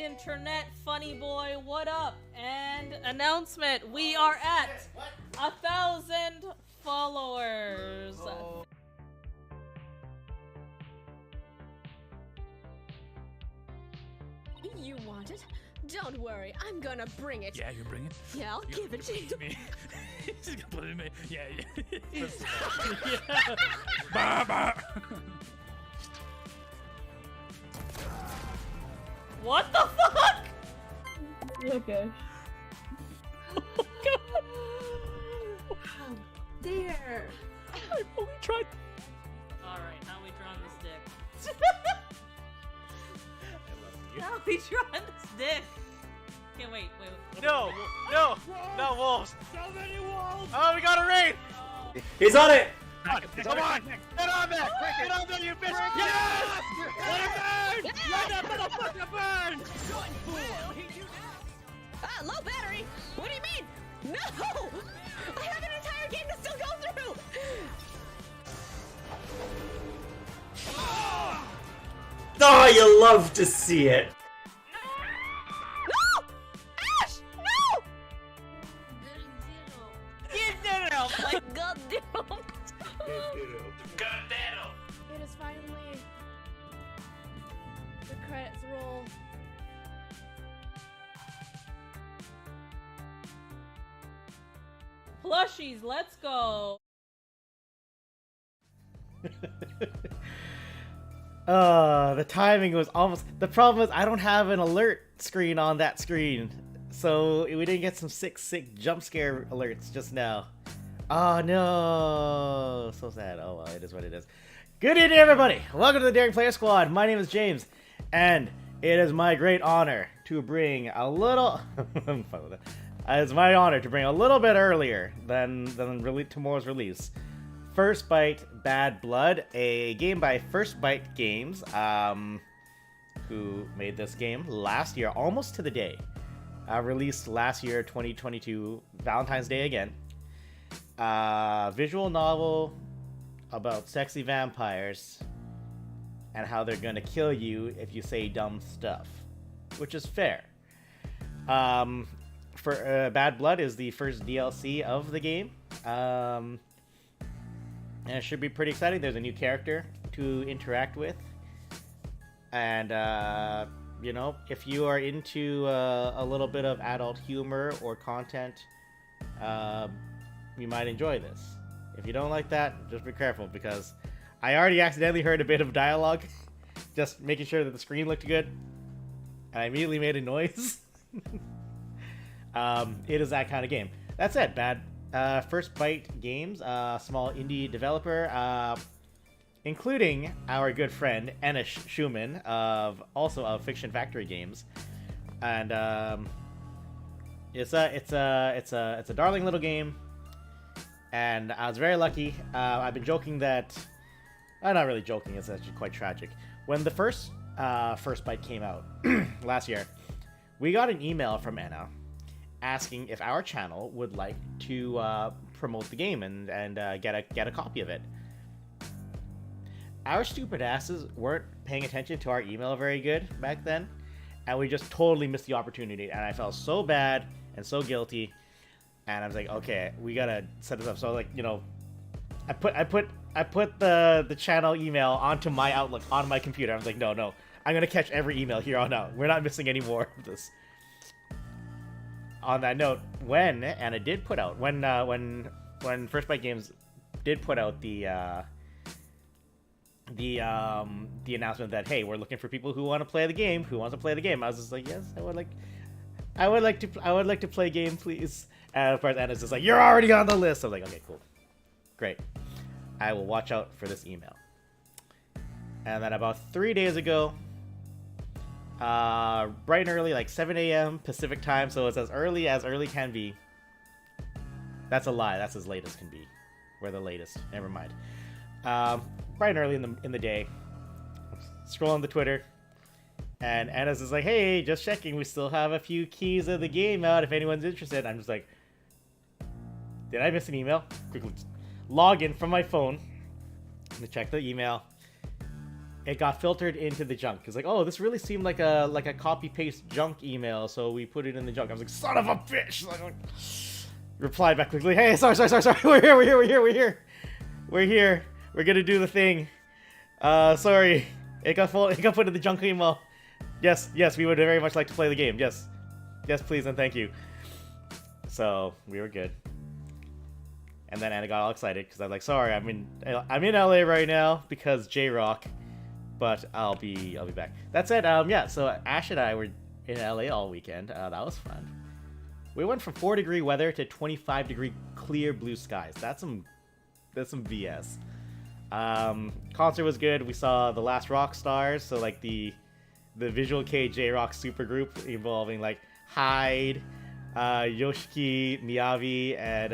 internet funny boy, what up? And announcement, we are at 1,000 followers. Oh. You want it? Don't worry, I'm gonna bring it. Yeah, you bring it. Yeah, I'll give it to you. Me. She's gonna put it in me. Yeah. Yeah. Bah, bah. What the fuck? Okay. Oh god. How dare! I only tried. Alright, how we drawing this dick? I love you. How we drawing this dick? Okay, wait. No, wolves. So many wolves. Oh, we got a raid. He's on it! Come on, get on there, get on there, you bitch. Yes! Let it burn! Let that motherfucker burn! Ah, low battery? What do you mean? No! I have an entire game to still go through! Oh, you love to see it. No! Ash! No! Like goddamn. It is finally the credits roll. Plushies, let's go. The timing was almost... The problem is I don't have an alert screen on that screen. So we didn't get some sick jump scare alerts just now. Oh no! So sad. Oh well, it is what it is. Good evening, everybody! Welcome to the Daring Player Squad. My name is James, and it is my great honor to bring a little... I'm fine with it. It's my honor to bring a little bit earlier than tomorrow's release. First Bite Bad Blood, a game by First Bite Games, who made this game last year, almost to the day. Released last year, 2022, Valentine's Day again. Visual novel about sexy vampires and how they're gonna kill you if you say dumb stuff, which is fair. Bad Blood is the first DLC of the game. And it should be pretty exciting. There's a new character to interact with. And, you know, if you are into a little bit of adult humor or content, you might enjoy this. If you don't like that, just be careful, because I already accidentally heard a bit of dialogue, just making sure that the screen looked good, and I immediately made a noise. It is that kind of game. That said, First Bite Games, small indie developer, including our good friend Anna Schumann of Fiction Factory Games, and it's a darling little game, and I was very lucky. I've been joking that, I'm not really joking. It's actually quite tragic. When the first Bite came out last year, we got an email from Anna asking if our channel would like to promote the game and get a copy of it. Our stupid asses weren't paying attention to our email very good back then, and we just totally missed the opportunity, and I felt so bad and so guilty, and I was like, okay, we gotta set this up. So, like, you know, I put the channel email onto my Outlook on my computer. I was like, no, I'm gonna catch every email here on out. We're not missing any more of this. On that note, when Anna did put out, when First Bite Games did put out the announcement that, hey, we're looking for people who want to play the game, I was just like, yes, I would like to play a game, please. And of course, Anna's just like, you're already on the list. I was like, okay, cool, great. I will watch out for this email. And then about 3 days ago, bright and early, like 7 a.m. Pacific time, so it's as early can be. That's a lie. That's as late as can be. We're the latest. Never mind. Bright and early in the day, scrolling the Twitter, and Anna's is like, "Hey, just checking. We still have a few keys of the game out. If anyone's interested." I'm just like, "Did I miss an email?" Quickly log in from my phone to check the email. it got filtered into the junk. It's like, oh, this really seemed like a copy paste junk email, so we put it in the junk. I was like, son of a bitch! Like, replied back quickly. Hey, sorry. We're here. We're gonna do the thing. Sorry, it got put in the junk email. Yes, we would very much like to play the game. Yes, please and thank you. So we were good. And then Anna got all excited because I'm like, sorry, I'm in LA right now because J-Rock, but I'll be back. That said, yeah. So Ash and I were in LA all weekend. That was fun. We went from 4-degree weather to 25-degree clear blue skies. That's some BS. Concert was good. We saw the Last Rock Stars, so like the Visual K J-Rock supergroup involving like Hyde, Yoshiki, Miyavi, and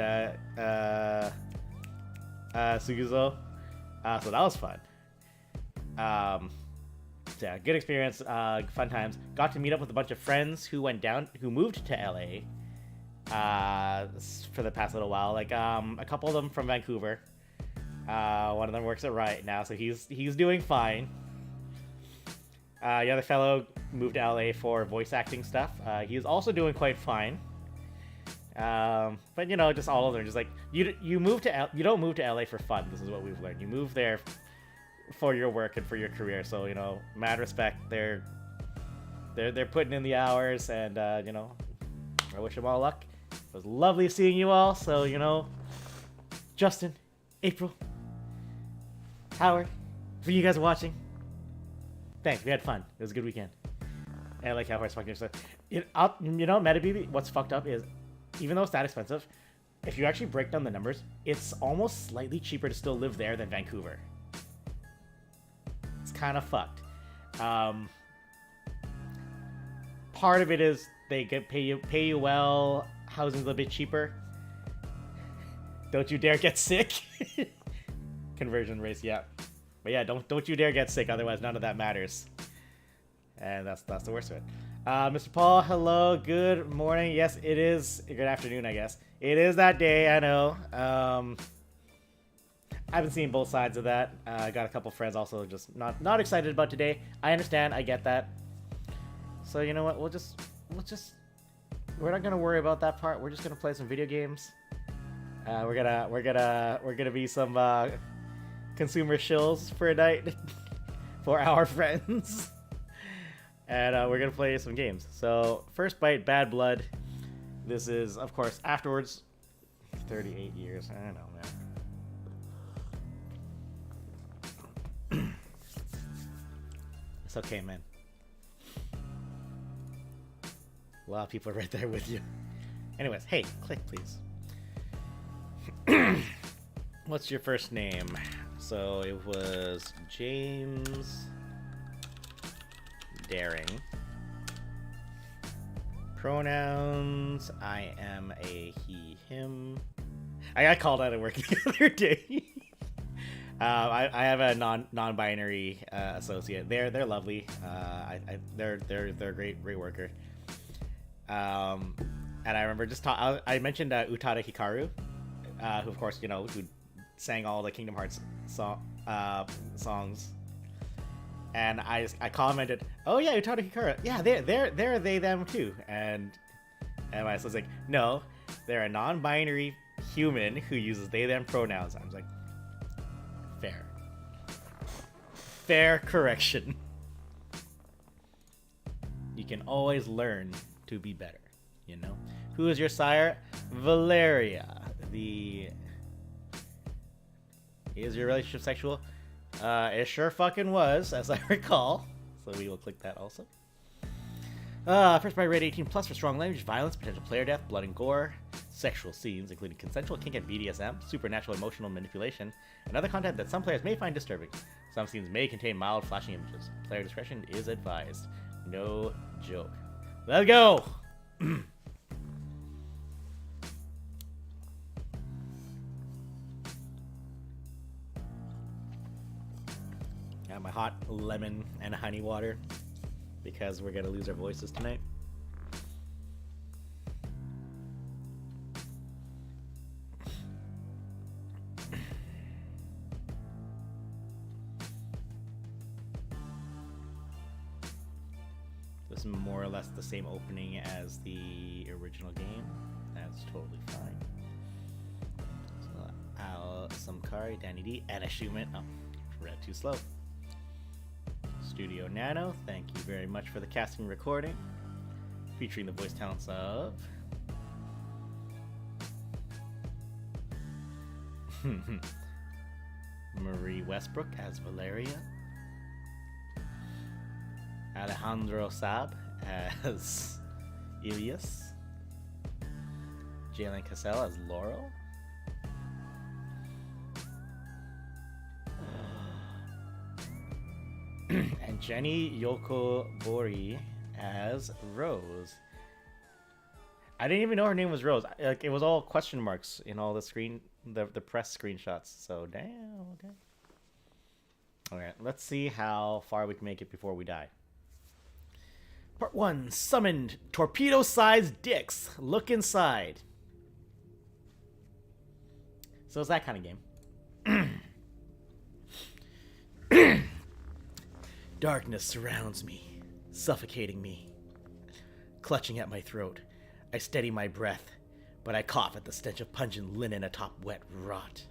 Suguzo. So that was fun. Yeah, good experience, fun times. Got to meet up with a bunch of friends who moved to LA for the past little while. Like a couple of them from Vancouver. One of them works at Riot now, so he's doing fine. The other fellow moved to LA for voice acting stuff. He's also doing quite fine. But you know, just all of them, just like you don't move to LA for fun. This is what we've learned. You move there for your work and for your career. So you know, mad respect. They're putting in the hours, and you know, I wish them all luck. It was lovely seeing you all. So you know, Justin, April, Howard, for you guys watching. Thanks, we had fun. It was a good weekend. And I like how Howard's fucking stuff. You know, MetaBB, what's fucked up is, even though it's that expensive, if you actually break down the numbers, it's almost slightly cheaper to still live there than Vancouver. It's kind of fucked. Part of it is they pay you well, housing's a bit cheaper. Don't you dare get sick. Conversion rates, yeah. But yeah, don't you dare get sick, otherwise none of that matters. And that's the worst of it. Mr. Paul, hello, good morning. Yes, it is. Good afternoon, I guess. It is that day, I know. I've been seeing both sides of that. I got a couple friends also just not excited about today. I understand, I get that. So you know what? We're not gonna worry about that part. We're just gonna play some video games. We're gonna be some consumer shills for a night for our friends. And we're gonna play some games. So, first bite, Bad Blood. This is, of course, afterwards. 38 years. I don't know, man. It's okay, man. A lot of people are right there with you. Anyways, hey, click, please. What's your first name? So, it was James Daring. Pronouns, I am a he, him. I got called out at work the other day. I have a non-binary associate. They're lovely. They're a great worker. And I remember I mentioned Utada Hikaru, who of course, you know, who sang all the Kingdom Hearts songs. And I commented, oh yeah, Utada Hikaru. Yeah, they're they them too. And I was like, no, they're a non-binary human who uses they them pronouns. I was like, fair correction. You can always learn to be better, you know. Who is your sire? Valeria. Is your relationship sexual? It sure fucking was, as I recall. So we will click that also. First by rated 18 plus for strong language, violence, potential player death, blood and gore, sexual scenes, including consensual kink and BDSM, supernatural emotional manipulation, and other content that some players may find disturbing. Some scenes may contain mild flashing images. Player discretion is advised. No joke. Let's go! Got my hot lemon and honey water because we're gonna lose our voices tonight. it's more or less the same opening as the original game, that's totally fine. So, Al Samkari, Danny D, and a Schumann. Oh, read too slow. Studio Nano, thank you very much for the casting and recording, featuring the voice talents of Marie Westbrook as Valeria, Alejandro Saab as Ilias, Jalen Cassell as Laurel, and Jenny Yokobori as Rose. I didn't even know her name was Rose. Like, it was all question marks in all the press screenshots. So damn. Okay. All right, let's see how far we can make it before we die. Part 1, summoned torpedo-sized dicks. Look inside. So it's that kind of game. Darkness surrounds me, suffocating me. Clutching at my throat, I steady my breath, but I cough at the stench of pungent linen atop wet rot.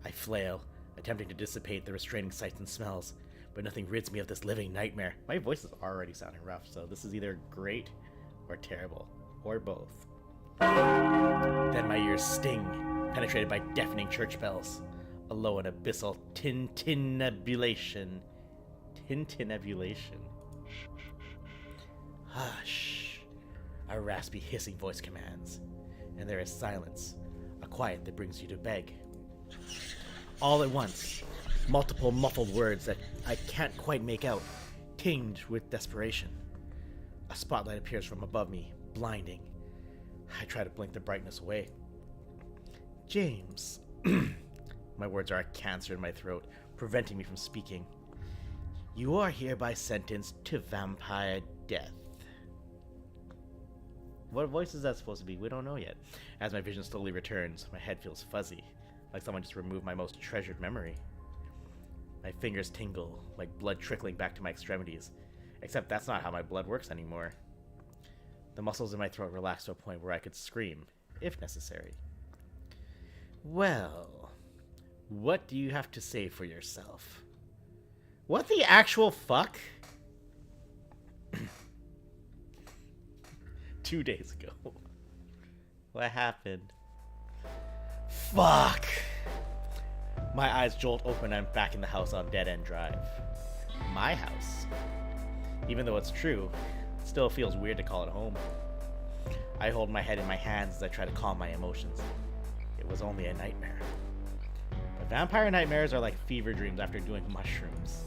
I flail, attempting to dissipate the restraining sights and smells, but nothing rids me of this living nightmare. My voice is already sounding rough, so this is either great or terrible, or both. Then my ears sting, penetrated by deafening church bells. A low and abyssal tintinabulation. Tintinabulation. Hush. A raspy, hissing voice commands, and there is silence, a quiet that brings you to beg. All at once, multiple muffled words that I can't quite make out, tinged with desperation. A spotlight appears from above me, blinding. I try to blink the brightness away. James. My words are a cancer in my throat, preventing me from speaking. You are hereby sentenced to vampire death. What voice is that supposed to be? We don't know yet. As my vision slowly returns, my head feels fuzzy, like someone just removed my most treasured memory. My fingers tingle, like blood trickling back to my extremities, except that's not how my blood works anymore. The muscles in my throat relax to a point where I could scream, if necessary. Well, what do you have to say for yourself? What the actual fuck? 2 days ago. What happened? Fuck! My eyes jolt open and I'm back in the house on Dead End Drive. My house. Even though it's true, it still feels weird to call it home. I hold my head in my hands as I try to calm my emotions. It was only a nightmare. But vampire nightmares are like fever dreams after doing mushrooms.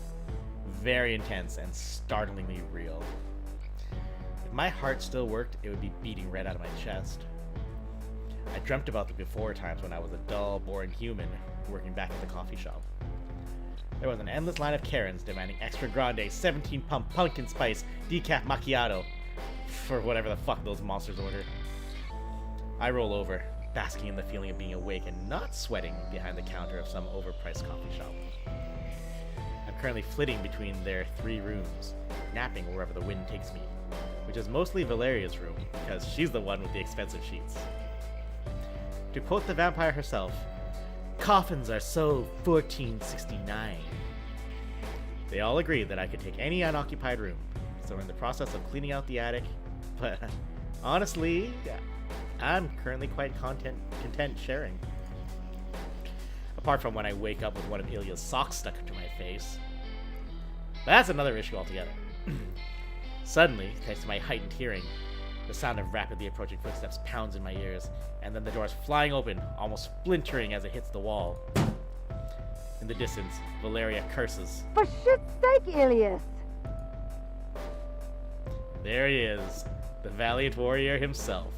Very intense and startlingly real. If my heart still worked, it would be beating right out of my chest. I dreamt about the before times when I was a dull, boring human working back at the coffee shop. There was an endless line of Karens demanding extra grande, 17-pump pumpkin spice, decaf macchiato, for whatever the fuck those monsters order. I roll over, basking in the feeling of being awake and not sweating behind the counter of some overpriced coffee shop. I'm currently flitting between their 3 rooms, napping wherever the wind takes me, which is mostly Valeria's room, because she's the one with the expensive sheets. To quote the vampire herself, coffins are so 1469. They all agree that I could take any unoccupied room, so we're in the process of cleaning out the attic, but honestly, I'm currently quite content sharing. Apart from when I wake up with one of Ilya's socks stuck to my face. That's another issue altogether. Suddenly, thanks to my heightened hearing, the sound of rapidly approaching footsteps pounds in my ears, and then the door's flying open, almost splintering as it hits the wall. In the distance, Valeria curses. For shit's sake, Ilias! There he is, the valiant warrior himself,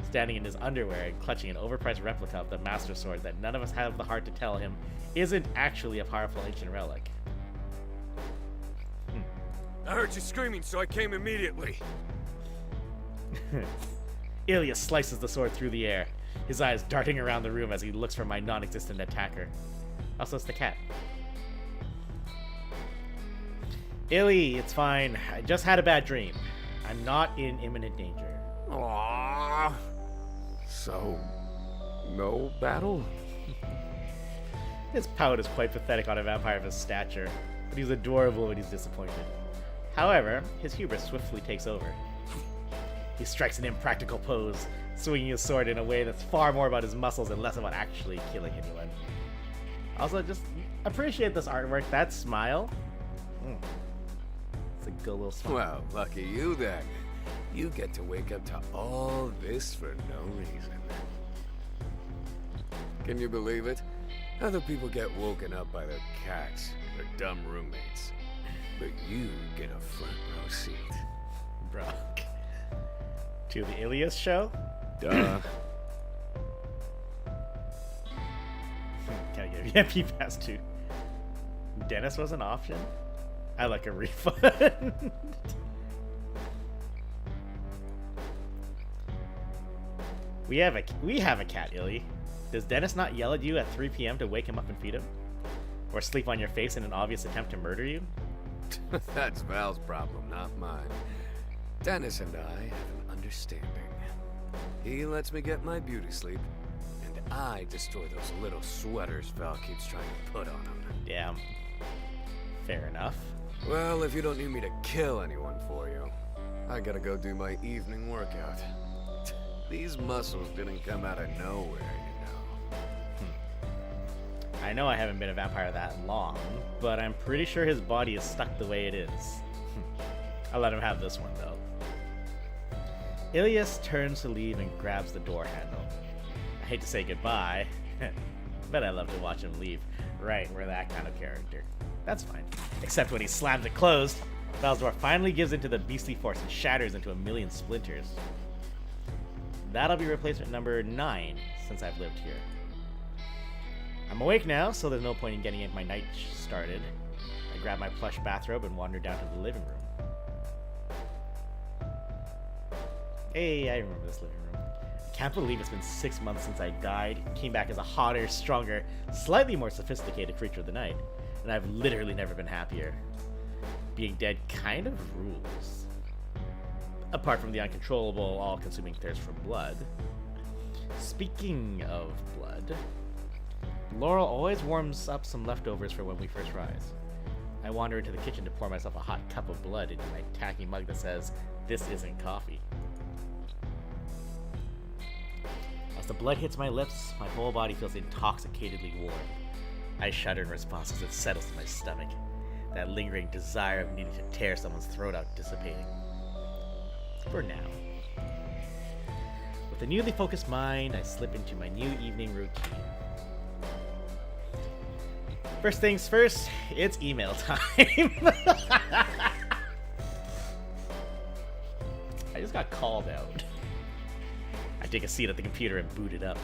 standing in his underwear and clutching an overpriced replica of the Master Sword that none of us have the heart to tell him isn't actually a powerful ancient relic. I heard you screaming, so I came immediately. Ilias slices the sword through the air, his eyes darting around the room as he looks for my non-existent attacker. Also, it's the cat. Illy, it's fine. I just had a bad dream. I'm not in imminent danger. Aww. So, no battle? His pout is quite pathetic on a vampire of his stature, but he's adorable when he's disappointed. However, his hubris swiftly takes over. He strikes an impractical pose, swinging his sword in a way that's far more about his muscles and less about actually killing anyone. Also, just appreciate this artwork. That smile. It's a good little smile. Well, lucky you then. You get to wake up to all this for no reason. Can you believe it? Other people get woken up by their cats or dumb roommates. But you get a front row seat. Brock. To the Ilias show? Duh. Can I give you a MP pass too? Dennis was an option? I like a refund. We have a cat, Illy. Does Dennis not yell at you at 3 p.m. to wake him up and feed him? Or sleep on your face in an obvious attempt to murder you? That's Val's problem, not mine. Dennis and I have an understanding. He lets me get my beauty sleep, and I destroy those little sweaters Val keeps trying to put on him. Damn. Fair enough. Well, if you don't need me to kill anyone for you, I gotta go do my evening workout. These muscles didn't come out of nowhere, you know. I know I haven't been a vampire that long, but I'm pretty sure his body is stuck the way it is. I'll let him have this one, though. Ilias turns to leave and grabs the door handle. I hate to say goodbye, but I love to watch him leave. Right, we're that kind of character. That's fine. Except when he slams it closed, Val's door finally gives into the beastly force and shatters into a million splinters. That'll be replacement number 9 since I've lived here. I'm awake now, so there's no point in getting my night started. I grab my plush bathrobe and wander down to the living room. Hey, I remember this living room. I can't believe it's been 6 months since I died, came back as a hotter, stronger, slightly more sophisticated creature of the night, and I've literally never been happier. Being dead kind of rules. Apart from the uncontrollable, all-consuming thirst for blood. Speaking of blood, Laurel always warms up some leftovers for when we first rise. I wander into the kitchen to pour myself a hot cup of blood into my tacky mug that says, "This isn't coffee." As the blood hits my lips, my whole body feels intoxicatedly warm. I shudder in response as it settles in my stomach, that lingering desire of needing to tear someone's throat out dissipating. For now. With a newly focused mind, I slip into my new evening routine. First things first, it's email time. I just got called out. I take a seat at the computer and boot it up.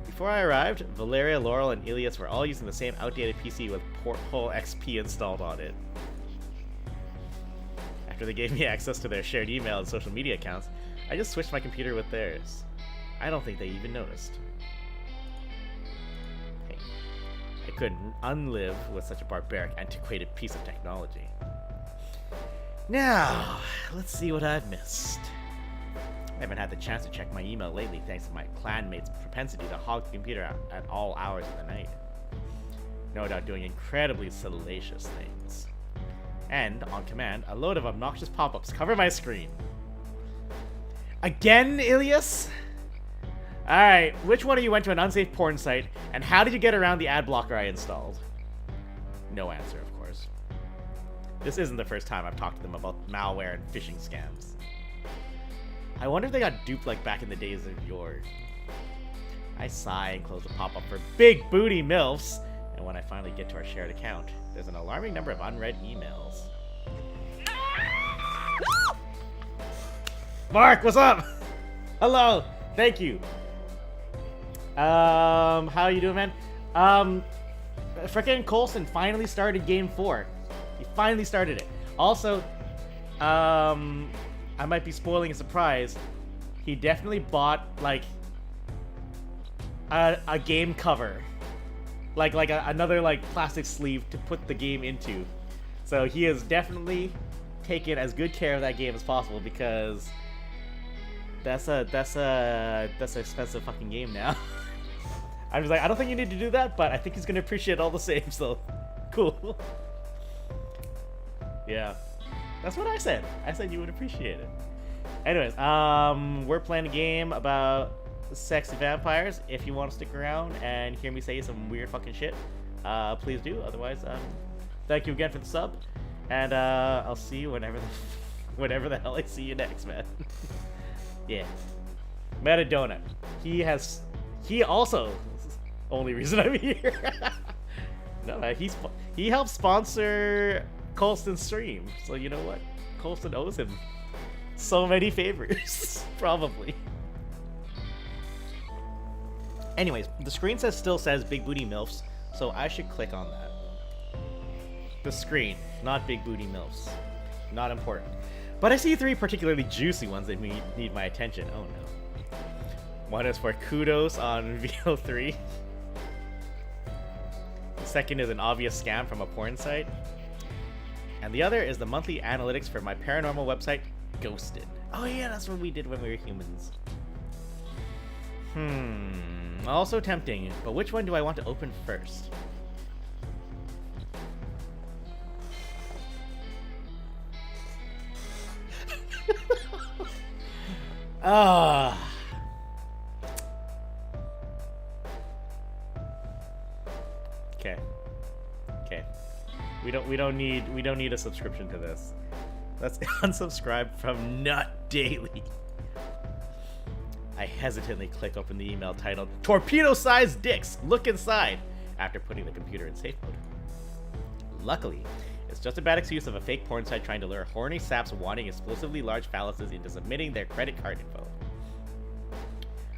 Before I arrived, Valeria, Laurel, and Ilias were all using the same outdated PC with Porthole XP installed on it. After they gave me access to their shared email and social media accounts, I just switched my computer with theirs. I don't think they even noticed. Hey, I couldn't unlive with such a barbaric, antiquated piece of technology. Now, let's see what I've missed. I haven't had the chance to check my email lately thanks to my clanmate's propensity to hog the computer at all hours of the night. No doubt doing incredibly salacious things. And, on command, a load of obnoxious pop-ups cover my screen. Again, Ilias? Alright, which one of you went to an unsafe porn site, and how did you get around the ad blocker I installed? No answer, of course. This isn't the first time I've talked to them about malware and phishing scams. I wonder if they got duped like back in the days of yore. I sigh and close the pop-up for big booty MILFs, and when I finally get to our shared account, there's an alarming number of unread emails. Mark, what's up? Hello, thank you. How you doing, man? Frickin' Coulson finally started Game 4. He finally started it. Also, I might be spoiling a surprise. He definitely bought, like, a game cover. Like another, like, plastic sleeve to put the game into. So he has definitely taken as good care of that game as possible because that's an expensive fucking game now. I was like, I don't think you need to do that, but I think he's gonna appreciate it all the same. So cool. Yeah, that's what I said. I said you would appreciate it. Anyways, we're playing a game about sexy vampires. If you want to stick around and hear me say some weird fucking shit, please do. Otherwise, thank you again for the sub, and I'll see you whenever the hell I see you next, man. Yeah, Metadona. He also only reason I'm here. No, man, he helped sponsor Colston's stream, so you know what? Colston owes him so many favors, probably. Anyways, the screen still says Big Booty MILFs, so I should click on that. The screen, not Big Booty MILFs. Not important. But I see 3 particularly juicy ones that need my attention. Oh no. One is for kudos on VO3. The second is an obvious scam from a porn site. And the other is the monthly analytics for my paranormal website, Ghosted. Oh yeah, that's what we did when we were humans. Also tempting, but which one do I want to open first? Okay. Okay. We don't need a subscription to this. Let's unsubscribe from Nut Daily. I hesitantly click open the email titled "Torpedo-sized dicks. Look inside" after putting the computer in safe mode. Luckily, it's just a bad excuse of a fake porn site trying to lure horny saps wanting explosively large phalluses into submitting their credit card info.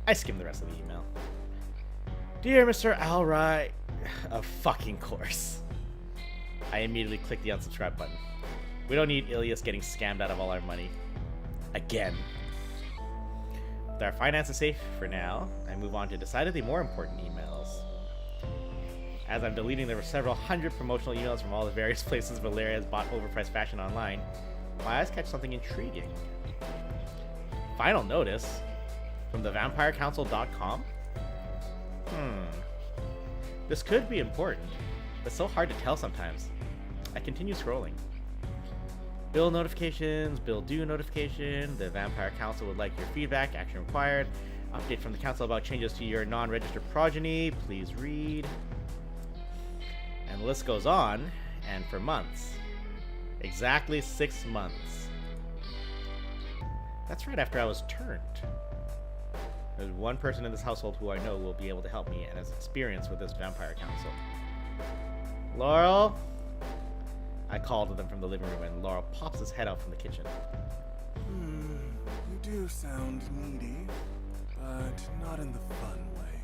I skim the rest of the email. Dear Mr. Alright, of fucking course. I immediately click the unsubscribe button. We don't need Ilias getting scammed out of all our money. Again. With our finances safe for now, I move on to decidedly more important emails. As I'm deleting the several hundred promotional emails from all the various places Valeria has bought overpriced fashion online, my eyes catch something intriguing. Final notice from thevampirecouncil.com? This could be important, but so hard to tell sometimes. I continue scrolling. Bill notifications, bill due notification, the Vampire Council would like your feedback, action required, update from the council about changes to your non-registered progeny, please read. And the list goes on, and for months. Exactly 6 months. That's right after I was turned. There's one person in this household who I know will be able to help me and has experience with this Vampire Council. Laurel? I call to them from the living room and Laurel pops his head out from the kitchen. You do sound needy, but not in the fun way.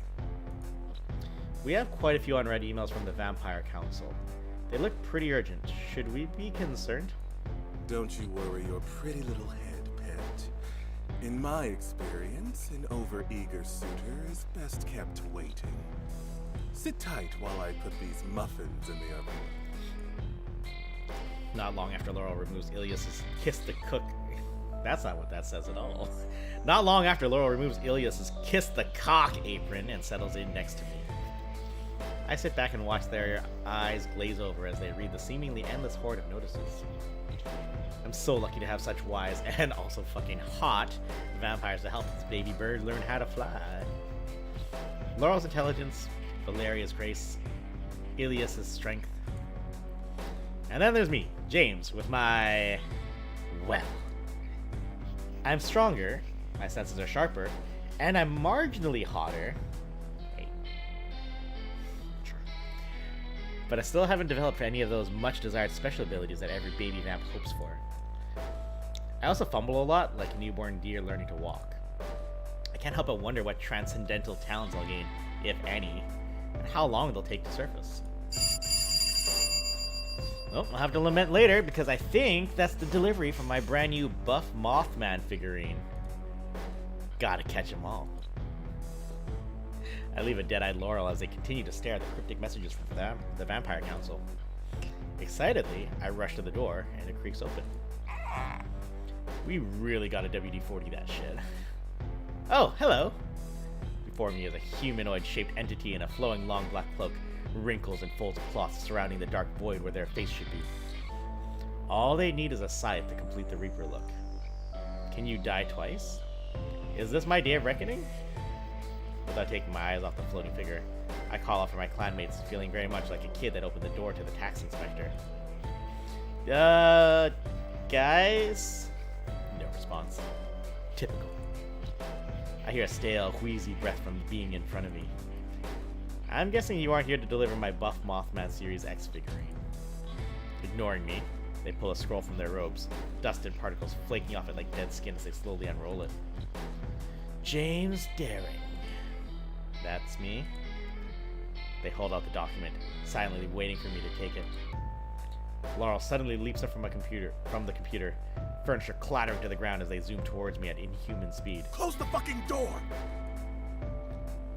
We have quite a few unread emails from the Vampire Council. They look pretty urgent. Should we be concerned? Don't you worry your pretty little head, pet. In my experience, an overeager suitor is best kept waiting. Sit tight while I put these muffins in the oven. Not long after Laurel removes Ilias's kiss the cook. That's not what that says at all. Not long after Laurel removes Ilias's kiss the cock apron and settles in next to me. I sit back and watch their eyes glaze over as they read the seemingly endless horde of notices. I'm so lucky to have such wise and also fucking hot vampires to help this baby bird learn how to fly. Laurel's intelligence, Valeria's grace, Ilias's strength. And then there's me, James, with my... well. I'm stronger, my senses are sharper, and I'm marginally hotter. Hey. Sure. But I still haven't developed any of those much-desired special abilities that every baby vamp hopes for. I also fumble a lot, like a newborn deer learning to walk. I can't help but wonder what transcendental talents I'll gain, if any, and how long they'll take to surface. Well, I'll have to lament later, because I think that's the delivery from my brand new buff Mothman figurine. Gotta catch 'em all. I leave a dead-eyed Laurel as they continue to stare at the cryptic messages from the Vampire Council. Excitedly, I rush to the door, and it creaks open. We really gotta WD-40 that shit. Oh, hello! Before me is a humanoid-shaped entity in a flowing long black cloak, wrinkles and folds of cloth surrounding the dark void where their face should be. All they need is a scythe to complete the Reaper look. Can you die twice? Is this my day of reckoning? Without taking my eyes off the floating figure, I call out for my clanmates, feeling very much like a kid that opened the door to the tax inspector. Guys? No response. Typical. I hear a stale, wheezy breath from the being in front of me. I'm guessing you aren't here to deliver my Buff Mothman Series X figurine. Ignoring me, they pull a scroll from their robes, dust and particles flaking off it like dead skin as they slowly unroll it. James Daring. That's me. They hold out the document, silently waiting for me to take it. Laurel suddenly leaps up from the computer, furniture clattering to the ground as they zoom towards me at inhuman speed. Close the fucking door!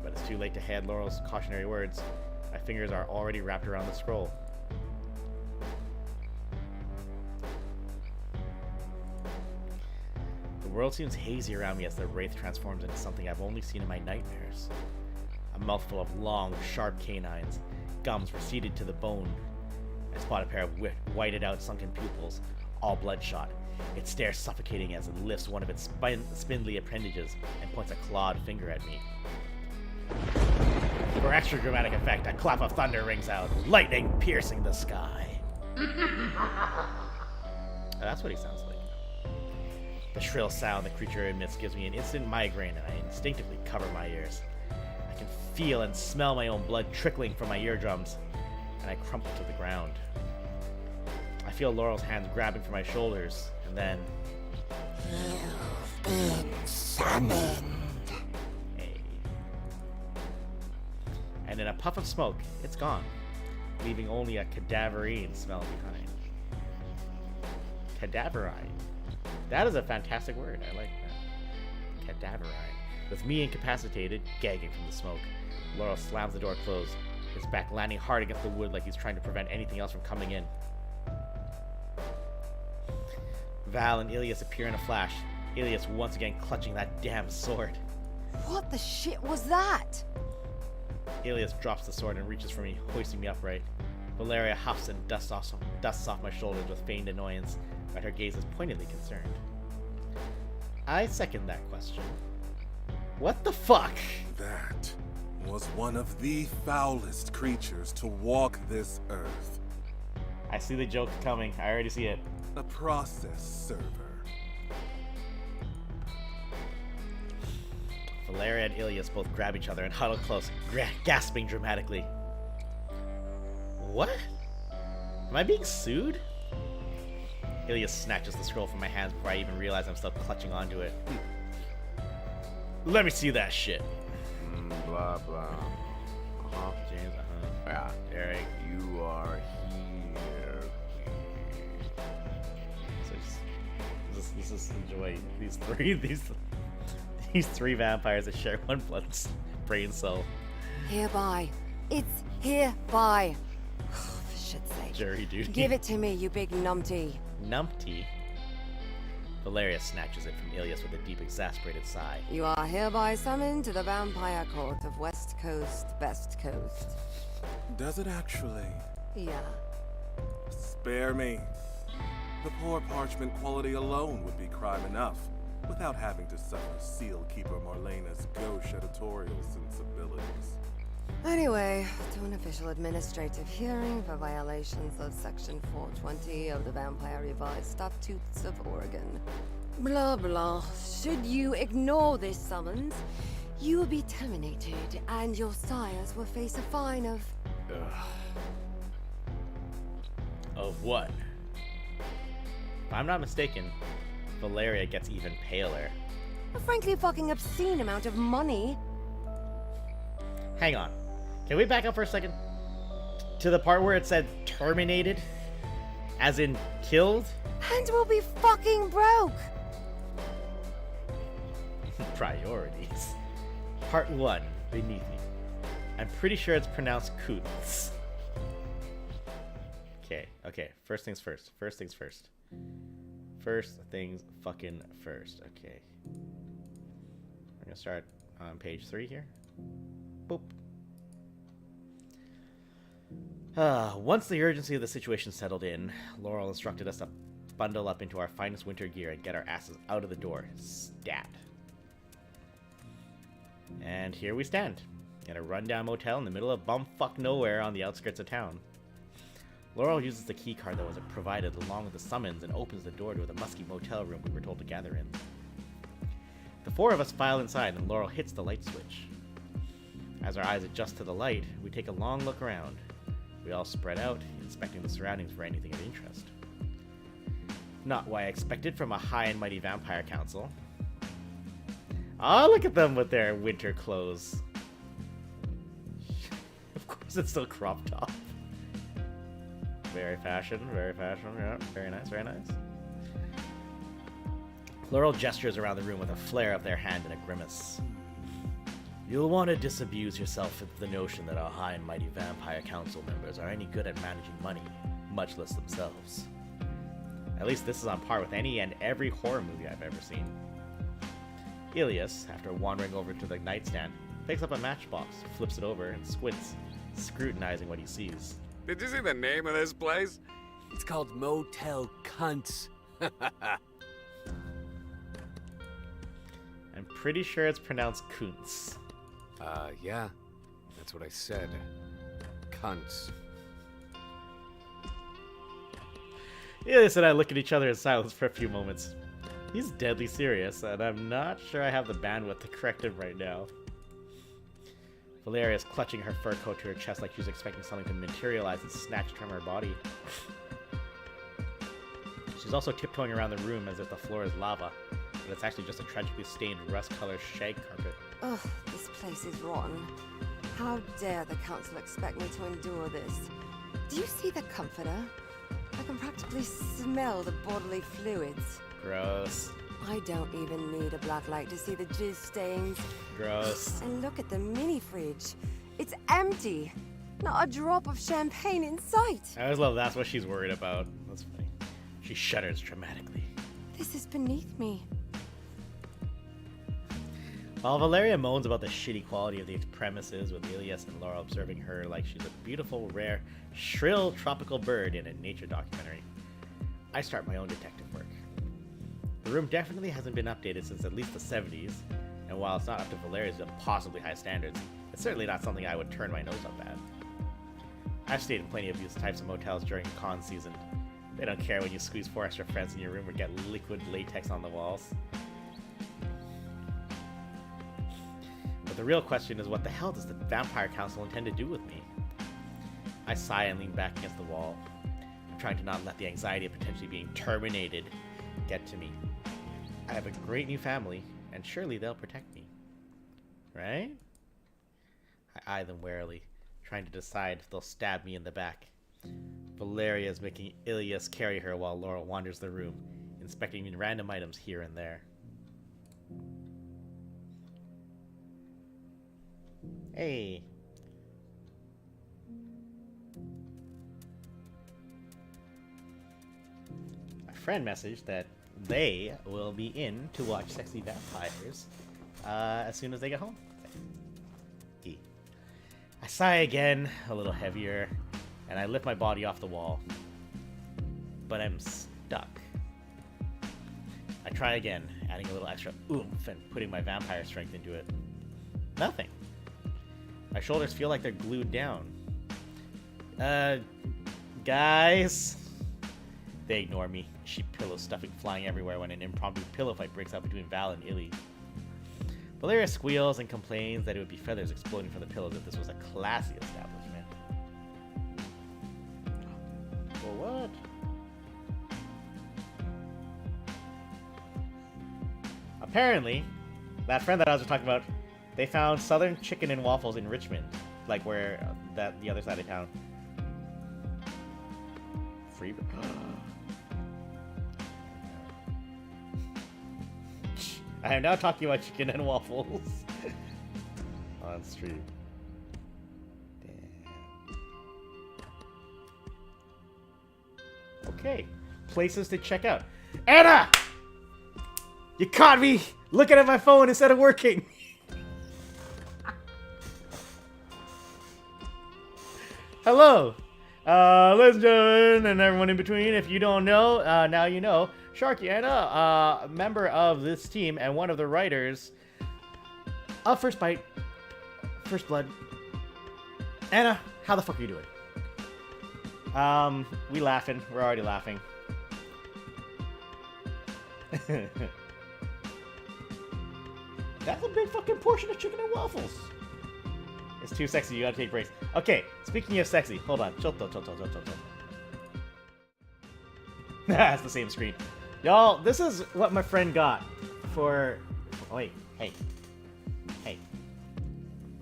But it's too late to heed Laurel's cautionary words. My fingers are already wrapped around the scroll. The world seems hazy around me as the wraith transforms into something I've only seen in my nightmares. A mouthful of long, sharp canines, gums receded to the bone. I spot a pair of whited out sunken pupils, all bloodshot. It stares suffocating as it lifts one of its spindly appendages and points a clawed finger at me. For extra dramatic effect, a clap of thunder rings out, lightning piercing the sky. That's what he sounds like. The shrill sound the creature emits gives me an instant migraine, and I instinctively cover my ears. I can feel and smell my own blood trickling from my eardrums, and I crumple to the ground. I feel Laurel's hands grabbing for my shoulders, and then... You've been summoned. And in a puff of smoke, it's gone, leaving only a cadaverine smell behind. Cadaverine. That is a fantastic word. I like that. Cadaverine. With me incapacitated, gagging from the smoke, Laurel slams the door closed, his back landing hard against the wood like he's trying to prevent anything else from coming in. Val and Ilias appear in a flash, Ilias once again clutching that damn sword. What the shit was that? Ilias drops the sword and reaches for me, hoisting me upright. Valeria huffs and dusts off my shoulders with feigned annoyance, but her gaze is pointedly concerned. I second that question. What the fuck? That was one of the foulest creatures to walk this earth. I see the joke coming. I already see it. A process server. Valeria and Ilias both grab each other and huddle close, gasping dramatically. What? Am I being sued? Ilias snatches the scroll from my hands before I even realize I'm still clutching onto it. Let me see that shit. Blah, blah. Uh-huh. James, Yeah. Derek. You are here. So just enjoy these three vampires that share one brain cell. Hereby. It's hereby. For shit's sake. Jury duty. Give it to me, you big numpty. Numpty? Valeria snatches it from Ilias with a deep, exasperated sigh. You are hereby summoned to the Vampire Court of West Coast, Best Coast. Does it actually? Yeah. Spare me. The poor parchment quality alone would be crime enough, without having to suffer Seal Keeper Marlena's gauche editorial sensibilities. Anyway, to an official administrative hearing for violations of Section 420 of the Vampire Revised Statutes of Oregon. Blah blah. Should you ignore this summons, you will be terminated, and your sires will face a fine of... Of what? If I'm not mistaken, Valeria gets even paler. a frankly fucking obscene amount of money. Hang on. Can we back up for a second? To the part where it said terminated? As in killed? And we'll be fucking broke. Priorities. Part 1, beneath me. I'm pretty sure it's pronounced Coots. Okay, okay. First things first. First things first. First things fucking first. Okay. We're gonna start on page 3 here. Boop. Once the urgency of the situation settled in, Laurel instructed us to bundle up into our finest winter gear and get our asses out of the door. Stat. And here we stand, at a rundown motel in the middle of bumfuck nowhere on the outskirts of town. Laurel uses the keycard that was provided along with the summons and opens the door to the musky motel room we were told to gather in. The 4 of us file inside and Laurel hits the light switch. As our eyes adjust to the light, we take a long look around. We all spread out, inspecting the surroundings for anything of interest. Not what I expected from a high and mighty vampire council. Ah, look at them with their winter clothes. Of course it's still crop top. Very fashion, yeah. Very nice, very nice. Laurel gestures around the room with a flare of their hand and a grimace. You'll want to disabuse yourself of the notion that our high and mighty vampire council members are any good at managing money, much less themselves. At least this is on par with any and every horror movie I've ever seen. Ilias, after wandering over to the nightstand, picks up a matchbox, flips it over, and squints, scrutinizing what he sees. Did you see the name of this place? It's called Motel Cunts. I'm pretty sure it's pronounced Kuntz. Yeah. That's what I said. Cunts. Ilias and I look at each other in silence for a few moments. He's deadly serious, and I'm not sure I have the bandwidth to correct him right now. Valeria is clutching her fur coat to her chest like she was expecting something to materialize and snatch from her body. She's also tiptoeing around the room as if the floor is lava, but it's actually just a tragically stained rust-colored shag carpet. Ugh, this place is rotten. How dare the council expect me to endure this? Do you see the comforter? I can practically smell the bodily fluids. Gross. I don't even need a black light to see the jizz stains. Gross. And look at the mini fridge. It's empty. Not a drop of champagne in sight. I always love that's what she's worried about. That's funny. She shudders dramatically. This is beneath me. While Valeria moans about the shitty quality of these premises, with Ilias and Laura observing her like she's a beautiful, rare, shrill tropical bird in a nature documentary, I start my own detective work. The room definitely hasn't been updated since at least the 70s, and while it's not up to Valeria's impossibly high standards, it's certainly not something I would turn my nose up at. I've stayed in plenty of these types of motels during con season. They don't care when you squeeze 4 extra friends in your room or get liquid latex on the walls. But the real question is, what the hell does the Vampire Council intend to do with me? I sigh and lean back against the wall. I'm trying to not let the anxiety of potentially being terminated get to me. I have a great new family, and surely they'll protect me. Right? I eye them warily, trying to decide if they'll stab me in the back. Valeria is making Ilias carry her while Laurel wanders the room, inspecting random items here and there. Hey. A friend messaged that they will be in to watch Sexy Vampires as soon as they get home. I sigh again, a little heavier, and I lift my body off the wall. But I'm stuck. I try again, adding a little extra oomph and putting my vampire strength into it. Nothing. My shoulders feel like they're glued down. Guys? They ignore me, sheep pillow stuffing flying everywhere when an impromptu pillow fight breaks out between Val and Illy. Valeria squeals and complains that it would be feathers exploding from the pillows if this was a classy establishment. For what? Apparently, that friend that I was just talking about, they found Southern chicken and waffles in Richmond, like where the other side of town. Free. I am now talking about chicken and waffles on stream. Damn. Okay. Places to check out. Anna! You caught me looking at my phone instead of working. Hello. Ladies and gentlemen, and everyone in between. If you don't know, now you know. Sharky Anna, a member of this team and one of the writers of First Bite, First Blood. Anna, how the fuck are you doing? We laughing. We're already laughing. That's a big fucking portion of chicken and waffles. It's too sexy. You gotta take breaks. Okay, speaking of sexy, hold on. Chotto. That's the same screen. Y'all, this is what my friend got for... Oh, wait, hey.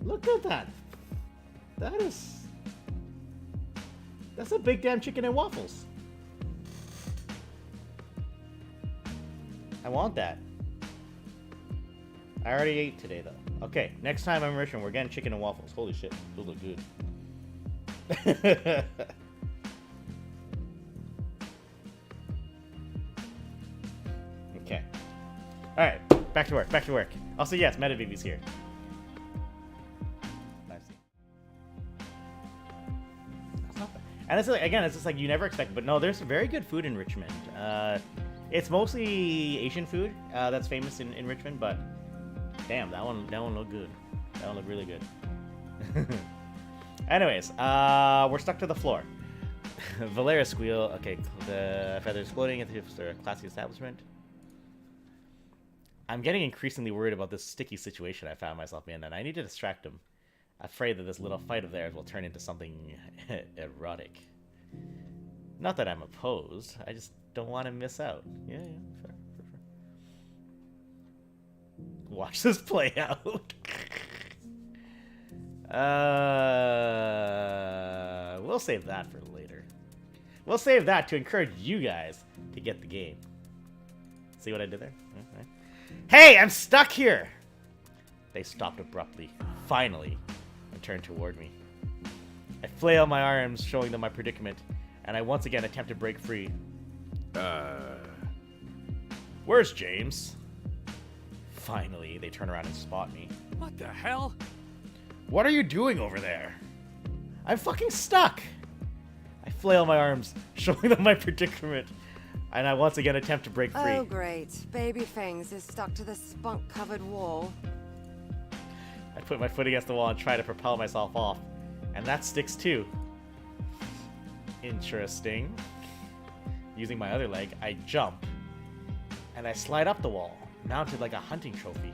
Look at that. That's a big damn chicken and waffles. I want that. I already ate today, though. Okay, next time I'm Richmond, we're getting chicken and waffles. Holy shit, those look good. Okay. Alright, back to work. Also, yes, MetaBaby's here. Nice. That's not bad. And it's like, again, it's just like you never expect, but no, there's very good food in Richmond. It's mostly Asian food that's famous in Richmond, but damn, that one looked good. That one looked really good. Anyways, we're stuck to the floor. Valera squeal. Okay, the feathers exploding at the classy establishment. I'm getting increasingly worried about this sticky situation I found myself in, and I need to distract him. Afraid that this little fight of theirs will turn into something erotic. Not that I'm opposed. I just don't want to miss out. Yeah, fair. Watch this play out. We'll save that for later. We'll save that to encourage you guys to get the game. See what I did there? Okay. Hey, I'm stuck here! They stopped abruptly, finally, and turned toward me. I flail my arms, showing them my predicament, and I once again attempt to break free. Where's James? Finally, they turn around and spot me. What the hell? What are you doing over there? I'm fucking stuck! I flail my arms, showing them my predicament, and I once again attempt to break free. Oh, great. Baby Fangs is stuck to the spunk-covered wall. I put my foot against the wall and try to propel myself off, and that sticks too. Interesting. Using my other leg, I jump, and I slide up the wall, mounted like a hunting trophy.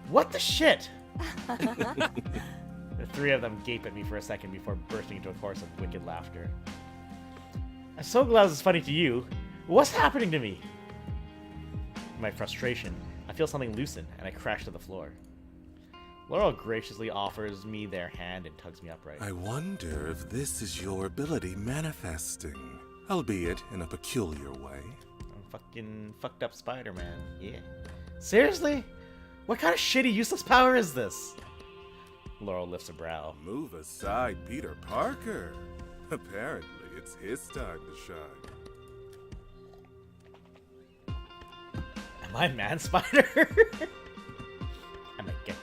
What the shit? The three of them gape at me for a second before bursting into a chorus of wicked laughter. I'm so glad this is funny to you. What's happening to me? In my frustration, I feel something loosen, and I crash to the floor. Laurel graciously offers me their hand and tugs me upright. I wonder if this is your ability manifesting, albeit in a peculiar way. I'm fucking fucked up Spider-Man. Yeah. Seriously? What kind of shitty useless power is this? Laurel lifts a brow. Move aside, Peter Parker. Apparently, it's his time to shine. Am I Man Spider? I'm a gecko.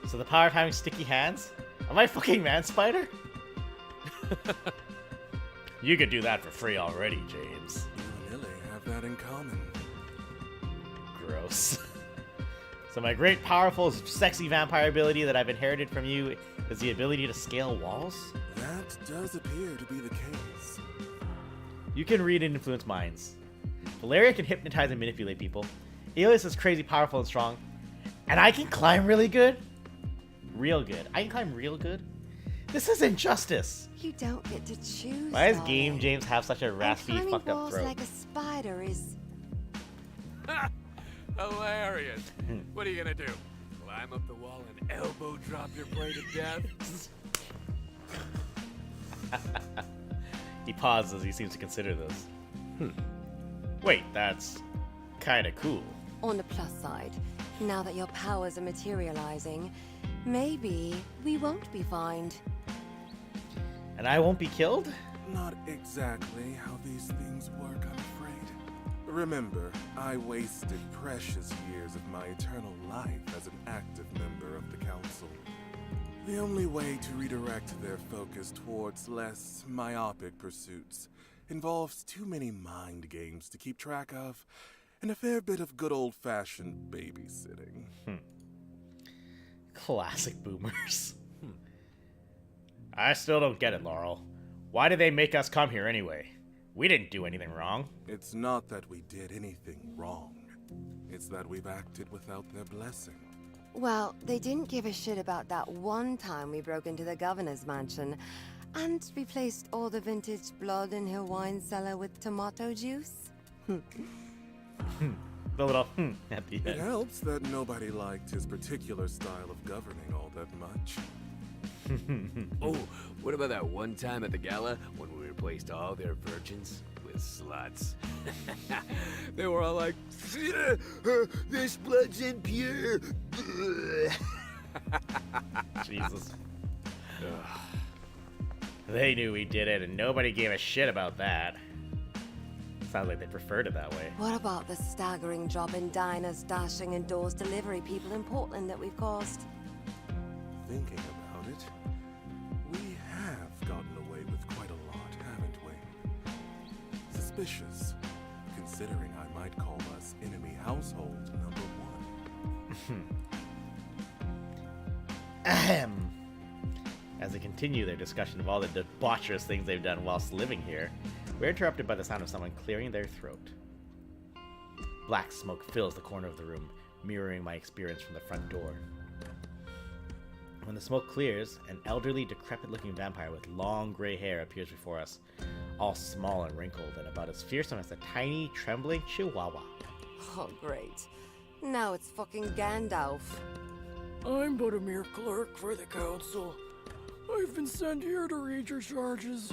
So the power of having sticky hands? Am I fucking Man Spider? You could do that for free already, James. You and Lily have that in common. Gross. So my great, powerful, sexy vampire ability that I've inherited from you is the ability to scale walls? That does appear to be the case. You can read and influence minds. Valeria can hypnotize and manipulate people. Alias is crazy, powerful, and strong. And I can climb really good? Real good. I can climb real good? This is injustice. You don't get to choose. Why does darling. Game James have such a raspy, And fucked up walls throat? like a spider is... Hilarious. What are you gonna do? Climb up the wall and elbow drop your prey to death? He pauses as he seems to consider this. Wait, that's kinda cool. On the plus side, now that your powers are materializing, maybe we won't be fined. And I won't be killed? not exactly how these things work, I'm afraid. Remember, I wasted precious years of my eternal life as an active member of the Council. The only way to redirect their focus towards less myopic pursuits involves too many mind games to keep track of, and a fair bit of good old-fashioned babysitting. Classic boomers. I still don't get it, Laurel. Why did they make us come here anyway? We didn't do anything wrong. It's not that we did anything wrong. It's that we've acted without their blessing. Well, they didn't give a shit about that one time we broke into the governor's mansion and replaced all the vintage blood in her wine cellar with tomato juice. The little at the It end. helps that nobody liked his particular style of governing all that much. Oh, what about that one time at the gala when we replaced all their virgins with sluts? They were all like, this blood's impure. Jesus. They knew we did it, and nobody gave a shit about that. Sounds like they preferred it that way. What about the staggering job in diners, dashing and doors delivery people in Portland that we've caused? Thinking about it, we have gotten away with quite a lot, haven't we? Suspicious, considering I might call us enemy household number one. Ahem. As they continue their discussion of all the debaucherous things they've done whilst living here, we're interrupted by the sound of someone clearing their throat. Black smoke fills the corner of the room, mirroring my experience from the front door. When the smoke clears, an elderly, decrepit-looking vampire with long gray hair appears before us, all small and wrinkled, and about as fearsome as a tiny, trembling chihuahua. Oh, great. Now it's fucking Gandalf. I'm but a mere clerk for the council. I've been sent here to read your charges.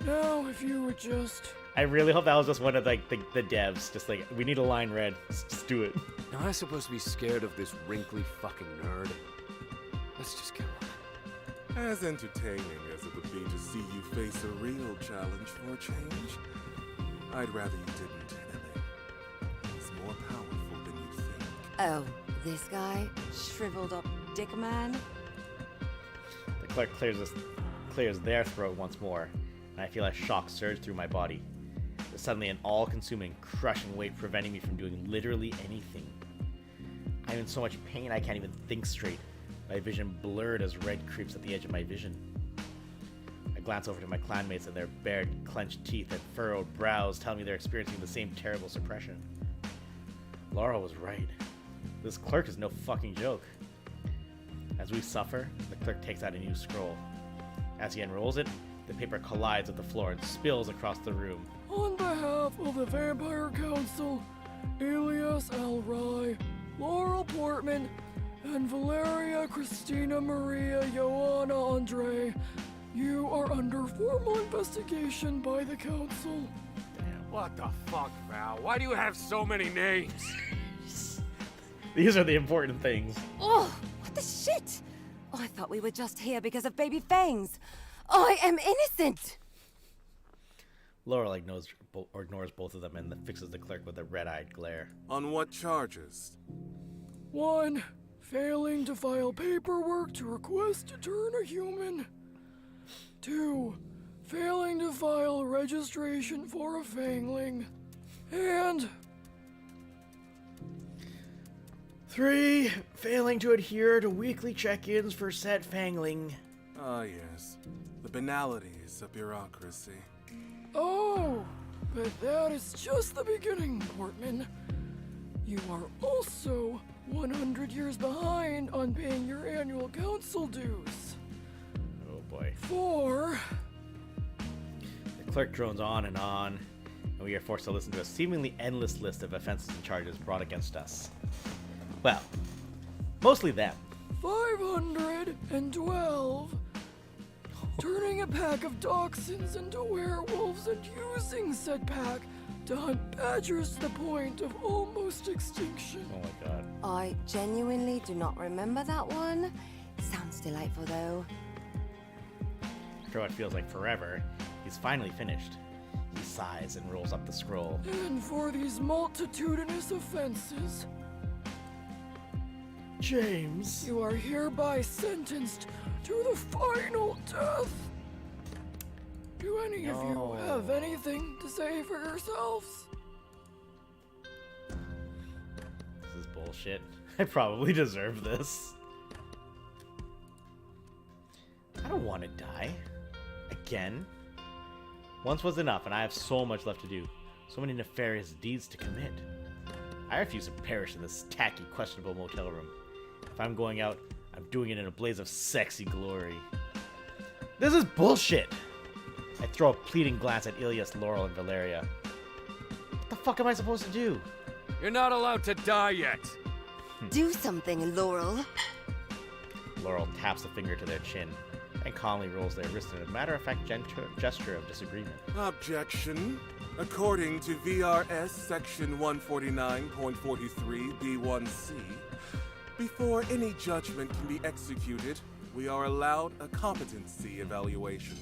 Now, if you would just... I really hope that was just one of like the devs, just like, we need a line read, just do it. Now I'm supposed to be scared of this wrinkly fucking nerd. Let's just kill him. As entertaining as it would be to see you face a real challenge for a change, I'd rather you didn't, Ellie. He's more powerful than you think. Oh, this guy? Shriveled up dick man? The clerk clears their throat once more, and I feel a shock surge through my body. There's suddenly an all-consuming, crushing weight preventing me from doing literally anything. I'm in so much pain I can't even think straight. My vision blurred as red creeps at the edge of my vision. I glance over to my clanmates and their bared, clenched teeth and furrowed brows tell me they're experiencing the same terrible suppression. Laura was right. This clerk is no fucking joke. As we suffer, the clerk takes out a new scroll. As he unrolls it, the paper collides with the floor and spills across the room. On behalf of the Vampire Council, Elias Alrai, Laurel Portman, and Valeria Christina Maria Joanna Andre, you are under formal investigation by the council. What the fuck, Val? Why do you have so many names? These are the important things. Oh, what the shit? Oh, I thought we were just here because of baby fangs. I am innocent! Laurel ignores both of them and fixes the clerk with a red-eyed glare. On what charges? 1. Failing to file paperwork to request to turn a human. 2. Failing to file registration for a fangling. And 3. Failing to adhere to weekly check-ins for said fangling. Ah, yes. The banalities of bureaucracy. oh, but that is just the beginning, Portman. You are also 100 years behind on paying your annual council dues. Oh boy. 4. The clerk drones on, and we are forced to listen to a seemingly endless list of offenses and charges brought against us. Well, mostly them. 512. Turning a pack of dachshunds into werewolves and using said pack to hunt badgers to the point of almost extinction. Oh my god. I genuinely do not remember that one. Sounds delightful, though. After what feels like forever, He's finally finished. He sighs and rolls up the scroll. And for these multitudinous offenses, James, you are hereby sentenced to the final death. Do any of you have anything to say for yourselves? This is bullshit. I probably deserve this. I don't want to die. Again? Once was enough, and I have so much left to do. So many nefarious deeds to commit. I refuse to perish in this tacky, questionable motel room. If I'm going out, I'm doing it in a blaze of sexy glory. This is bullshit! I throw a pleading glance at Ilias, Laurel, and Valeria. What the fuck am I supposed to do? You're not allowed to die yet. Do something, Laurel. Laurel taps a finger to their chin and calmly rolls their wrist in a matter-of-fact gesture of disagreement. Objection. According to VRS Section 149.43 B1C, before any judgment can be executed, we are allowed a competency evaluation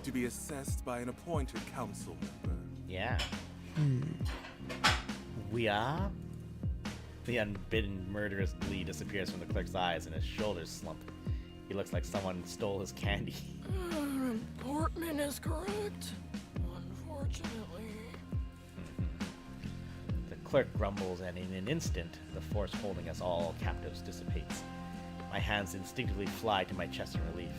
to be assessed by an appointed council member. Yeah. We are? The unbidden murderous glee disappears from the clerk's eyes and his shoulders slump. He looks like someone stole his candy. Portman is correct. Unfortunately. The clerk grumbles, and in an instant, the force holding us all captives dissipates. My hands instinctively fly to my chest in relief.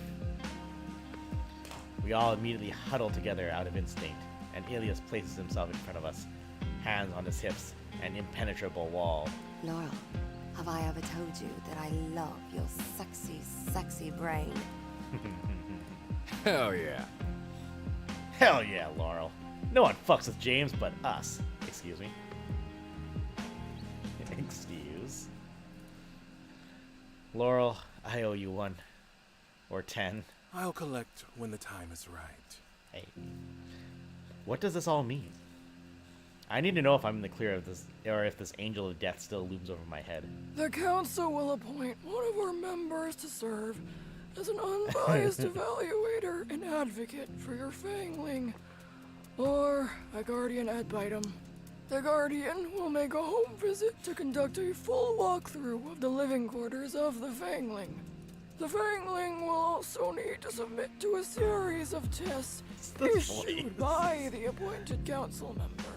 We all immediately huddle together out of instinct, and Ilias places himself in front of us, hands on his hips, an impenetrable wall. Laurel, have I ever told you that I love your sexy, sexy brain? Hell yeah. Hell yeah, Laurel. No one fucks with James but us. Excuse me. Excuse. Laurel, I owe you 1. Or 10. I'll collect when the time is right. Hey. What does this all mean? I need to know if I'm in the clear of this, or if this angel of death still looms over my head. The council will appoint one of our members to serve as an unbiased evaluator and advocate for your fangling, or a guardian ad vitam. The guardian will make a home visit to conduct a full walkthrough of the living quarters of the fangling. The fangling will also need to submit to a series of tests issued by the appointed council member.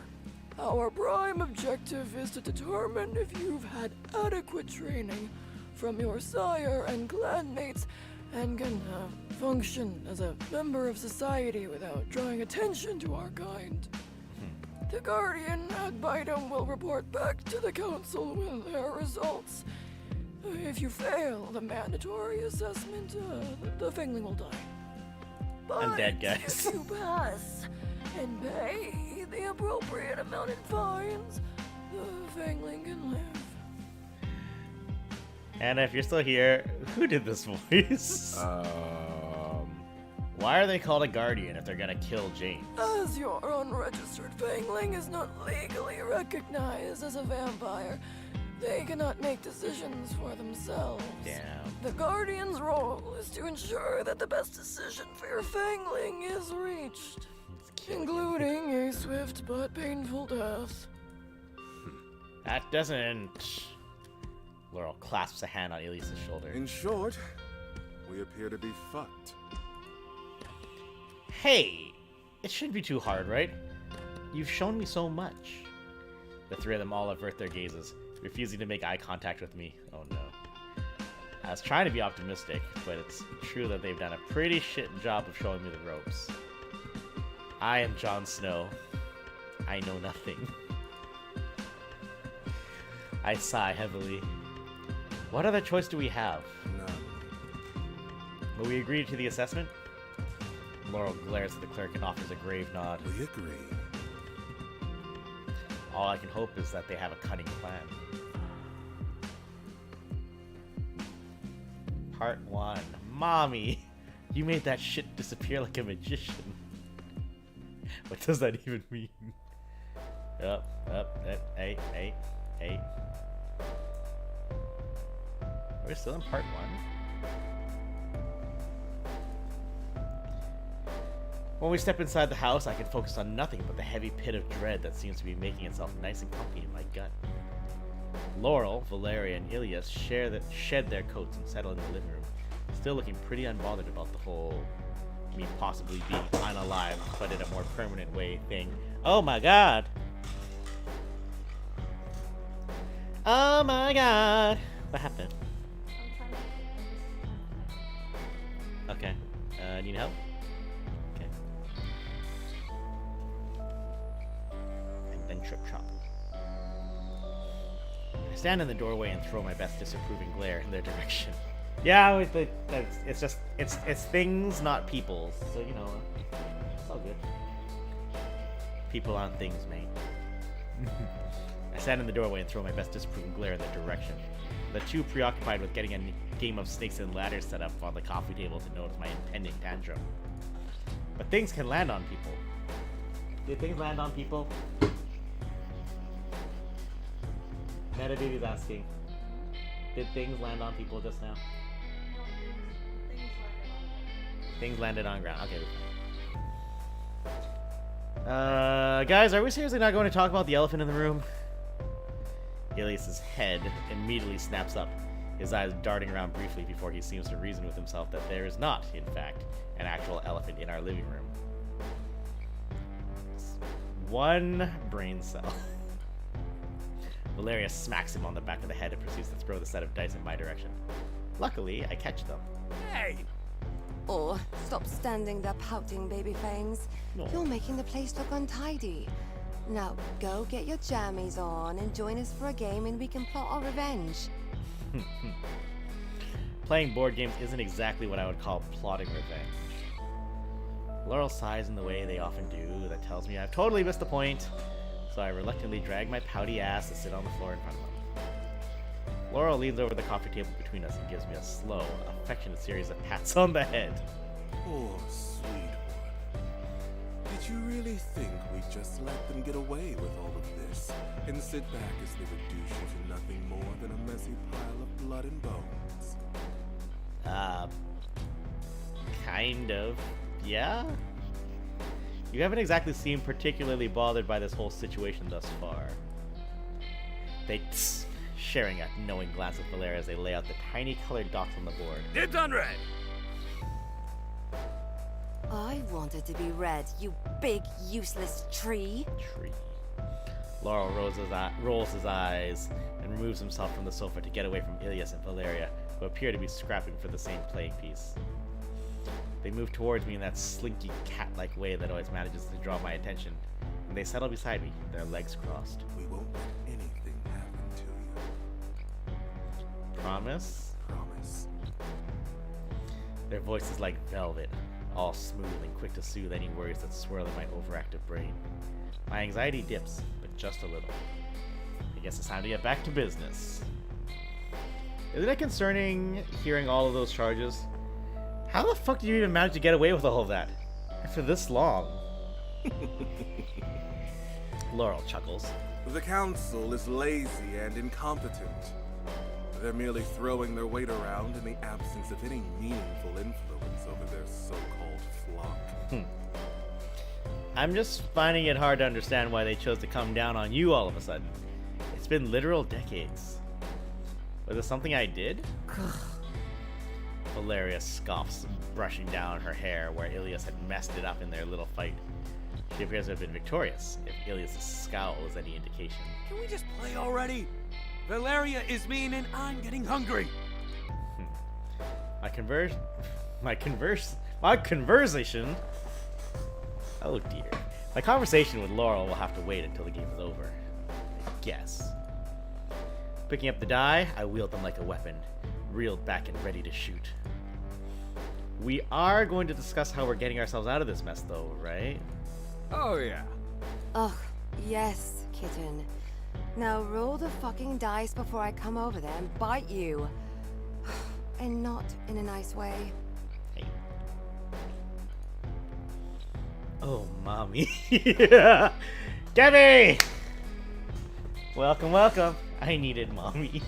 Our prime objective is to determine if you've had adequate training from your sire and clanmates and can function as a member of society without drawing attention to our kind. The guardian ad vitam will report back to the council with their results. If you fail the mandatory assessment, the fangling will die. But I'm dead, guys. if you pass and pay the appropriate amount in fines, the fangling can live. Anna, if you're still here, who did this voice? Why are they called a guardian if they're gonna kill James? As your unregistered fangling is not legally recognized as a vampire, they cannot make decisions for themselves. Damn. The guardian's role is to ensure that the best decision for your fangling is reached, including a swift but painful death. That doesn't... Laurel clasps a hand on Elias's shoulder. In short, we appear to be fucked. Hey! It shouldn't be too hard, right? You've shown me so much. The three of them all avert their gazes, refusing to make eye contact with me. Oh no. I was trying to be optimistic, but it's true that they've done a pretty shit job of showing me the ropes. I am Jon Snow. I know nothing. I sigh heavily. What other choice do we have? None. Will we agree to the assessment? Laurel glares at the clerk and offers a grave nod. We agree. All I can hope is that they have a cunning plan. Part 1. Mommy! You made that shit disappear like a magician. What does that even mean? Hey. We're still in part 1? When we step inside the house, I can focus on nothing but the heavy pit of dread that seems to be making itself nice and comfy in my gut. Laurel, Valeria, and Ilias shed their coats and settle in the living room, still looking pretty unbothered about the whole me possibly being unalive, but in a more permanent way thing. Oh my god! Oh my god! What happened? Okay. Need help? Okay. And then trip chop. I stand in the doorway and throw my best disapproving glare in their direction. Yeah, it's things, not people. So you know, it's all good. People aren't things, mate. I stand in the doorway and throw my best disapproving glare in their direction. The two preoccupied with getting a game of snakes and ladders set up on the coffee table to notice my impending tantrum. But things can land on people. Did things land on people? Metababy's asking. Did things land on people just now? Things landed on ground. Okay. Guys, are we seriously not going to talk about the elephant in the room? Ilias's head immediately snaps up, his eyes darting around briefly before he seems to reason with himself that there is not, in fact, an actual elephant in our living room. One brain cell. Valeria smacks him on the back of the head and proceeds to throw the set of dice in my direction. Luckily, I catch them. Hey! Oh, stop standing there pouting, baby fangs. No. You're making the place look untidy. Now, go get your jammies on and join us for a game and we can plot our revenge. Playing board games isn't exactly what I would call plotting revenge. Laurel sighs in the way they often do that tells me I've totally missed the point, so I reluctantly drag my pouty ass to sit on the floor in front of them. Laurel leans over the coffee table between us and gives me a slow, affectionate series of pats on the head. Poor sweet one. Did you really think we'd just let them get away with all of this and sit back as they reduce you to nothing more than a messy pile of blood and bones? Kind of. Yeah? You haven't exactly seemed particularly bothered by this whole situation thus far. They sharing a knowing glance at Valeria as they lay out the tiny colored dots on the board. Dibs on red! I wanted to be red, you big, useless tree. Laurel rolls his eyes and removes himself from the sofa to get away from Ilias and Valeria, who appear to be scrapping for the same playing piece. They move towards me in that slinky, cat-like way that always manages to draw my attention, and they settle beside me, their legs crossed. We won't let anything happen to you. Promise? Promise. Their voices like velvet, all smooth and quick to soothe any worries that swirl in my overactive brain. My anxiety dips, but just a little. I guess it's time to get back to business. Isn't it concerning hearing all of those charges? How the fuck did you even manage to get away with all of that? For this long? Laurel chuckles. The council is lazy and incompetent. They're merely throwing their weight around in the absence of any meaningful influence over their so-called flock. I'm just finding it hard to understand why they chose to come down on you all of a sudden. It's been literal decades. Was it something I did? Valeria scoffs, brushing down her hair where Ilias had messed it up in their little fight. She appears to have been victorious, if Ilias' scowl is any indication. Can we just play already? Valeria is mean and I'm getting hungry. My conversation. Oh dear. My conversation with Laurel will have to wait until the game is over, I guess. Picking up the die, I wield them like a weapon, reeled back and ready to shoot. We are going to discuss how we're getting ourselves out of this mess, though, right? Oh, yeah. Ugh, yes, kitten. Now roll the fucking dice before I come over there and bite you. And not in a nice way. Hey. Oh, mommy. Yeah. Gabby! Welcome, welcome. I needed mommy.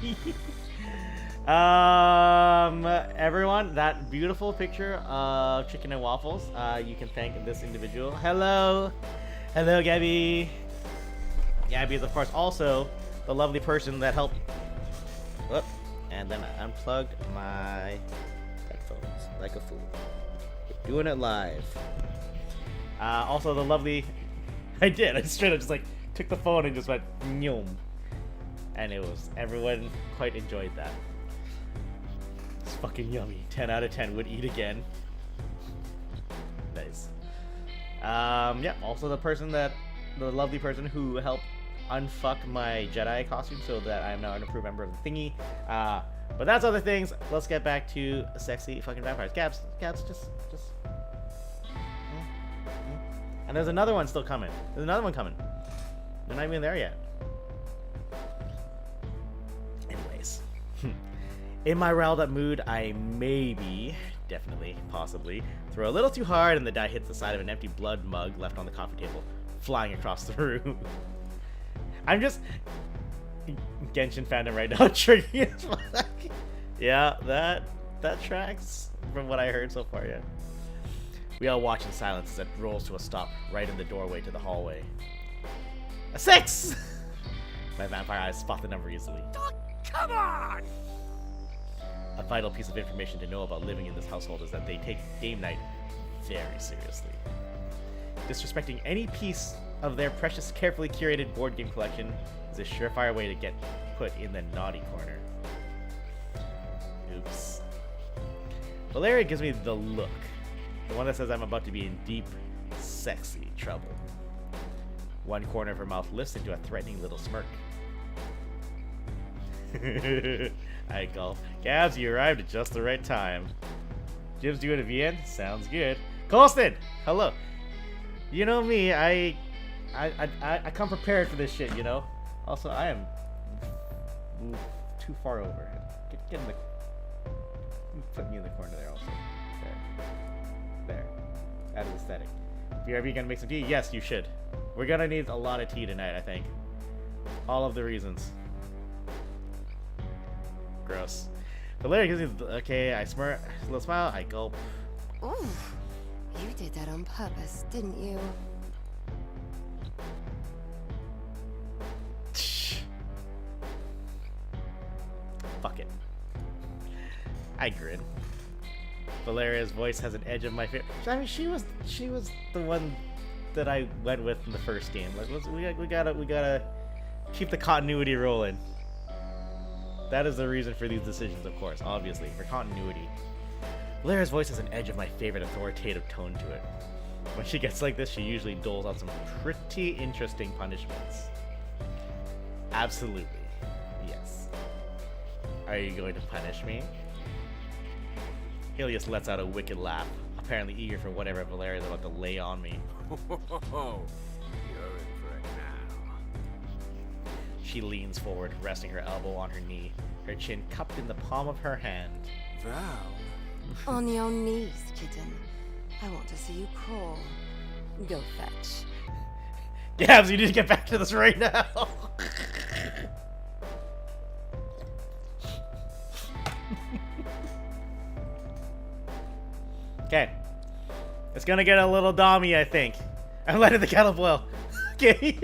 Everyone, that beautiful picture of chicken and waffles, you can thank this individual. Hello! Hello, Gabby! Gabby is, of course, also the lovely person that helped... Whoop. And then I unplugged my headphones like a fool. Doing it live. Also, the lovely... I did. I straight up just, like, took the phone and just went... Nyom. And it was... Everyone quite enjoyed that. It's fucking yummy. 10 out of 10 would eat again. Nice. Yeah, also the person that... The lovely person who helped unfuck my Jedi costume so that I'm now an approved member of the thingy. But that's other things. Let's get back to sexy fucking vampires. Gabs, just... And there's another one still coming. There's another one coming. They're not even there yet. Anyways. In my riled up mood, I maybe, definitely, possibly, throw a little too hard and the die hits the side of an empty blood mug left on the coffee table, flying across the room. I'm just... Genshin fandom right now, triggering as fuck. Yeah, that tracks from what I heard so far, yeah. We all watch in silence as it rolls to a stop right in the doorway to the hallway. A 6! My vampire eyes spot the number easily. Oh, come on! A vital piece of information to know about living in this household is that they take game night very seriously. Disrespecting any piece of their precious, carefully curated board game collection is a surefire way to get put in the naughty corner. Oops. Valeria gives me the look. The one that says I'm about to be in deep, sexy trouble. One corner of her mouth lifts into a threatening little smirk. I gulp. Gabs, you arrived at just the right time. Jib's doing a VN? Sounds good. Colston! Hello. You know me, I come prepared for this shit, you know? Also, I am too far over. Get in the... Put me in the corner there also. There. That is aesthetic. If you're ever gonna make some tea, yes, you should. We're gonna need a lot of tea tonight, I think. All of the reasons. Gross. The lyric gives me the, okay, I smirk, a little smile, I gulp. Ooh, you did that on purpose, didn't you? Fuck it. I grin. Valeria's voice has an edge of my favorite. I mean, she was the one that I went with in the first game. Like, we gotta keep the continuity rolling. That is the reason for these decisions, of course, obviously, for continuity. Valeria's voice has an edge of my favorite authoritative tone to it. When she gets like this, she usually doles out some pretty interesting punishments. Absolutely. Yes. Are you going to punish me? Helios lets out a wicked laugh, apparently eager for whatever Valeria's about to lay on me. You're in for it now. She leans forward, resting her elbow on her knee, her chin cupped in the palm of her hand. Val? On your knees, kitten. I want to see you crawl. Go fetch. Gabs, you need to get back to this right now. Okay. It's gonna get a little dommy, I think. I'm letting the kettle boil. Okay.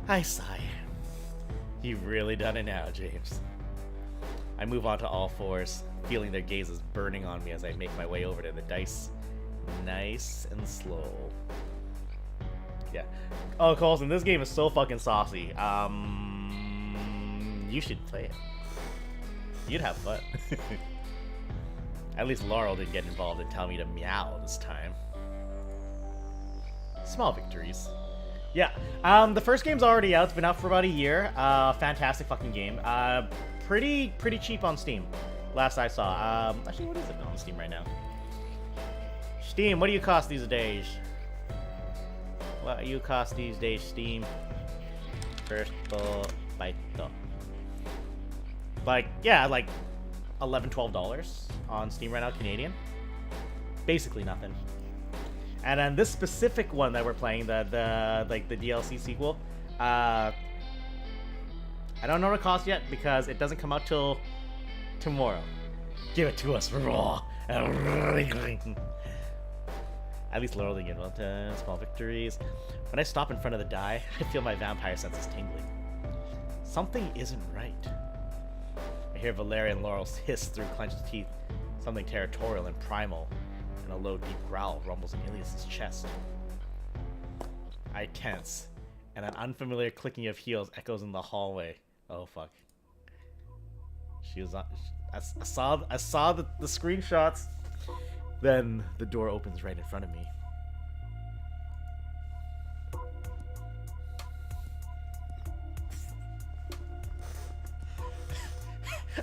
I sigh. You've really done it now, James. I move on to all fours, feeling their gazes burning on me as I make my way over to the dice. Nice and slow. Yeah. Oh, Colson, this game is so fucking saucy. You should play it. You'd have fun. At least Laurel didn't get involved and tell me to meow this time. Small victories. Yeah, the first game's already out. It's been out for about a year. Fantastic fucking game. Pretty cheap on Steam, last I saw. Actually, what is it on Steam right now? Steam, what do you cost these days? What do you cost these days, Steam? First bite. Like, yeah, like $11, $12 on Steam right now, Canadian. Basically nothing. And then this specific one that we're playing, the DLC sequel, I I don't know what it costs yet because it doesn't come out till tomorrow. Give it to us raw. At least lowering it. Small victories. When I stop in front of the die, I feel my vampire senses tingling. Something isn't right. I hear Valeria and Laurel's hiss through clenched teeth. Something territorial and primal, and a low, deep growl rumbles in Ilias's chest. I tense, and an unfamiliar clicking of heels echoes in the hallway. Oh fuck! She was on. I saw the screenshots. Then the door opens right in front of me.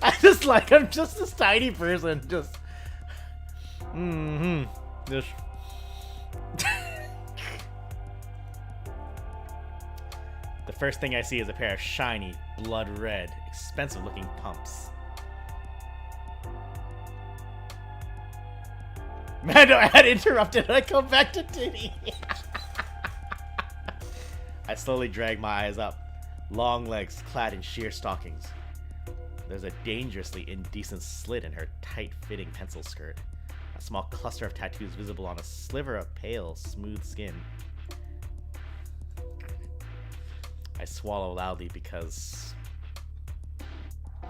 I'm just this tiny person, just. Just. The first thing I see is a pair of shiny, blood red, expensive looking pumps. Mando, I had interrupted and I come back to Titty. I slowly drag my eyes up. Long legs clad in sheer stockings. There's a dangerously indecent slit in her tight-fitting pencil skirt. A small cluster of tattoos visible on a sliver of pale, smooth skin. I swallow loudly because...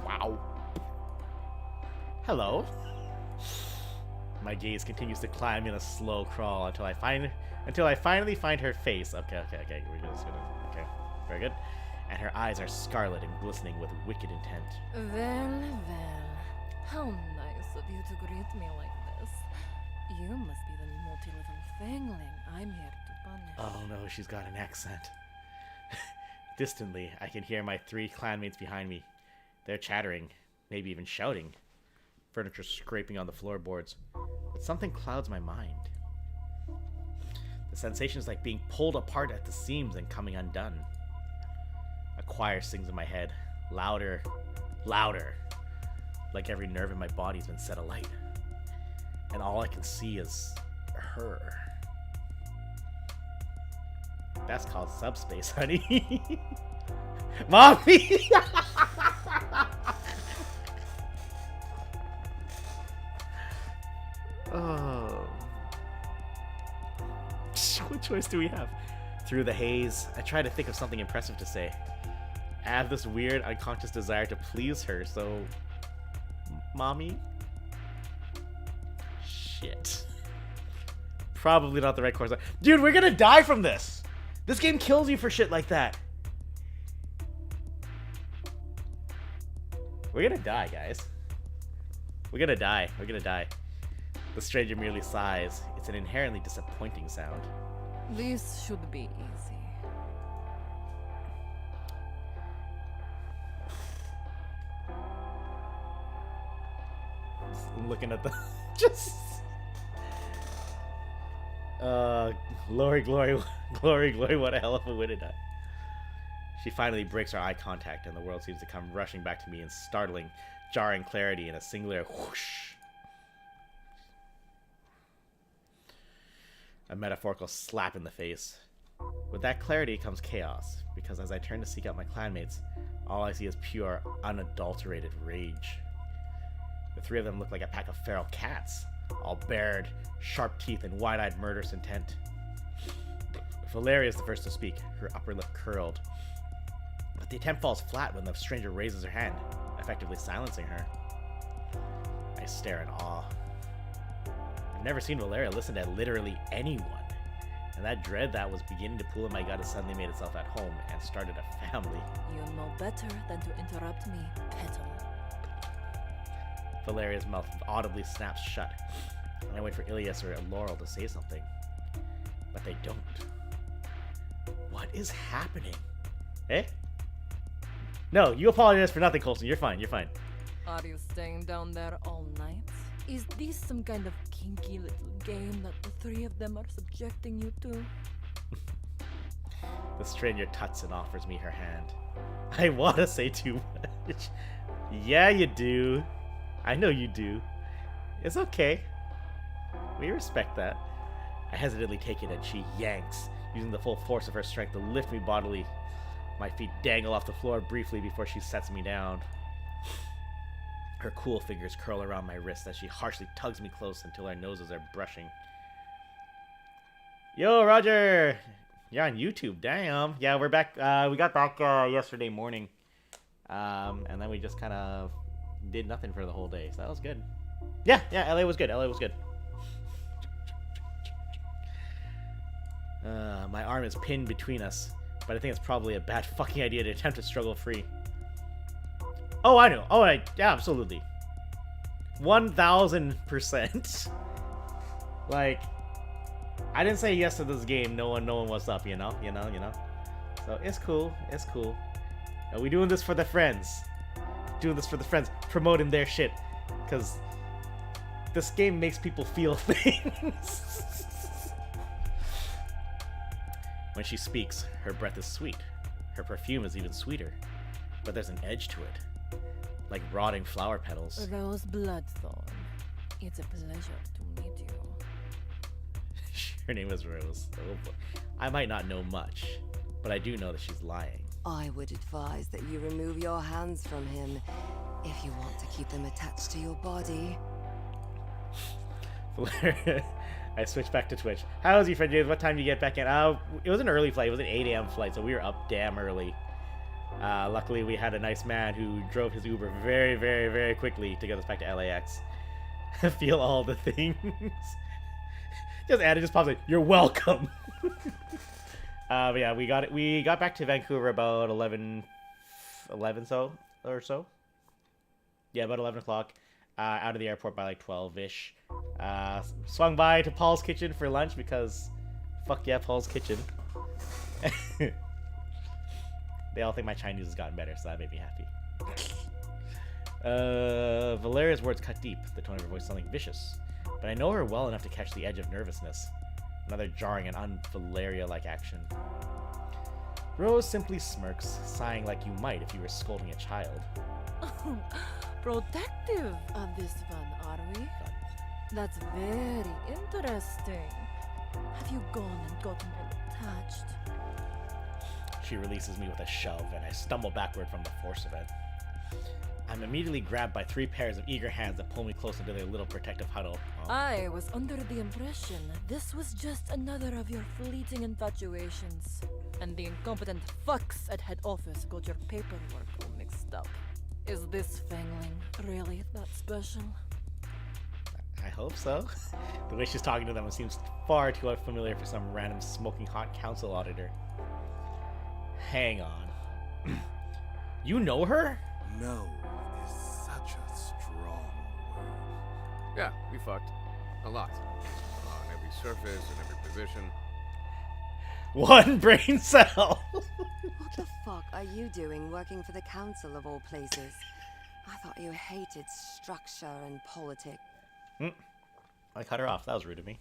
Wow. Hello? My gaze continues to climb in a slow crawl until I finally find her face. Okay. We're just gonna... Okay, very good. And her eyes are scarlet and glistening with wicked intent. Well, how nice of you to greet me like this. You must be the multi-level fangling I'm here to punish. Oh no, she's got an accent. Distantly, I can hear my 3 clanmates behind me. They're chattering, maybe even shouting. Furniture scraping on the floorboards. But something clouds my mind. The sensation is like being pulled apart at the seams and coming undone. A choir sings in my head, louder, louder, like every nerve in my body's been set alight. And all I can see is her. That's called subspace, honey. Mommy! Oh. What choice do we have? Through the haze, I try to think of something impressive to say. I have this weird, unconscious desire to please her, so... Mommy? Shit. Probably not the right course. Dude, we're gonna die from this! This game kills you for shit like that. We're gonna die, guys. We're gonna die. We're gonna die. The stranger merely sighs. It's an inherently disappointing sound. This should be easy. I'm looking at the... just... Glory, what a hell of a way to die. She finally breaks our eye contact and the world seems to come rushing back to me in startling, jarring clarity in a singular whoosh. A metaphorical slap in the face. With that clarity comes chaos, because as I turn to seek out my clanmates, all I see is pure, unadulterated rage. The 3 of them look like a pack of feral cats, all bared, sharp teeth, and wide-eyed murderous intent. Valeria is the first to speak, her upper lip curled. But the attempt falls flat when the stranger raises her hand, effectively silencing her. I stare in awe. I've never seen Valeria listen to literally anyone, and that dread that was beginning to pool in my gut has suddenly made itself at home and started a family. You know better than to interrupt me, petal. Valeria's mouth audibly snaps shut, and I wait for Ilias or Laurel to say something. But they don't. What is happening? Eh? No, you apologize for nothing, Coulson. You're fine, you're fine. Are you staying down there all night? Is this some kind of kinky little game that the 3 of them are subjecting you to? The stranger tuts and offers me her hand. I want to say too much. Yeah, you do. I know you do. It's okay. We respect that. I hesitantly take it and she yanks, using the full force of her strength to lift me bodily. My feet dangle off the floor briefly before she sets me down. Her cool fingers curl around my wrist as she harshly tugs me close until our noses are brushing. Yo, Roger! You're on YouTube, damn. Yeah, we're back. We got back yesterday morning. And then we just kind of did nothing for the whole day, so that was good. Yeah, LA was good. LA was good. My arm is pinned between us, but I think it's probably a bad fucking idea to attempt to struggle free. Oh, I know. Oh, yeah, absolutely. 1000%. Like, I didn't say yes to this game. No one what's up, you know. So it's cool. It's cool. Are we doing this for the friends? Doing this for the friends, promoting their shit, because this game makes people feel things. When she speaks, her breath is sweet. Her perfume is even sweeter, but there's an edge to it, like rotting flower petals. Rose Bloodthorn, it's a pleasure to meet you. Her name is Rose. Oh boy. I might not know much, but I do know that she's lying. I would advise that you remove your hands from him if you want to keep them attached to your body. I switched back to Twitch. How was your friend, James? What time did you get back in? It was an early flight. It was an 8 a.m. flight, so we were up damn early. Luckily, we had a nice man who drove his Uber very, very, very quickly to get us back to LAX. Feel all the things. Just pops in. You're welcome. But yeah, we got back to Vancouver about 11 so or so. Yeah, about 11 o'clock. Out of the airport by like 12-ish. Swung by to Paul's Kitchen for lunch because fuck yeah, Paul's Kitchen. They all think my Chinese has gotten better, so that made me happy. Valeria's words cut deep, the tone of her voice sounding vicious. But I know her well enough to catch the edge of nervousness. Another jarring and un-Valeria-like action. Rose simply smirks, sighing like you might if you were scolding a child. Protective of this one, are we? That's very interesting. Have you gone and gotten attached? She releases me with a shove, and I stumble backward from the force of it. I'm immediately grabbed by 3 pairs of eager hands that pull me close into their little protective huddle. I was under the impression this was just another of your fleeting infatuations, and the incompetent fucks at head office got your paperwork all mixed up. Is this Fangling really that special? I hope so. The way she's talking to them seems far too unfamiliar for some random smoking hot council auditor. Hang on. You know her? No is such a strong word. Yeah, we fucked. A lot. On every surface, in every position. 1 brain cell! What the fuck are you doing working for the council of all places? I thought you hated structure and politics. I cut her off. That was rude of me.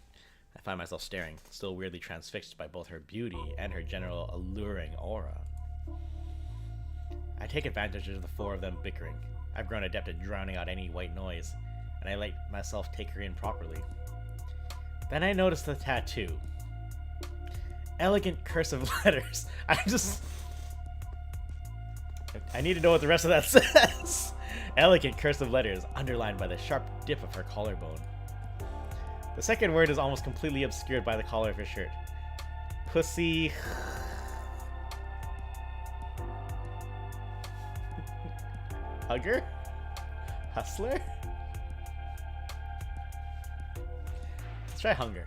I find myself staring, still weirdly transfixed by both her beauty and her general alluring aura. I take advantage of the 4 of them bickering. I've grown adept at drowning out any white noise, and I let myself take her in properly. Then I notice the tattoo. Elegant cursive letters. I need to know what the rest of that says. Elegant cursive letters, underlined by the sharp dip of her collarbone. The second word is almost completely obscured by the collar of her shirt. Pussy... Hugger? Hustler? Let's try hunger.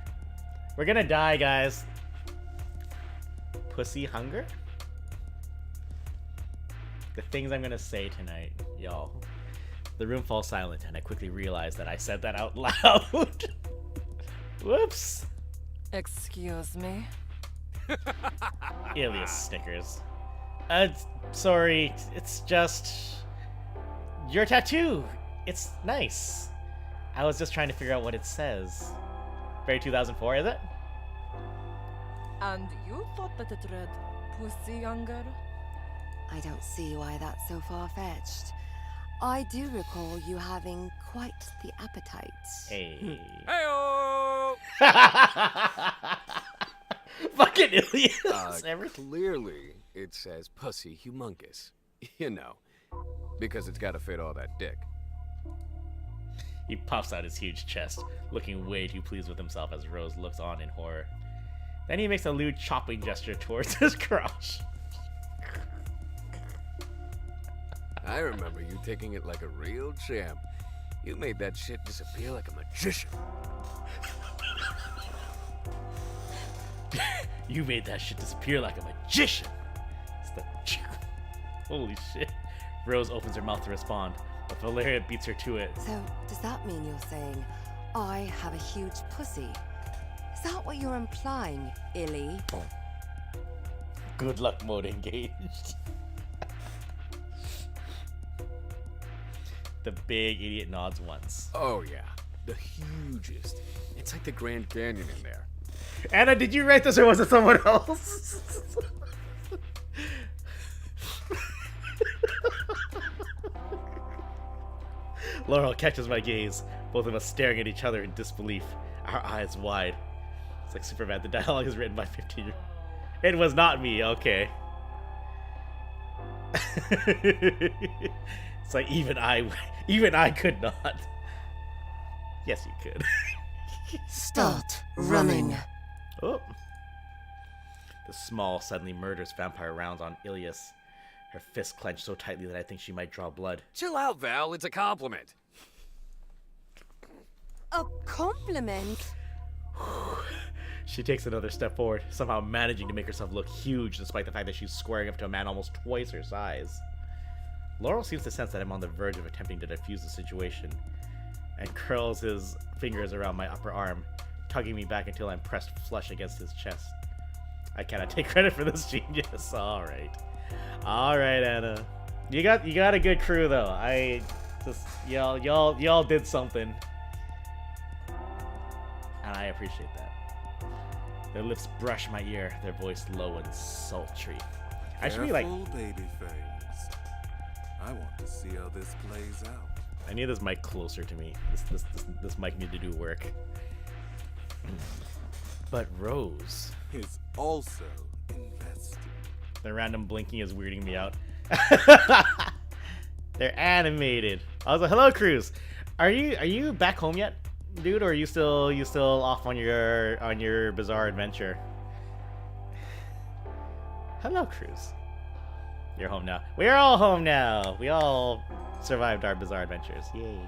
We're gonna die, guys. Pussy hunger? The things I'm gonna say tonight, y'all. The room falls silent, and I quickly realize that I said that out loud. Whoops. Excuse me? Ilias snickers. Sorry, it's just... your tattoo! It's nice. I was just trying to figure out what it says. Very 2004, is it? And you thought that it read pussy younger? I don't see why that's so far-fetched. I do recall you having quite the appetite. Hey. Heyo! Fucking Ilias! Clearly, it says pussy humongous. You know, because it's gotta fit all that dick. He puffs out his huge chest, looking way too pleased with himself as Rose looks on in horror. Then he makes a lewd chopping gesture towards his crotch. I remember you taking it like a real champ. You made that shit disappear like a magician. You made that shit disappear like a magician. It's the... Holy shit. Rose opens her mouth to respond, but Valeria beats her to it. So, does that mean you're saying I have a huge pussy? Is that what you're implying, Illy? Good luck mode engaged. The big idiot nods once. Oh yeah, the hugest. It's like the Grand Canyon in there. Anna, did you write this or was it someone else? Laurel catches my gaze, both of us staring at each other in disbelief, our eyes wide. It's like Superman, the dialogue is written by 15-year-old. It was not me, okay. It's like even I could not. Yes, you could. Start running. Oh. The small suddenly murders vampire rounds on Ilias. Her fist clenched so tightly that I think she might draw blood. Chill out, Val. It's a compliment. A compliment? She takes another step forward, somehow managing to make herself look huge despite the fact that she's squaring up to a man almost twice her size. Laurel seems to sense that I'm on the verge of attempting to defuse the situation, and curls his fingers around my upper arm, tugging me back until I'm pressed flush against his chest. I cannot take credit for this genius. Alright, Anna. You got a good crew though. I just y'all did something. And I appreciate that. Their lips brush my ear, their voice low and sultry. I should be like, baby face. I want to see how this plays out. I need this mic closer to me. This mic need to do work. But Rose is also invested. The random blinking is weirding me out. They're animated. I was like, hello, Cruz. Are you back home yet, dude, or are you still off on your bizarre adventure? Hello, Cruz. You're home now. We're all home now. We all survived our bizarre adventures. Yay.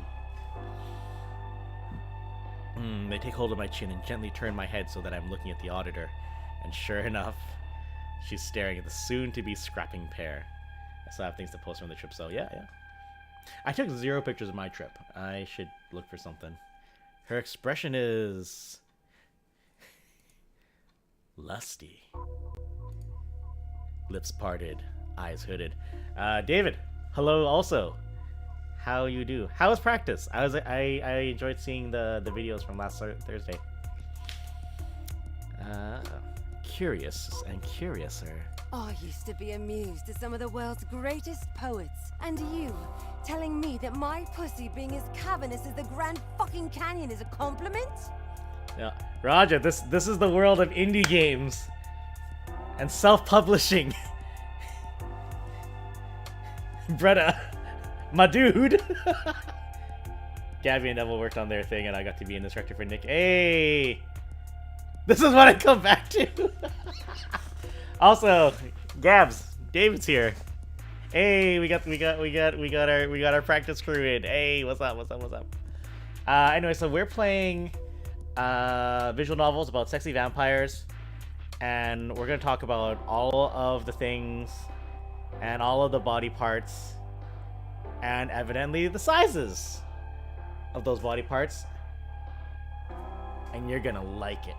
They take hold of my chin and gently turn my head so that I'm looking at the auditor. And sure enough, she's staring at the soon-to-be scrapping pair. I still have things to post from the trip, so yeah. I took 0 pictures of my trip. I should look for something. Her expression is... lusty. Lips parted, eyes hooded. David, hello also. How you do? How was practice? I enjoyed seeing the videos from last Thursday. Curious and curiouser. I used to be amused at some of the world's greatest poets. And you, telling me that my pussy being as cavernous as the Grand fucking Canyon is a compliment? Yeah, Roger, this is the world of indie games. And self-publishing. Bretta, my dude. Gabby and Neville worked on their thing and I got to be an instructor for Nick. Hey! This is what I come back to. Also, Gabs, David's here. Hey, we got our practice crew in. Hey, what's up? Anyway, so we're playing visual novels about sexy vampires, and we're gonna talk about all of the things and all of the body parts and evidently the sizes of those body parts, and you're gonna like it.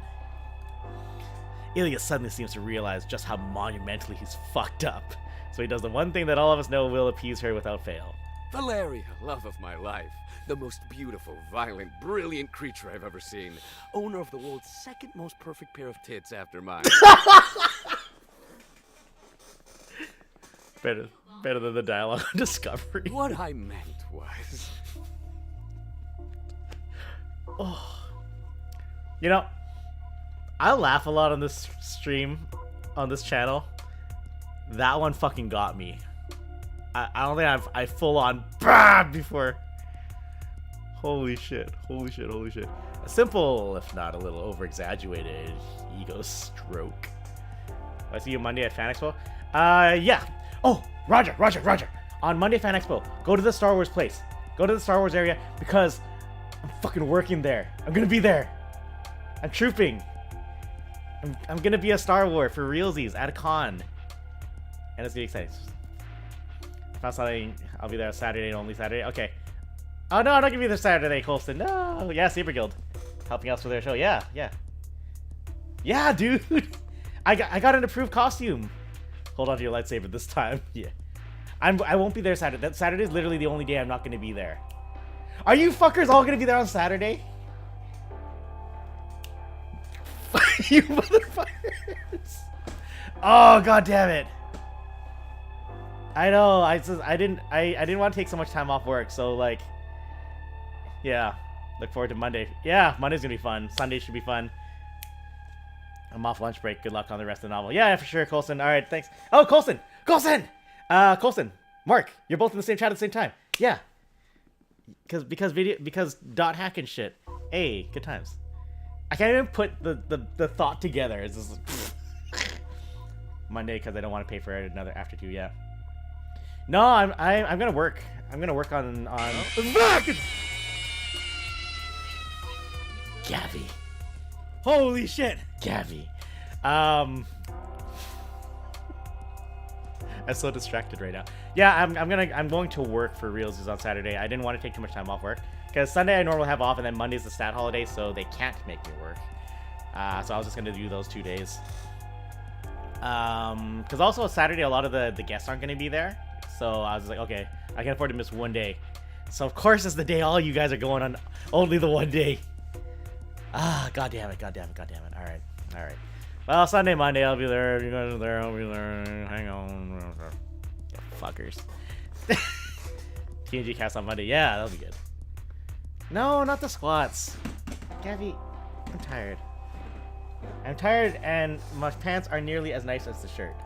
Ilya suddenly seems to realize just how monumentally he's fucked up, so he does the one thing that all of us know will appease her without fail. Valeria, love of my life. The most beautiful, violent, brilliant creature I've ever seen. Owner of the world's second most perfect pair of tits after mine. Better than the dialogue on Discovery. What I meant was... Oh. You know, I laugh a lot on this stream, on this channel, That one fucking got me. I don't think I full on before. Holy shit. Holy shit. Holy shit. A simple, if not a little over-exaggerated, ego stroke. I see you Monday at Fan Expo? Yeah. Oh, Roger. On Monday Fan Expo, go to the Star Wars place. Go to the Star Wars area because I'm fucking working there. I'm gonna be there. I'm trooping. I'm gonna be a Star Wars for realsies at a con. And it's gonna be exciting. Found something, I'll be there Saturday, only Saturday. Okay. Oh no, I'm not gonna be there Saturday, Colston. No. Yeah, Saber Guild. Helping us for their show. Yeah. Yeah, dude. I got an approved costume. Hold on to your lightsaber this time. Yeah. I won't be there Saturday. That Saturday is literally the only day I'm not gonna be there. Are you fuckers all gonna be there on Saturday? You motherfuckers. Oh, god damn it. I know, I didn't want to take so much time off work, so like, yeah, look forward to Monday. Yeah, Monday's gonna be fun. Sunday should be fun. I'm off lunch break. Good luck on the rest of the novel. Yeah, for sure, Colson. All right, thanks. Oh, Colson! Colson, Mark, you're both in the same chat at the same time. Yeah, because dot hack and shit. Hey, good times. I can't even put the thought together. It's just Monday because I don't want to pay for another after 2. Yeah. No, I'm gonna work. I'm gonna work on. Gavi. Holy shit, Gavi. I'm so distracted right now. Yeah, I'm going to work for realsies on Saturday. I didn't want to take too much time off work because Sunday I normally have off, and then Monday's the stat holiday, so they can't make me work. So I was just gonna do those 2 days. Because also Saturday a lot of the guests aren't gonna be there. So I was like, okay, I can afford to miss 1 day. So of course it's the day all you guys are going on, only the 1 day. God damn it. All right. Well, Sunday, Monday, I'll be there. If you guys are there, I'll be there. Hang on. Yeah, fuckers. TNG cast on Monday. Yeah, that'll be good. No, not the squats. Gavi, I'm tired. And my pants are nearly as nice as the shirt.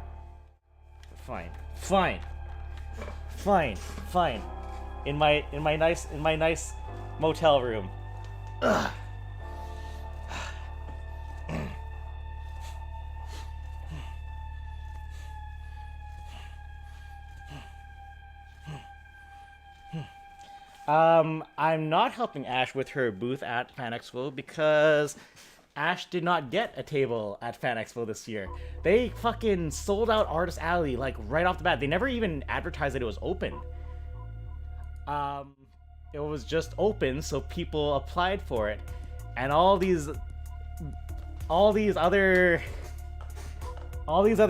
Fine. In my nice motel room. Ugh. I'm not helping Ash with her booth at Fan Expo because Ash did not get a table at Fan Expo this year. They fucking sold out Artist Alley like right off the bat. They never even advertised that it was open. It was just open, so people applied for it, and all these other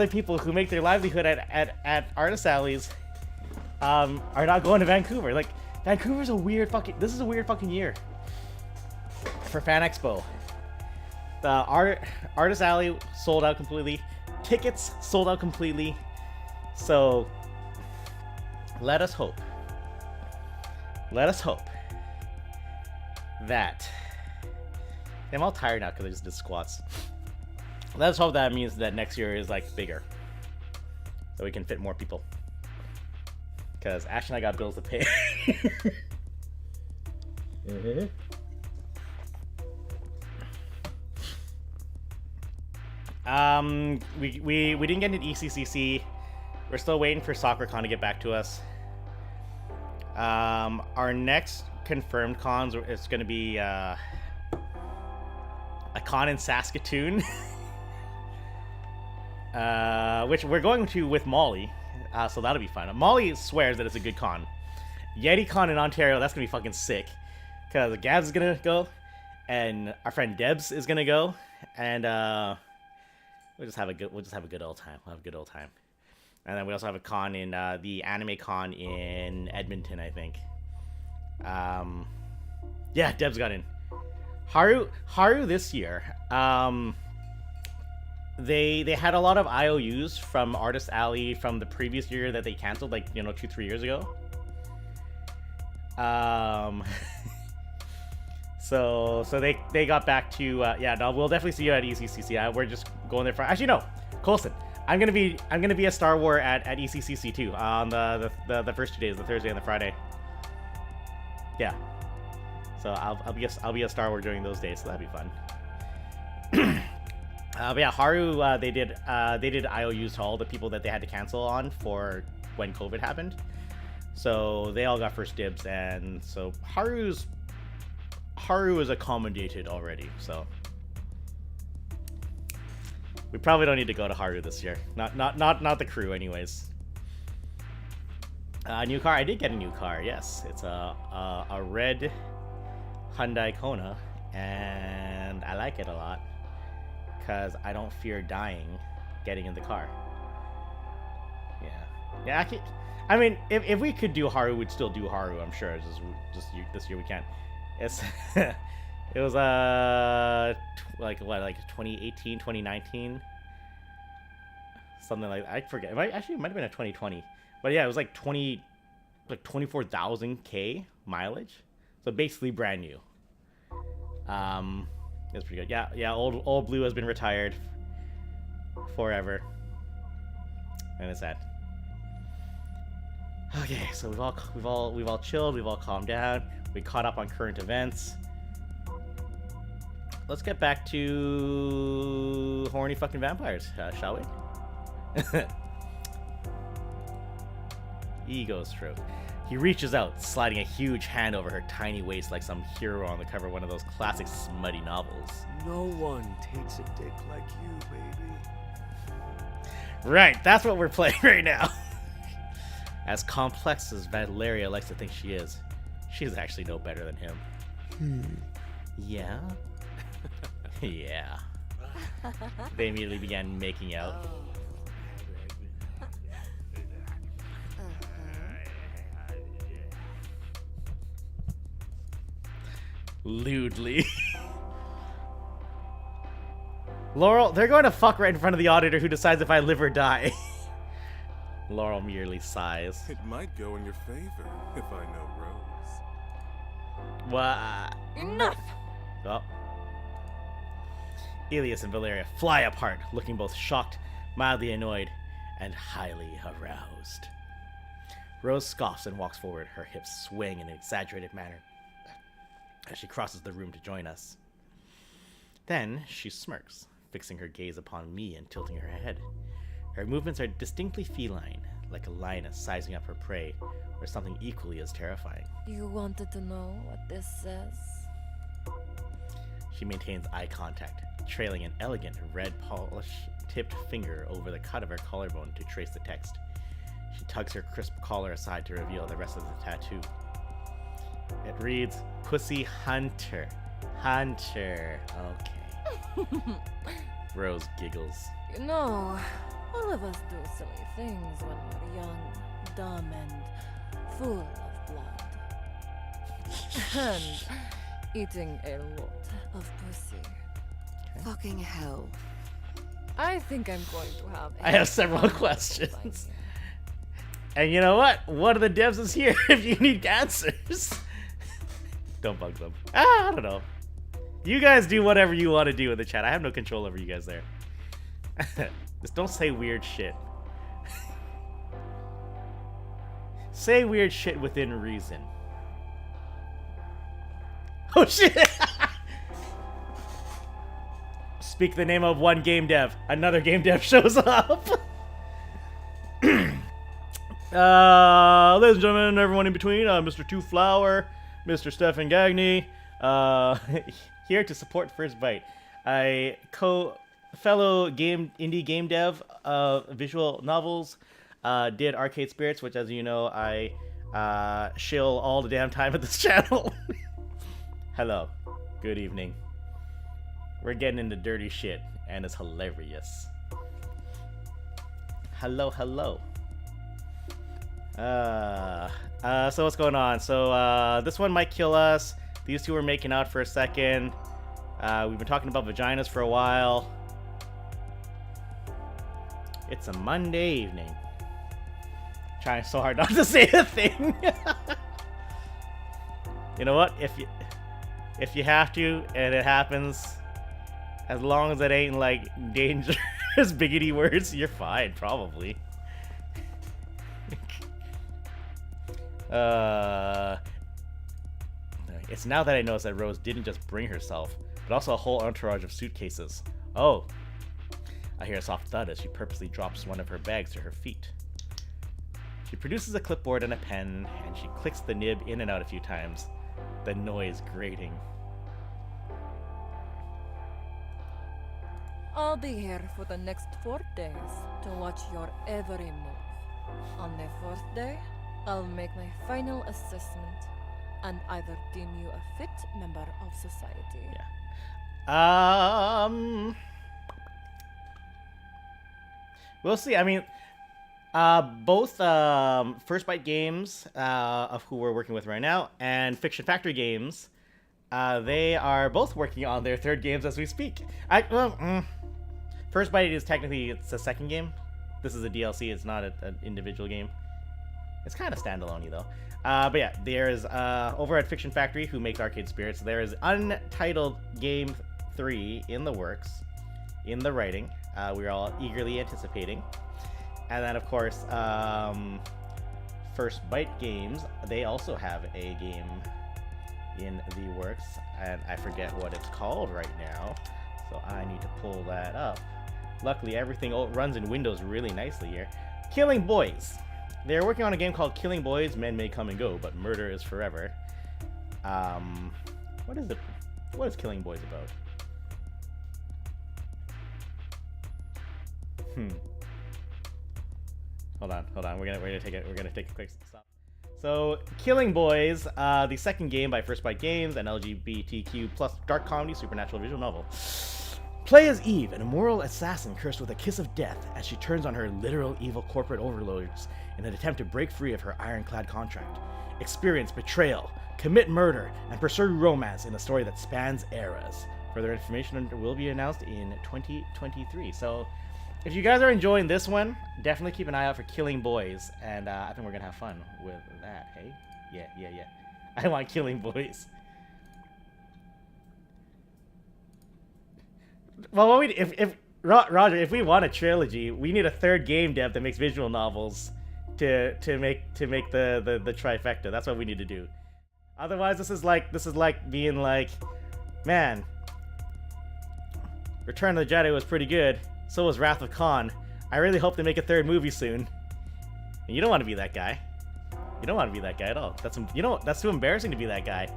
people who make their livelihood at Artist Alleys are not going to Vancouver. Like, Vancouver's a weird fucking. This is a weird fucking year for Fan Expo. The Artist Alley sold out completely. Tickets sold out completely. So let us hope. That. I'm all tired now because I just did squats. Let's hope that means that next year is like bigger, so we can fit more people. Because Ash and I got bills to pay. We didn't get an ECCC. We're still waiting for SoccerCon to get back to us. Our next confirmed cons is going to be a con in Saskatoon, which we're going to with Molly. So that'll be fun. Molly swears that it's a good con. YetiCon in Ontario, that's gonna be fucking sick. Cause Gabs is gonna go, and our friend Debs is gonna go, and we'll just have a good old time. We'll have a good old time. And then we also have a con in the Anime Con in Edmonton, I think. Yeah, Debs got in. Haru this year. They had a lot of IOUs from Artist Alley from the previous year that they canceled, like, 2-3 years ago. So they got back to yeah. No, we'll definitely see you at ECCC. We're just going there for. Actually, no, Colson. I'm gonna be a Star Wars at ECCC too on the first 2 days, the Thursday and the Friday. Yeah. So I'll be a Star Wars during those days, so that'd be fun. But yeah, Haru, they did IOUs to all the people that they had to cancel on for when COVID happened. So they all got first dibs, and so Haru is accommodated already. So we probably don't need to go to Haru this year. Not the crew, anyways. New car. I did get a new car. Yes, it's a red Hyundai Kona, and I like it a lot because I don't fear dying getting in the car. Yeah. I mean, if we could do Haru, we'd still do Haru. I'm sure. Just this year we can't. It's it was like 2018, 2019, something like that. I forget. It might have been a 2020. But yeah, it was like 24,000 K mileage. So basically brand new. It's pretty good. Yeah. Old Blue has been retired forever, and it's sad. Okay, so we've all chilled. We've all calmed down. We caught up on current events. Let's get back to horny fucking vampires, shall we? Ego stroke. He reaches out, sliding a huge hand over her tiny waist like some hero on the cover of one of those classic smutty novels. No one takes a dick like you, baby. Right, that's what we're playing right now. As complex as Valeria likes to think she is, she's actually no better than him. Yeah? Yeah. They immediately began making out. Lewdly. Laurel, they're going to fuck right in front of the auditor who decides if I live or die. Laurel merely sighs. It might go in your favor if I know Rose. What? Enough! Oh. Elias and Valeria fly apart, looking both shocked, mildly annoyed, and highly aroused. Rose scoffs and walks forward, her hips swaying in an exaggerated manner as she crosses the room to join us. Then she smirks, fixing her gaze upon me and tilting her head. Her movements are distinctly feline, like a lioness sizing up her prey, or something equally as terrifying. You wanted to know what this says? She maintains eye contact, trailing an elegant red polish-tipped finger over the cut of her collarbone to trace the text. She tugs her crisp collar aside to reveal the rest of the tattoo. It reads, Pussy Hunter. Hunter. Okay. Rose giggles. You know, all of us do silly things when we're young, dumb, and full of blood. And eating a lot of pussy. Okay. Fucking hell. I think I'm going to have I have several questions. And you know what? One of the devs is here if you need answers. Don't bug them. I don't know. You guys do whatever you want to do in the chat. I have no control over you guys there. Just don't say weird shit. Say weird shit within reason. Oh shit! Speak the name of one game dev. Another game dev shows up. Ladies and gentlemen, everyone in between, Mr. Two Flower, Mr. Stefan Gagny, here to support First Bite. I fellow indie game dev of visual novels, did Arcade Spirits, which, as you know, I shill all the damn time at this channel. Hello, good evening. We're getting into dirty shit, and it's hilarious. Hello, hello. So what's going on? So, this one might kill us. These two were making out for a second. We've been talking about vaginas for a while. It's a Monday evening. Trying so hard not to say a thing. You know what? If you have to, and it happens, As long as it ain't like dangerous biggity words, you're fine, probably. It's now that I notice that Rose didn't just bring herself, but also a whole entourage of suitcases. Oh. I hear a soft thud as she purposely drops one of her bags to her feet. She produces a clipboard and a pen, and she clicks the nib in and out a few times, the noise grating. I'll be here for the next 4 days to watch your every move. On the 4th day, I'll make my final assessment and either deem you a fit member of society. Yeah. We'll see. I mean, both First Bite Games, of who we're working with right now, and Fiction Factory Games, they are both working on their third games as we speak. First Bite is technically, it's a second game. This is a DLC, it's not an individual game. It's kind of standalone-y though. But yeah, there's, over at Fiction Factory, who makes Arcade Spirits, there is Untitled Game 3 in the works, in the writing. We're all eagerly anticipating. And then, of course, First Bite Games, they also have a game in the works, and I forget what it's called right now, so I need to pull that up. Luckily, everything runs in Windows really nicely here. Killing Boys. They're working on a game called Killing Boys. Men may come and go, but murder is forever. What is it? What is Killing Boys about? Hold on. We're gonna take a quick stop. So, Killing Boys, the second game by First Bite Games, an LGBTQ plus dark comedy supernatural visual novel. Play as Eve, an immoral assassin cursed with a kiss of death as she turns on her literal evil corporate overlords in an attempt to break free of her ironclad contract. Experience betrayal, commit murder, and pursue romance in a story that spans eras. Further information will be announced in 2023. So, if you guys are enjoying this one, definitely keep an eye out for Killing Boys, and I think we're gonna have fun with that, hey? Yeah. I want Killing Boys. Well, Roger, if we want a trilogy, we need a third game dev that makes visual novels to make the trifecta. That's what we need to do. Otherwise, this is like being like, man, Return of the Jedi was pretty good. So was Wrath of Khan. I really hope they make a third movie soon. And you don't want to be that guy. You don't want to be that guy at all. That's too embarrassing to be that guy.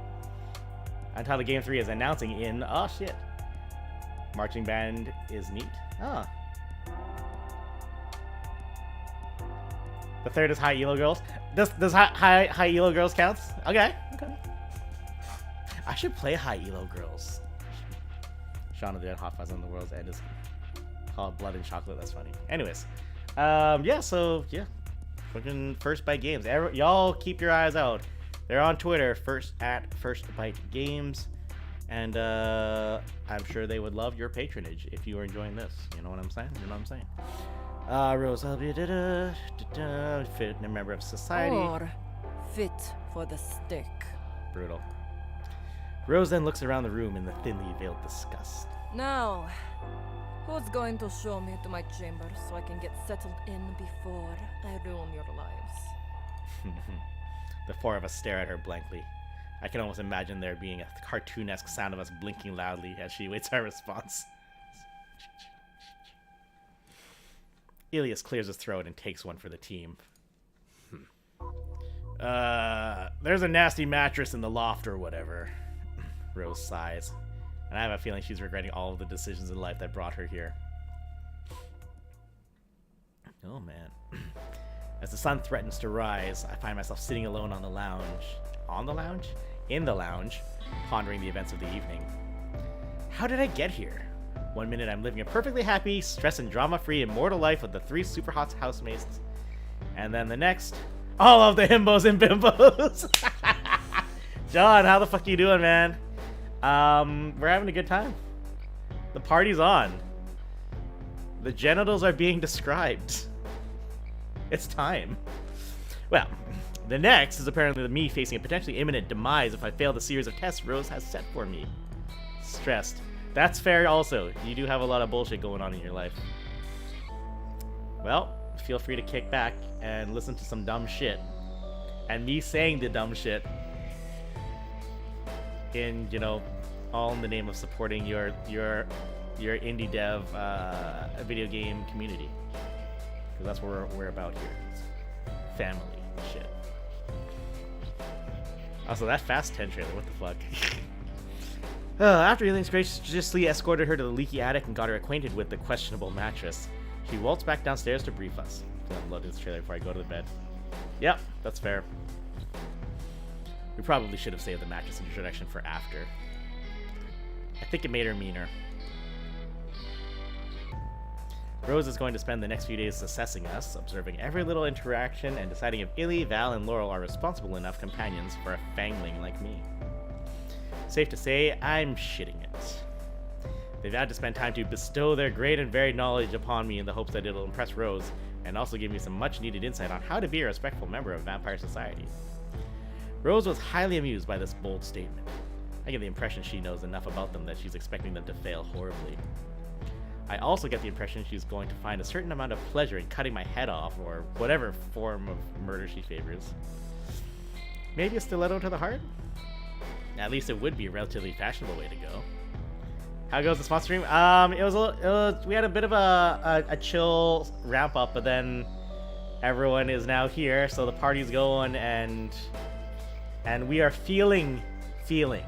Untitled Game 3 is announcing in shit. Marching band is neat. Ah. The third is High Elo Girls. Does High Elo Girls counts? Okay. I should play High Elo Girls. Shaun of the Dead, Hot Fuzz on the World's End is called Blood and Chocolate. That's funny. Anyways, yeah. Fucking First Bite Games. Y'all keep your eyes out. They're on Twitter, at First Bite Games, and I'm sure they would love your patronage if you are enjoying this. You know what I'm saying? Rose, fit a member of society. Or fit for the stick. Brutal. Rose then looks around the room in the thinly veiled disgust. Now, who's going to show me to my chamber so I can get settled in before I ruin your lives? The four of us stare at her blankly. I can almost imagine there being a cartoonesque sound of us blinking loudly as she waits our response. Elias clears his throat and takes one for the team. There's a nasty mattress in the loft or whatever. Rose sighs. And I have a feeling she's regretting all of the decisions in life that brought her here. Oh man. As the sun threatens to rise, I find myself sitting alone on the lounge. On the lounge? In the lounge, pondering the events of the evening. How did I get here? One minute I'm living a perfectly happy, stress and drama-free immortal life with the 3 super hot housemates. And then the next, all of the himbos and bimbos. John, how the fuck you doing, man? We're having a good time. The party's on. The genitals are being described. It's time. Well, the next is apparently me facing a potentially imminent demise if I fail the series of tests Rose has set for me. Stressed, That's fair also. You do have a lot of bullshit going on in your life. Well, feel free to kick back and listen to some dumb shit. And me saying the dumb shit in, you know, all in the name of supporting your indie dev video game community. Because that's what we're about here. It's family shit. Also, that Fast 10 trailer, what the fuck? After Aliens graciously escorted her to the leaky attic and got her acquainted with the questionable mattress, she waltzed back downstairs to brief us. I'm loading this trailer before I go to the bed. Yep, that's fair. We probably should have saved the mattress introduction for after. I think it made her meaner. Rose is going to spend the next few days assessing us, observing every little interaction, and deciding if Illy, Val, and Laurel are responsible enough companions for a fangling like me. Safe to say, I'm shitting it. They've had to spend time to bestow their great and varied knowledge upon me in the hopes that it'll impress Rose, and also give me some much-needed insight on how to be a respectful member of vampire society. Rose was highly amused by this bold statement. I get the impression she knows enough about them that she's expecting them to fail horribly. I also get the impression she's going to find a certain amount of pleasure in cutting my head off, or whatever form of murder she favors. Maybe a stiletto to the heart? At least it would be a relatively fashionable way to go. How goes the sponsor stream? We had a bit of a chill ramp up, but then everyone is now here, so the party's going, and we are feeling feelings,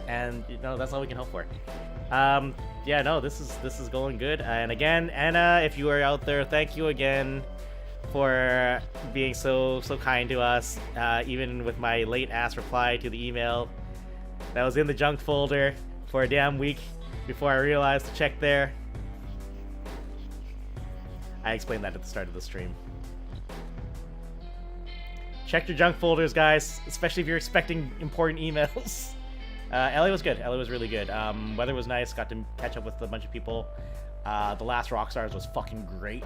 and you know that's all we can hope for. Yeah, no, this is going good. And again, Anna, if you are out there, thank you again for being so kind to us. Even with my late ass reply to the email that was in the junk folder for a damn week before I realized to check there. I explained that at the start of the stream. Check your junk folders, guys, especially if you're expecting important emails. Ellie was good. Ellie was really good. Weather was nice. Got to catch up with a bunch of people. The last Rockstars was fucking great.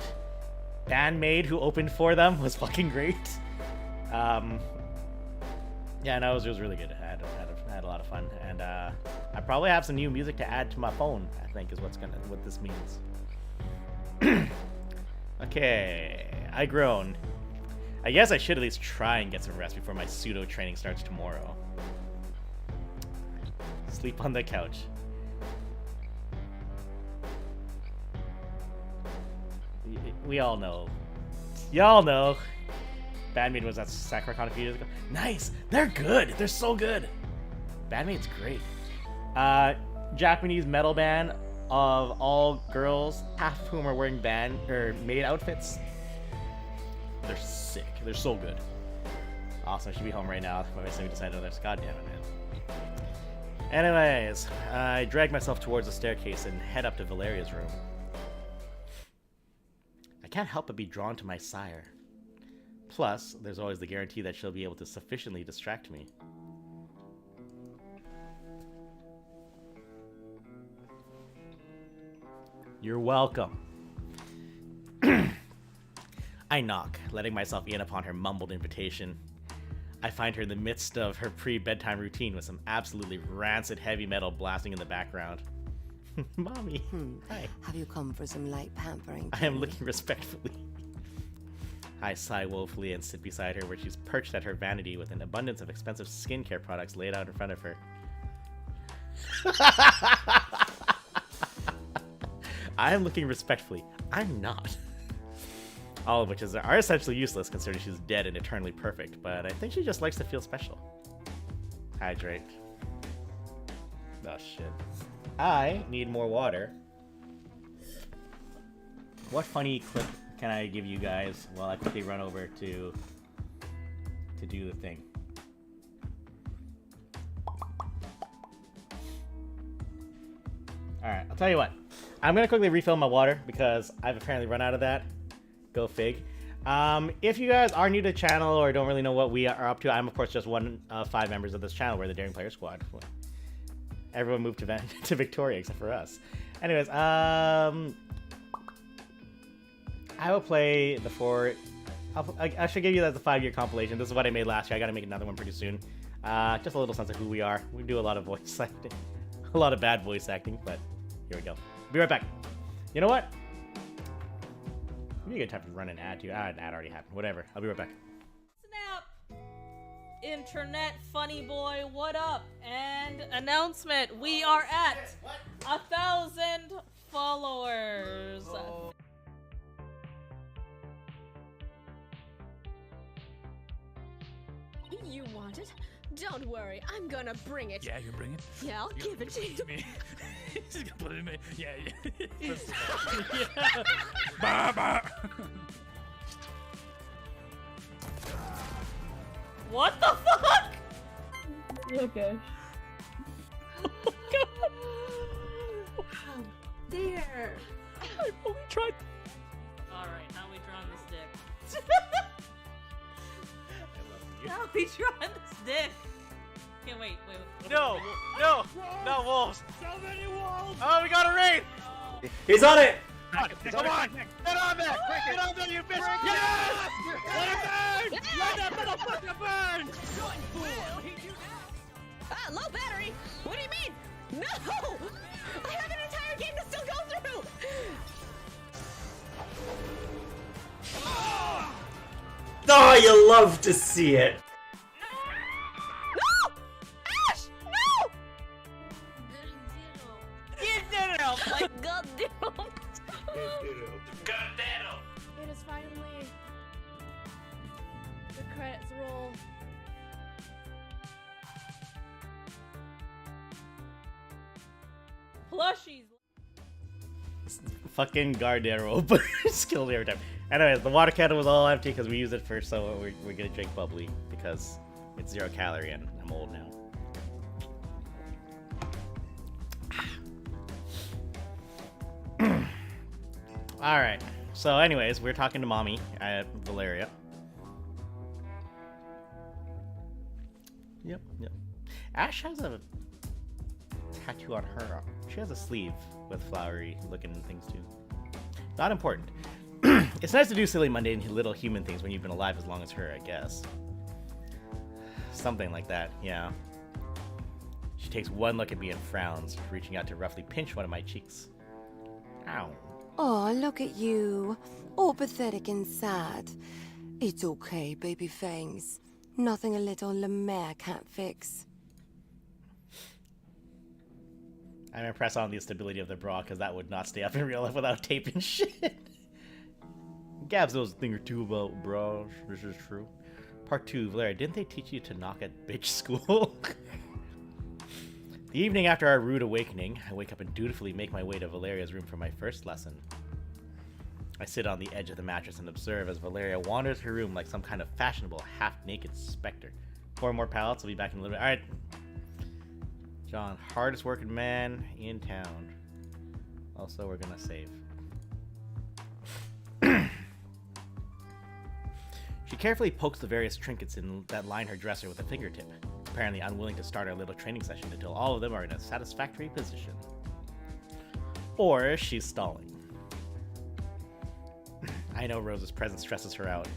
Bandmaid, who opened for them, was fucking great. Yeah, no, it was really good. I had a lot of fun, and I probably have some new music to add to my phone. I think is what this means. Okay, I groan. I guess I should at least try and get some rest before my pseudo training starts tomorrow. Sleep on the couch. We all know. Y'all know. Bandmaid was at SacroCon a few years ago. Nice! They're good! They're so good! Bandmaid's great. Japanese metal band of all girls, half of whom are wearing maid outfits. They're sick. They're so good. Awesome. I should be home right now. But I suddenly decided this. God damn it, man. Anyways, I drag myself towards the staircase and head up to Valeria's room. I can't help but be drawn to my sire. Plus, there's always the guarantee that she'll be able to sufficiently distract me. You're welcome. I knock, letting myself in upon her mumbled invitation. I find her in the midst of her pre-bedtime routine with some absolutely rancid heavy metal blasting in the background. Mommy, hi. Have you come for some light pampering? I am looking respectfully. I sigh woefully and sit beside her where she's perched at her vanity with an abundance of expensive skincare products laid out in front of her. I am looking respectfully. I'm not. All of which are essentially useless considering she's dead and eternally perfect, but I think she just likes to feel special. Hydrate. Oh shit. I need more water. What funny clip can I give you guys while I quickly run over to do the thing? Alright, I'll tell you what. I'm gonna quickly refill my water because I've apparently run out of that. Go fig. If you guys are new to the channel or don't really know what we are up to, I'm of course just one of 5 members of this channel. We're the Daring Player Squad. Everyone moved to Victoria except for us. Anyways, I will play the 4. I should give you that the 5-year compilation. This is what I made last year. I gotta make another one pretty soon. Just a little sense of who we are. We do a lot of voice acting. A lot of bad voice acting, but here we go. Be right back. You know what? Maybe a good time to run an ad too. Ah, an ad already happened. Whatever. I'll be right back. Snap! Internet funny boy, what up? And announcement, we are at 1,000 followers. You want it? Don't worry, I'm gonna bring it. Yeah, you bring it. Yeah, I'll give it to you. me. He's gonna put it in me. Yeah, yeah. Yeah. Bah, bah. What the fuck? Okay. How dare! I've only tried. Alright, how we drawing this dick? How we drawing this dick? Okay, wait. No, wolves. So many walls. Oh, we got a raid. He's on it! Come on, get on there! Get on there, you bitch! Yes! Let it burn! Let that motherfucker burn! Ah, low battery? What do you mean? No! I have an entire game to still go through! Oh, you love to see it. No! Ash! No! Like, goddamn. It is finally the credits roll. Plushies. Fucking Gardero, but it's killed me every time. Anyways, the water kettle was all empty because we used it first, so we're gonna drink bubbly because it's 0 calorie and I'm old now. Alright, so anyways, we're talking to mommy at Valeria. Yep. Ash has a tattoo on her. She has a sleeve with flowery looking things too. Not important. It's nice to do silly, mundane, little human things when you've been alive as long as her, I guess. Something like that, yeah. She takes one look at me and frowns, reaching out to roughly pinch one of my cheeks. Ow. Oh, look at you. All pathetic and sad. It's okay, baby fangs. Nothing a little Lemaire can't fix. I'm impressed on the stability of the bra, because that would not stay up in real life without tape and shit. Gabs knows a thing or two about bras. This is true. Part 2, Valeria, didn't they teach you to knock at bitch school? The evening after our rude awakening, I wake up and dutifully make my way to Valeria's room for my first lesson. I sit on the edge of the mattress and observe as Valeria wanders her room like some kind of fashionable, half-naked specter. 4 more pallets, I'll be back in a little bit. Alright. John, hardest working man in town. Also, we're gonna save. She carefully pokes the various trinkets that line her dresser with a fingertip, apparently unwilling to start our little training session until all of them are in a satisfactory position. Or she's stalling. I know Rose's presence stresses her out.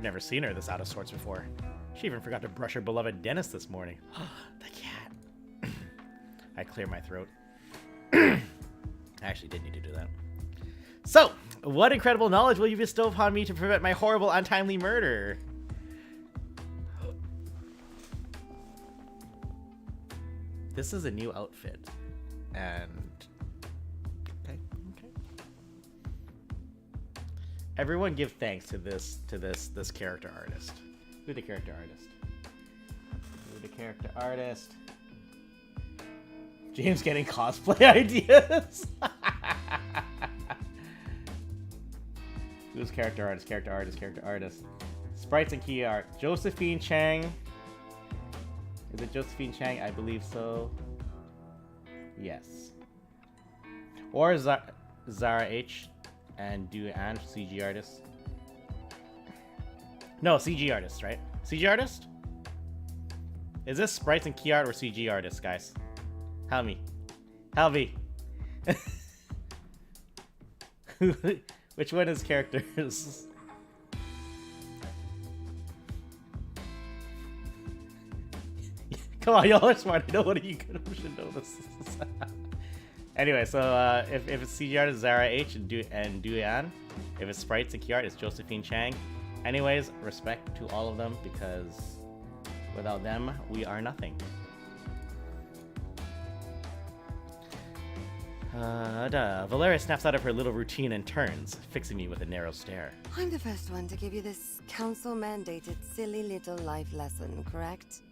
Never seen her this out of sorts before. She even forgot to brush her beloved Dennis this morning. The cat. I clear my throat. I actually did need to do that. So, what incredible knowledge will you bestow upon me to prevent my horrible, untimely murder? This is a new outfit. And... Okay. Everyone give thanks to this character artist. Who's the character artist? James getting cosplay ideas. Who's character artist? Sprites and key art. Josephine Chang. Is it Josephine Chang? I believe so. Yes. Or Zara H. And Duan, CG artist. No, CG artist, right? CG artist? Is this sprites and key art or CG artist, guys? Help me. Which one is characters? Come on, y'all are smart. Nobody should know this. Anyway, so if it's CG art, it's Zara H and Duyan. If it's sprites and key art, it's Josephine Chang. Anyways, respect to all of them because without them, we are nothing. Valeria snaps out of her little routine and turns, fixing me with a narrow stare. I'm the first one to give you this council-mandated silly little life lesson, correct?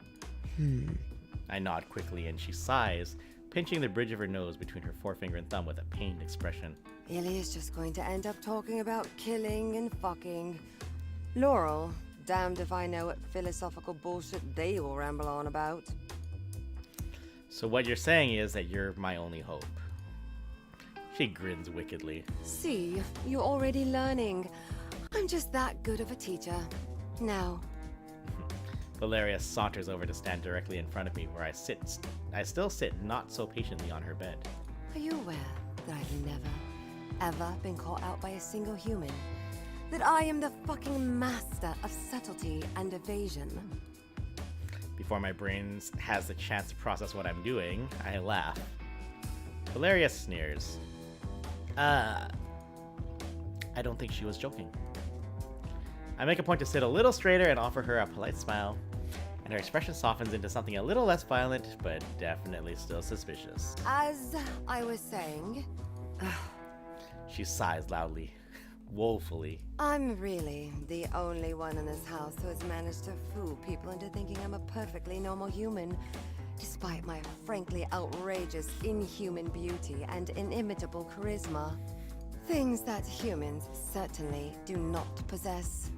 I nod quickly and she sighs, pinching the bridge of her nose between her forefinger and thumb with a pained expression. Ilya's just going to end up talking about killing and fucking. Laurel, damned if I know what philosophical bullshit they all ramble on about. So what you're saying is that you're my only hope. She grins wickedly. See, you're already learning. I'm just that good of a teacher. Now. Valeria saunters over to stand directly in front of me where I still sit not so patiently on her bed. Are you aware that I've never, ever been caught out by a single human? That I am the fucking master of subtlety and evasion? Before my brain has the chance to process what I'm doing, I laugh. Valeria sneers. I don't think she was joking. I make a point to sit a little straighter and offer her a polite smile, and her expression softens into something a little less violent, but definitely still suspicious. As I was saying, She sighs loudly, woefully. I'm really the only one in this house who has managed to fool people into thinking I'm a perfectly normal human, despite my frankly outrageous inhuman beauty and inimitable charisma. Things that humans certainly do not possess.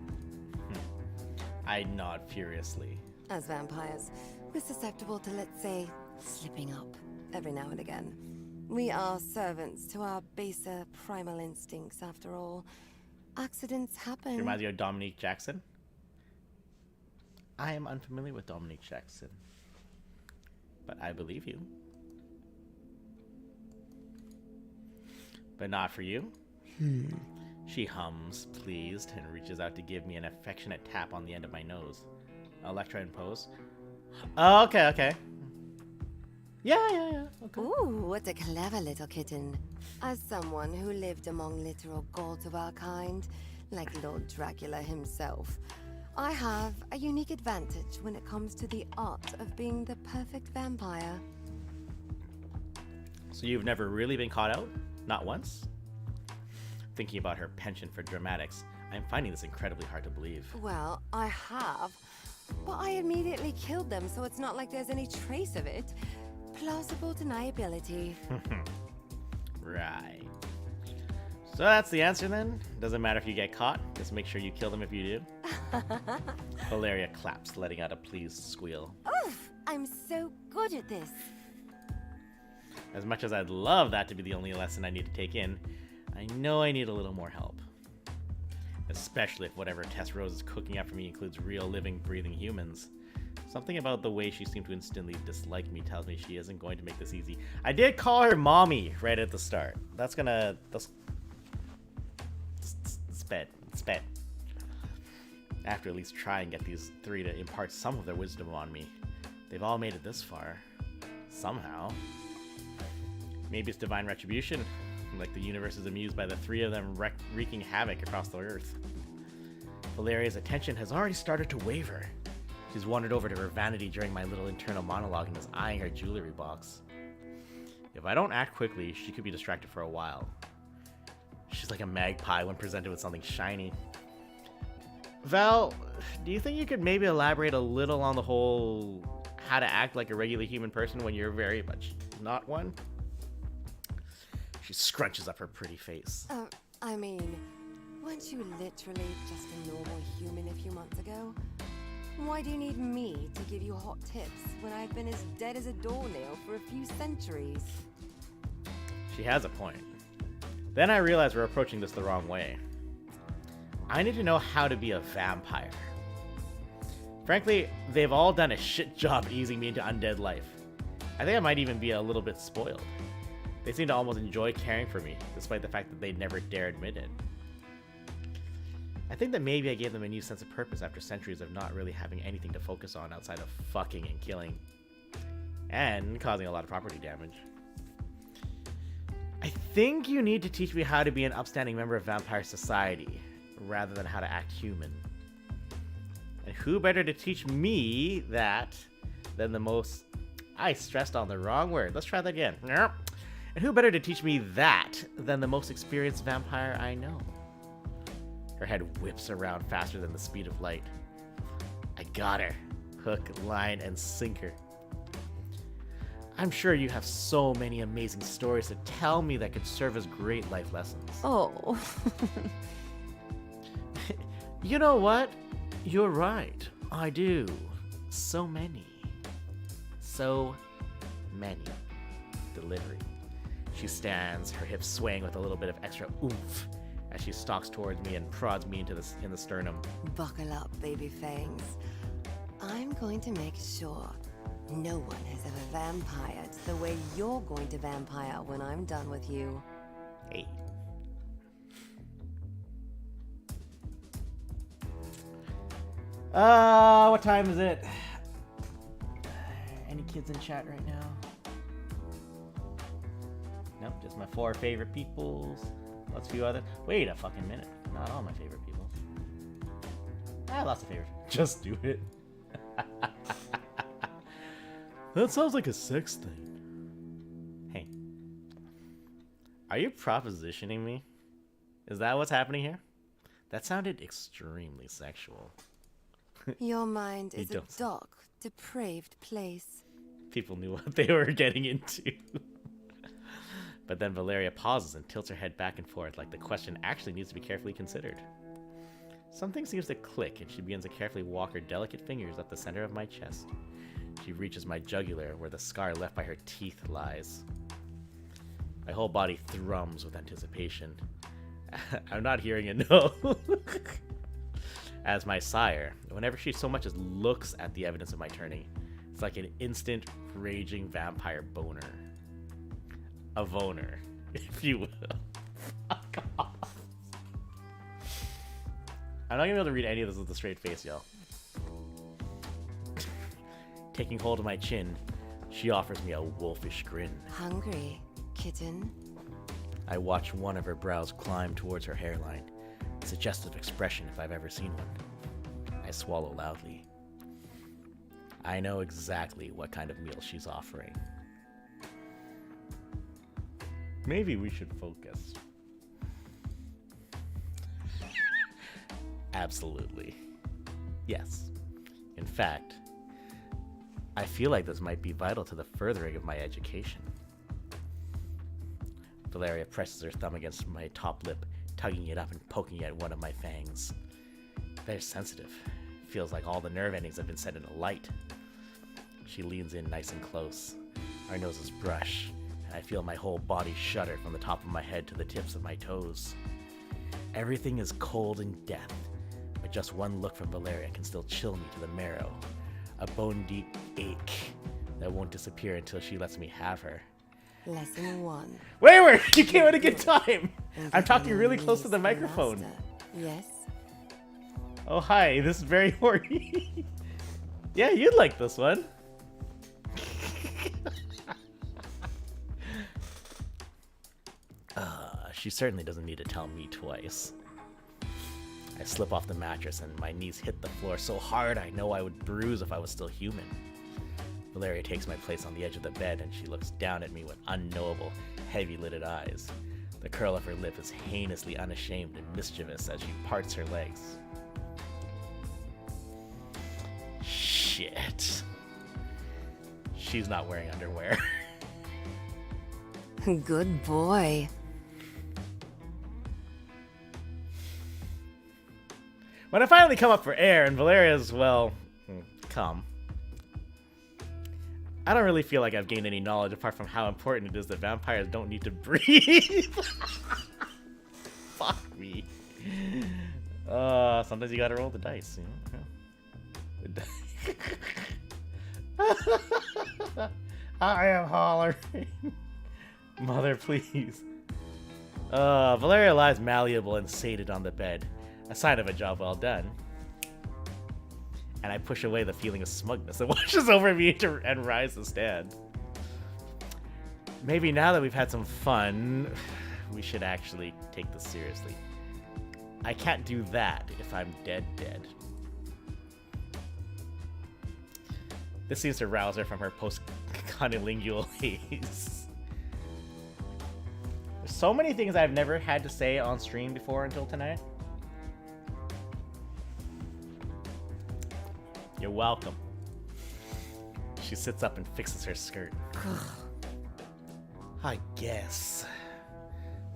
I nod furiously. As vampires, we're susceptible to, let's say, slipping up every now and again. We are servants to our baser primal instincts, after all. Accidents happen. She reminds you of Dominique Jackson? I am unfamiliar with Dominique Jackson, but I believe you. But not for you? She hums, pleased, and reaches out to give me an affectionate tap on the end of my nose. Electra in pose. Oh, okay. Yeah. Okay. Ooh, what a clever little kitten. As someone who lived among literal gods of our kind, like Lord Dracula himself, I have a unique advantage when it comes to the art of being the perfect vampire. So you've never really been caught out? Not once? Thinking about her penchant for dramatics, I'm finding this incredibly hard to believe. Well, I have, but I immediately killed them, so it's not like there's any trace of it. Plausible deniability. Right. So that's the answer then? Doesn't matter if you get caught, just make sure you kill them if you do. Valeria claps, letting out a pleased squeal. Oof! I'm so good at this. As much as I'd love that to be the only lesson I need to take in, I know I need a little more help. Especially if whatever Tess Rose is cooking up for me includes real living, breathing humans. Something about the way she seemed to instantly dislike me tells me she isn't going to make this easy. I did call her mommy right at the start. That's sped. I have to at least try and get these three to impart some of their wisdom on me. They've all made it this far. Somehow. Maybe it's divine retribution. Like the universe is amused by the three of them wreaking havoc across the earth. Valeria's attention has already started to waver. She's wandered over to her vanity during my little internal monologue and is eyeing her jewelry box. If I don't act quickly, she could be distracted for a while. She's like a magpie when presented with something shiny. Val, do you think you could maybe elaborate a little on the whole how to act like a regular human person when you're very much not one? She scrunches up her pretty face. I mean, weren't you literally just a normal human a few months ago? Why do you need me to give you hot tips when I've been as dead as a doornail for a few centuries? She has a point. Then I realize we're approaching this the wrong way. I need to know how to be a vampire. Frankly, they've all done a shit job easing me into undead life. I think I might even be a little bit spoiled. They seem to almost enjoy caring for me, despite the fact that they never dare admit it. I think that maybe I gave them a new sense of purpose after centuries of not really having anything to focus on outside of fucking and killing. and causing a lot of property damage. I think you need to teach me how to be an upstanding member of vampire society, rather than how to act human. And who better to teach me that than the most... I stressed on the wrong word. Let's try that again. And who better to teach me that than the most experienced vampire I know? Her head whips around faster than the speed of light. I got her. Hook, line, and sinker. I'm sure you have so many amazing stories to tell me that could serve as great life lessons. Oh. You know what? You're right. I do. So many. So many. Delivery. She stands, her hips swaying with a little bit of extra oomph as she stalks towards me and prods me in the sternum. Buckle up, baby fangs. I'm going to make sure no one has ever vampired the way you're going to vampire when I'm done with you. Hey. What time is it? Any kids in chat right now? Nope, just my 4 favorite peoples. Lots of few other. Wait a fucking minute. Not all my favorite peoples. Lots of favorite. Just do it. That sounds like a sex thing. Hey. Are you propositioning me? Is that what's happening here? That sounded extremely sexual. Your mind is a dark, depraved place. People knew what they were getting into. But then Valeria pauses and tilts her head back and forth like the question actually needs to be carefully considered. Something seems to click and she begins to carefully walk her delicate fingers up the center of my chest. She reaches my jugular where the scar left by her teeth lies. My whole body thrums with anticipation. I'm not hearing a no. As my sire, whenever she so much as looks at the evidence of my turning, it's like an instant raging vampire boner. A voner, if you will. Fuck off. I'm not gonna be able to read any of this with a straight face, y'all. Taking hold of my chin, she offers me a wolfish grin. Hungry, kitten? I watch one of her brows climb towards her hairline. A suggestive expression if I've ever seen one. I swallow loudly. I know exactly what kind of meal she's offering. Maybe we should focus. Absolutely. Yes. In fact, I feel like this might be vital to the furthering of my education. Valeria presses her thumb against my top lip, tugging it up and poking at one of my fangs. They're sensitive. Feels like all the nerve endings have been set into light. She leans in nice and close. Our noses brush, and I feel my whole body shudder from the top of my head to the tips of my toes. Everything is cold in death, but just one look from Valeria can still chill me to the marrow. A bone-deep ache that won't disappear until she lets me have her. Lesson 1. Wayward! You came at a good time! I'm talking really close to the microphone. Master. Yes? Oh, hi. This is very horny. Yeah, you'd like this one. She certainly doesn't need to tell me twice. I slip off the mattress and my knees hit the floor so hard I know I would bruise if I was still human. Valeria takes my place on the edge of the bed and she looks down at me with unknowable, heavy-lidded eyes. The curl of her lip is heinously unashamed and mischievous as she parts her legs. Shit. She's not wearing underwear. Good boy. When I finally come up for air and Valeria's, well, come. I don't really feel like I've gained any knowledge apart from how important it is that vampires don't need to breathe. Fuck me. Sometimes you gotta roll the dice, you know? I am hollering. Mother, please. Valeria lies malleable and sated on the bed. A sign of a job well done. and I push away the feeling of smugness that washes over me and rise to stand. Maybe now that we've had some fun, we should actually take this seriously. I can't do that if I'm dead. This seems to rouse her from her post-cunnilingual haze. There's so many things I've never had to say on stream before until tonight. You're welcome. She sits up and fixes her skirt. I guess.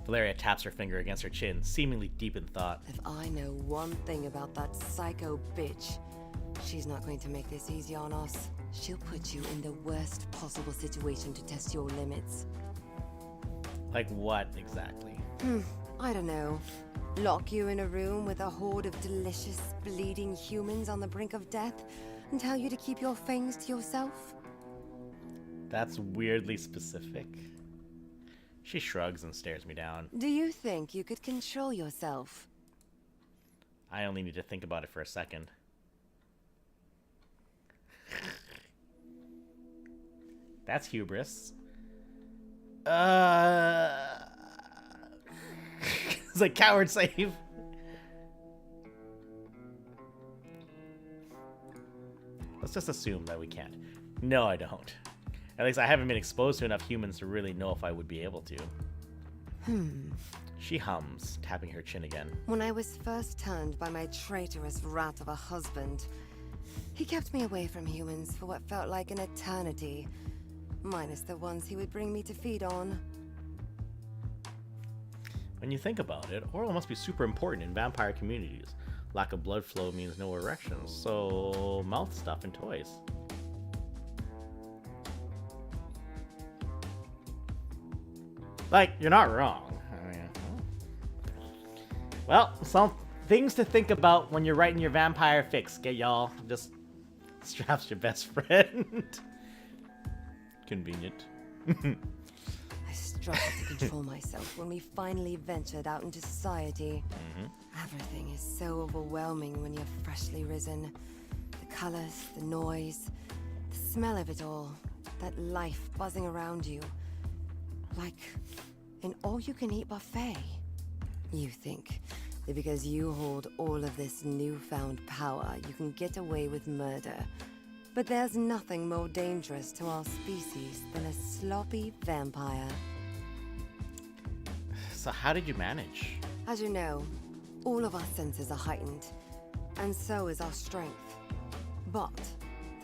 Valeria taps her finger against her chin, seemingly deep in thought. If I know one thing about that psycho bitch, she's not going to make this easy on us. She'll put you in the worst possible situation to test your limits. Like what, exactly? I don't know. Lock you in a room with a horde of delicious, bleeding humans on the brink of death and tell you to keep your fangs to yourself? That's weirdly specific. She shrugs and stares me down. Do you think you could control yourself? I only need to think about it for a second. That's hubris. It's like coward save. Let's just assume that we can't. No, I don't. At least I haven't been exposed to enough humans to really know if I would be able to. She hums, tapping her chin again. When I was first turned by my traitorous rat of a husband, he kept me away from humans for what felt like an eternity, minus the ones he would bring me to feed on. When you think about it, oral must be super important in vampire communities. Lack of blood flow means no erections, so mouth stuff and toys. Like, you're not wrong. I mean, well, some things to think about when you're writing your vampire fix, get y'all. Just straps your best friend. Convenient. I struggled to control myself when we finally ventured out into society. Everything is so overwhelming when you're freshly risen. The colors, the noise, the smell of it all, that life buzzing around you. Like an all-you-can-eat buffet. You think that because you hold all of this newfound power, you can get away with murder. But there's nothing more dangerous to our species than a sloppy vampire. So how did you manage? As you know, all of our senses are heightened, and so is our strength. But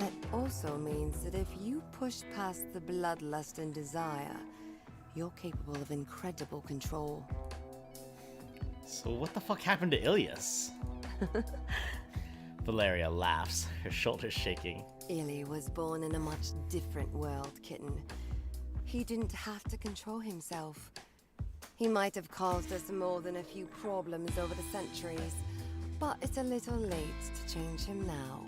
that also means that if you push past the bloodlust and desire, you're capable of incredible control. So what the fuck happened to Ilias? Valeria laughs, her shoulders shaking. Illy was born in a much different world, kitten. He didn't have to control himself. He might have caused us more than a few problems over the centuries, but it's a little late to change him now.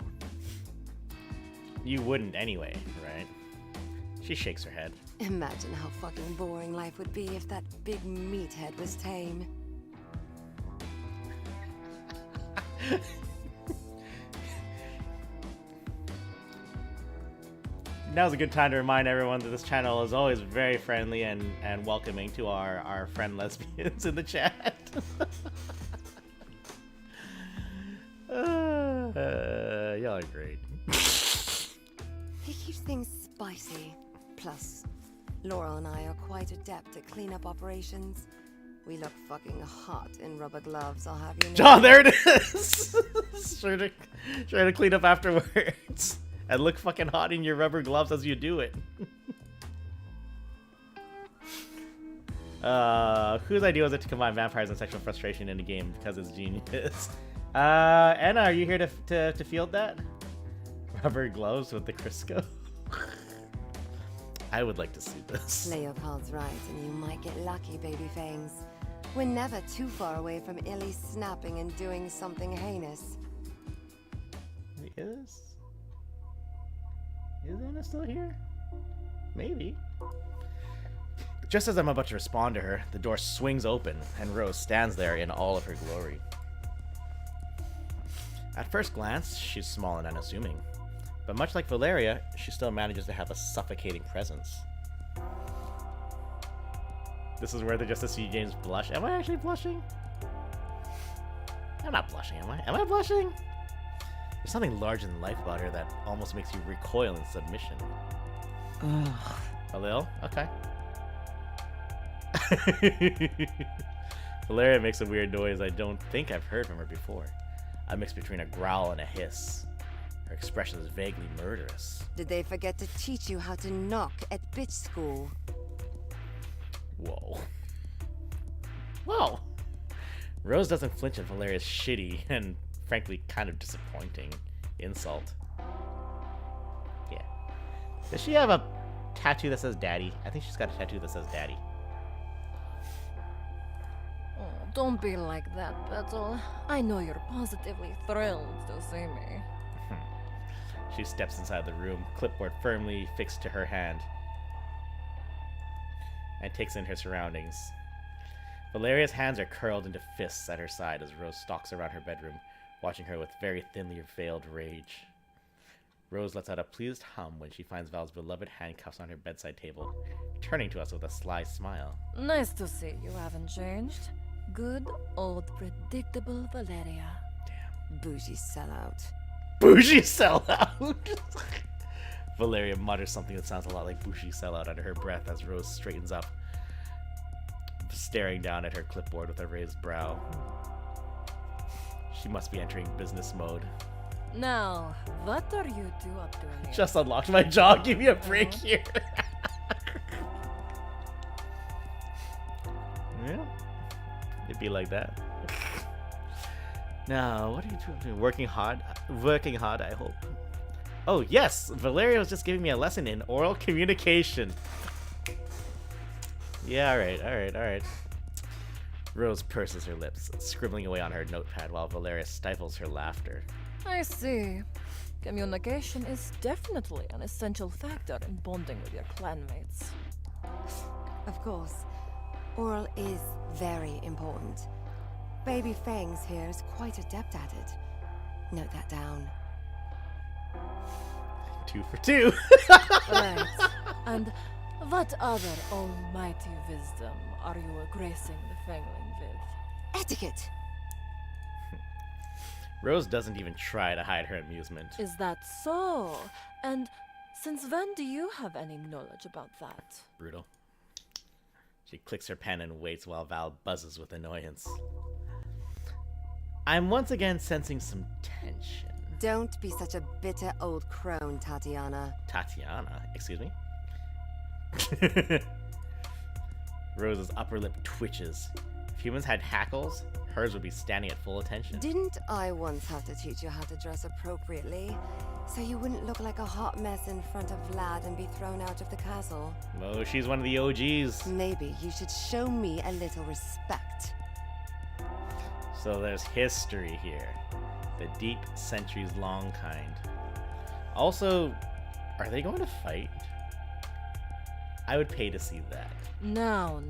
You wouldn't anyway, right? She shakes her head. Imagine how fucking boring life would be if that big meathead was tame. Now's a good time to remind everyone that this channel is always very friendly and welcoming to our friend lesbians in the chat. Y'all are great. He keeps things spicy. Plus, Laurel and I are quite adept at cleanup operations. We look fucking hot in rubber gloves, I'll have you know. John, there it is! Trying to clean up afterwards. And look fucking hot in your rubber gloves as you do it. Whose idea was it to combine vampires and sexual frustration in a game? Because it's genius. Anna, are you here to field that? Rubber gloves with the Crisco? I would like to see this. Play your cards right and you might get lucky, baby fangs. We're never too far away from Illy snapping and doing something heinous. Is Anna still here? Maybe. Just as I'm about to respond to her, the door swings open and Rose stands there in all of her glory. At first glance, she's small and unassuming. But much like Valeria, she still manages to have a suffocating presence. This is where they're just to see James blush. Am I actually blushing? I'm not blushing, am I? Am I blushing? There's something larger than life about her that almost makes you recoil in submission. Ugh. A little? Okay. Valeria makes a weird noise I don't think I've heard from her before. A mix between a growl and a hiss. Her expression is vaguely murderous. Did they forget to teach you how to knock at bitch school? Whoa. Whoa! Rose doesn't flinch at Valeria's shitty and frankly kind of disappointing insult. Yeah. Does she have a tattoo that says daddy? I think she's got a tattoo that says daddy. Oh, don't be like that, Petal. I know you're positively thrilled to see me. She steps inside the room, clipboard firmly fixed to her hand, and takes in her surroundings. Valeria's hands are curled into fists at her side as Rose stalks around her bedroom, watching her with very thinly veiled rage. Rose lets out a pleased hum when she finds Val's beloved handcuffs on her bedside table, turning to us with a sly smile. Nice to see you haven't changed. Good old predictable Valeria. Damn. Bougie sellout. Bougie sellout! Valeria mutters something that sounds a lot like bougie sellout under her breath as Rose straightens up, staring down at her clipboard with a raised brow. She must be entering business mode. Now, what are you two up to here? Just unlocked my jaw. Give me a break here. Yeah, it'd be like that. Now, what are you doing? Working hard, I hope. Oh yes, Valeria was just giving me a lesson in oral communication. Yeah, alright. Rose purses her lips, scribbling away on her notepad while Valeria stifles her laughter. I see. Communication is definitely an essential factor in bonding with your clanmates. Of course. Oral is very important. Baby Fangs here is quite adept at it. Note that down. 2 for 2. Right. And what other almighty wisdom are you gracing the Fangling with? Etiquette! Rose doesn't even try to hide her amusement. Is that so? And since when do you have any knowledge about that? Brutal. She clicks her pen and waits while Val buzzes with annoyance. I'm once again sensing some tension. Don't be such a bitter old crone, Tatiana. Tatiana? Excuse me? Rose's upper lip twitches. If humans had hackles, hers would be standing at full attention. Didn't I once have to teach you how to dress appropriately? So you wouldn't look like a hot mess in front of Vlad and be thrown out of the castle? Oh, she's one of the OGs. Maybe you should show me a little respect. So there's history here. The deep, centuries-long kind. Also, are they going to fight? I would pay to see that. Now,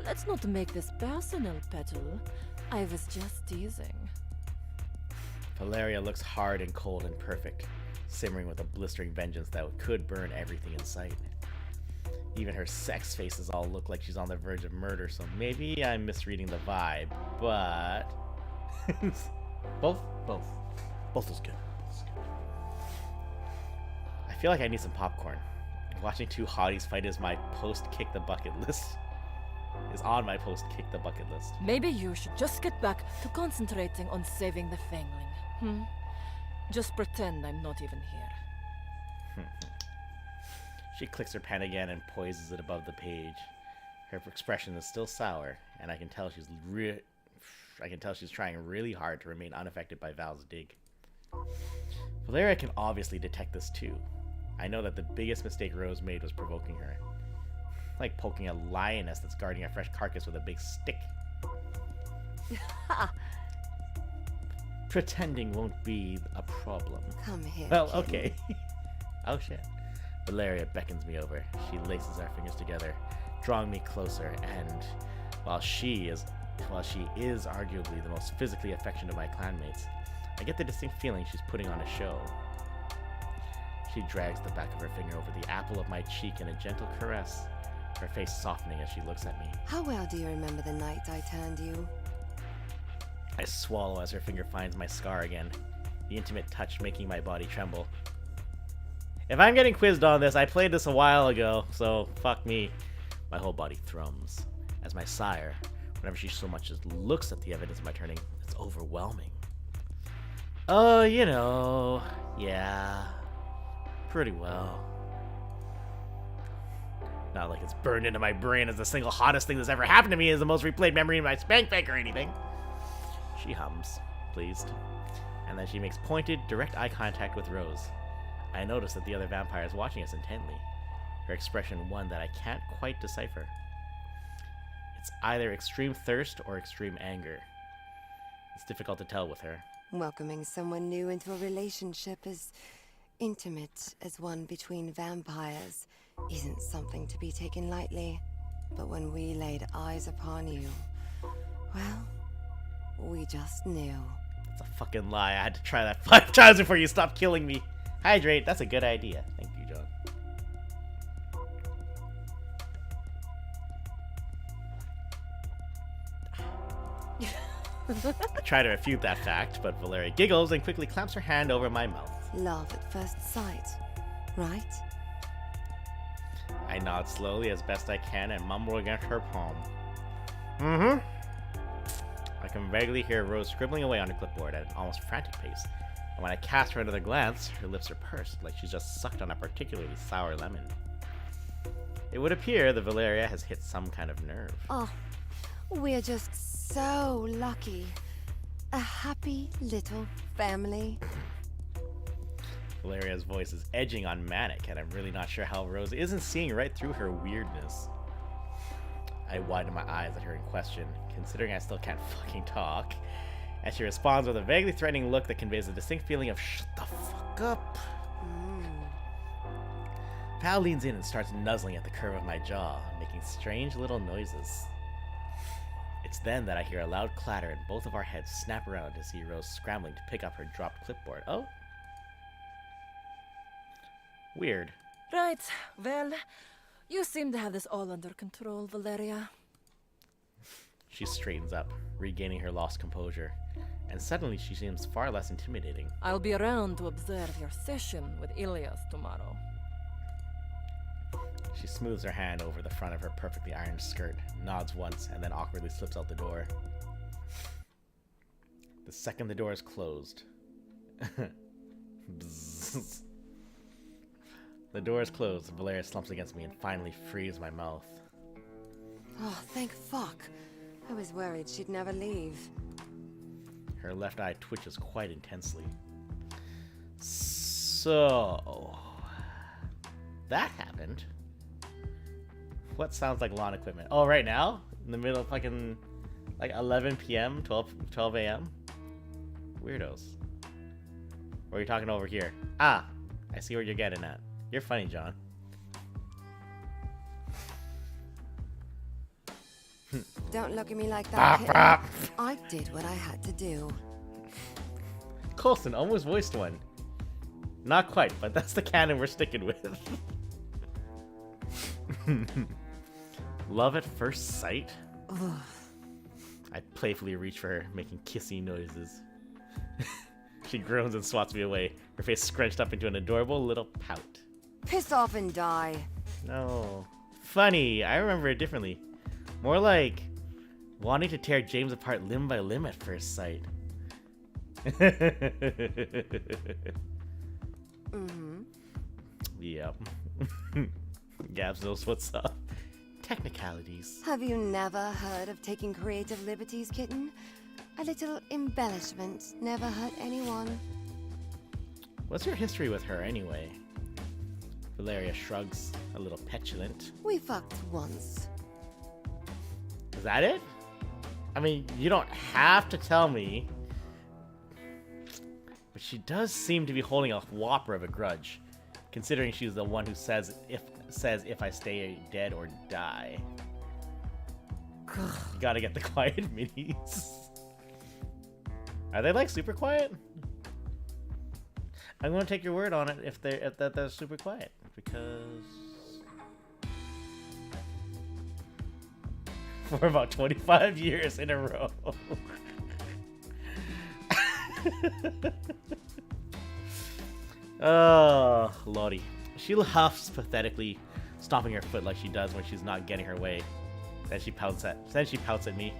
let's not make this personal, Petal. I was just teasing. Valeria looks hard and cold and perfect, simmering with a blistering vengeance that could burn everything in sight. Even her sex faces all look like she's on the verge of murder, so maybe I'm misreading the vibe, but... Both is good. I feel like I need some popcorn. Watching two hotties fight is my post-kick the bucket list. Is on my post-kick the bucket list. Maybe you should just get back to concentrating on saving the Fangling. Just pretend I'm not even here. She clicks her pen again and poises it above the page. Her expression is still sour, and I can tell she's trying really hard to remain unaffected by Val's dig. Valeria can obviously detect this too. I know that the biggest mistake Rose made was provoking her. Like poking a lioness that's guarding a fresh carcass with a big stick. Pretending won't be a problem. Come here. Well, kid. okay. Oh shit. Valeria beckons me over. She laces our fingers together, drawing me closer, and while she is arguably the most physically affectionate of my clanmates, I get the distinct feeling she's putting on a show. She drags the back of her finger over the apple of my cheek in a gentle caress, her face softening as she looks at me. How well do you remember the night I turned you? I swallow as her finger finds my scar again, the intimate touch making my body tremble. If I'm getting quizzed on this, I played this a while ago, so fuck me. My whole body thrums as my sire, whenever she so much as looks at the evidence of my turning, it's overwhelming. Oh, you know, yeah, pretty well. Not like it's burned into my brain as the single hottest thing that's ever happened to me is the most replayed memory in my spank bank or anything. She hums, pleased, and then she makes pointed, direct eye contact with Rose. I notice that the other vampire is watching us intently, her expression one that I can't quite decipher. It's either extreme thirst or extreme anger. It's difficult to tell with her. Welcoming someone new into a relationship as intimate as one between vampires isn't something to be taken lightly. But when we laid eyes upon you, well, we just knew. It's a fucking lie. I had to try that 5 times before you stopped killing me. Hydrate, that's a good idea. Thank you, John. I try to refute that fact, but Valeria giggles and quickly clamps her hand over my mouth. Love at first sight, right? I nod slowly as best I can and mumble against her palm. Mm-hmm. I can vaguely hear Rose scribbling away on her clipboard at an almost frantic pace, and when I cast her another glance, her lips are pursed like she's just sucked on a particularly sour lemon. It would appear that Valeria has hit some kind of nerve. Oh, we're just so lucky. A happy little family. Valeria's voice is edging on manic, and I'm really not sure how Rose isn't seeing right through her weirdness. I widen my eyes at her in question, considering I still can't fucking talk, and she responds with a vaguely threatening look that conveys a distinct feeling of shut the fuck up. Val leans in and starts nuzzling at the curve of my jaw, making strange little noises. It's then that I hear a loud clatter and both of our heads snap around to see Rose scrambling to pick up her dropped clipboard. Oh? Weird. Right, well, you seem to have this all under control, Valeria. She straightens up, regaining her lost composure, and suddenly she seems far less intimidating. I'll be around to observe your session with Ilias tomorrow. She smooths her hand over the front of her perfectly ironed skirt, nods once, and then awkwardly slips out the door. The second the door is closed... Bzzz. The door is closed, and Valeria slumps against me and finally frees my mouth. Oh, thank fuck. I was worried she'd never leave. Her left eye twitches quite intensely. So... that happened. What sounds like lawn equipment? Oh, right now? In the middle of fucking... like 11 p.m., 12 a.m.? Weirdos. Or are you talking over here? Ah! I see where you're getting at. You're funny, John. Don't look at me like that, kitten. I did what I had to do. Coulson almost voiced one. Not quite, but that's the canon we're sticking with. Love at first sight? I playfully reach for her, making kissy noises. She groans and swats me away, her face scrunched up into an adorable little pout. Piss off and die. No. Funny, I remember it differently. More like wanting to tear James apart limb by limb at first sight. Mm-hmm. Yep. Gabs knows what's up. Technicalities. Have you never heard of taking creative liberties, kitten? A little embellishment never hurt anyone. What's your history with her, anyway? Valeria shrugs, a little petulant. We fucked once. Is that it? I mean, you don't have to tell me. But she does seem to be holding a whopper of a grudge, considering she's the one who says if I stay dead or die. You gotta get the quiet minis. Are they like super quiet? I'm gonna take your word on it if they're super quiet, because for about 25 years in a row. Oh, Lottie. She huffs pathetically, stomping her foot like she does when she's not getting her way. Then she pouts at me,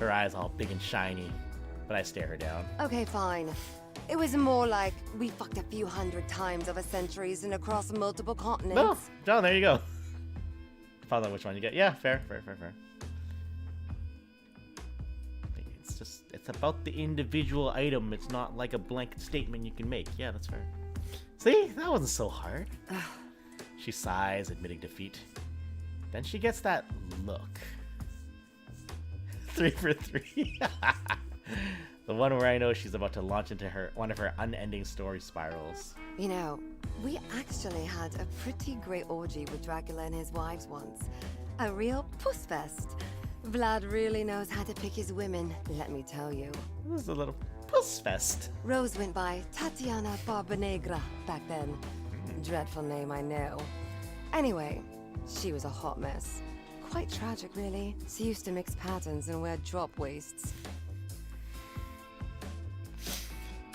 her eyes all big and shiny, but I stare her down. Okay, fine. It was more like we fucked a few hundred times over centuries and across multiple continents. Oh, John, there you go. Depends on which one you get. Yeah, fair. It's about the individual item. It's not like a blanket statement you can make. Yeah, that's fair. See? That wasn't so hard. She sighs, admitting defeat. Then she gets that look. 3 for 3. The one where I know she's about to launch into one of her unending story spirals. You know, we actually had a pretty great orgy with Dracula and his wives once. A real puss fest. Vlad really knows how to pick his women, let me tell you. It was a little puss fest. Rose went by Tatiana Barbanegra back then. Dreadful name, I know. Anyway, she was a hot mess. Quite tragic, really. She used to mix patterns and wear drop waists.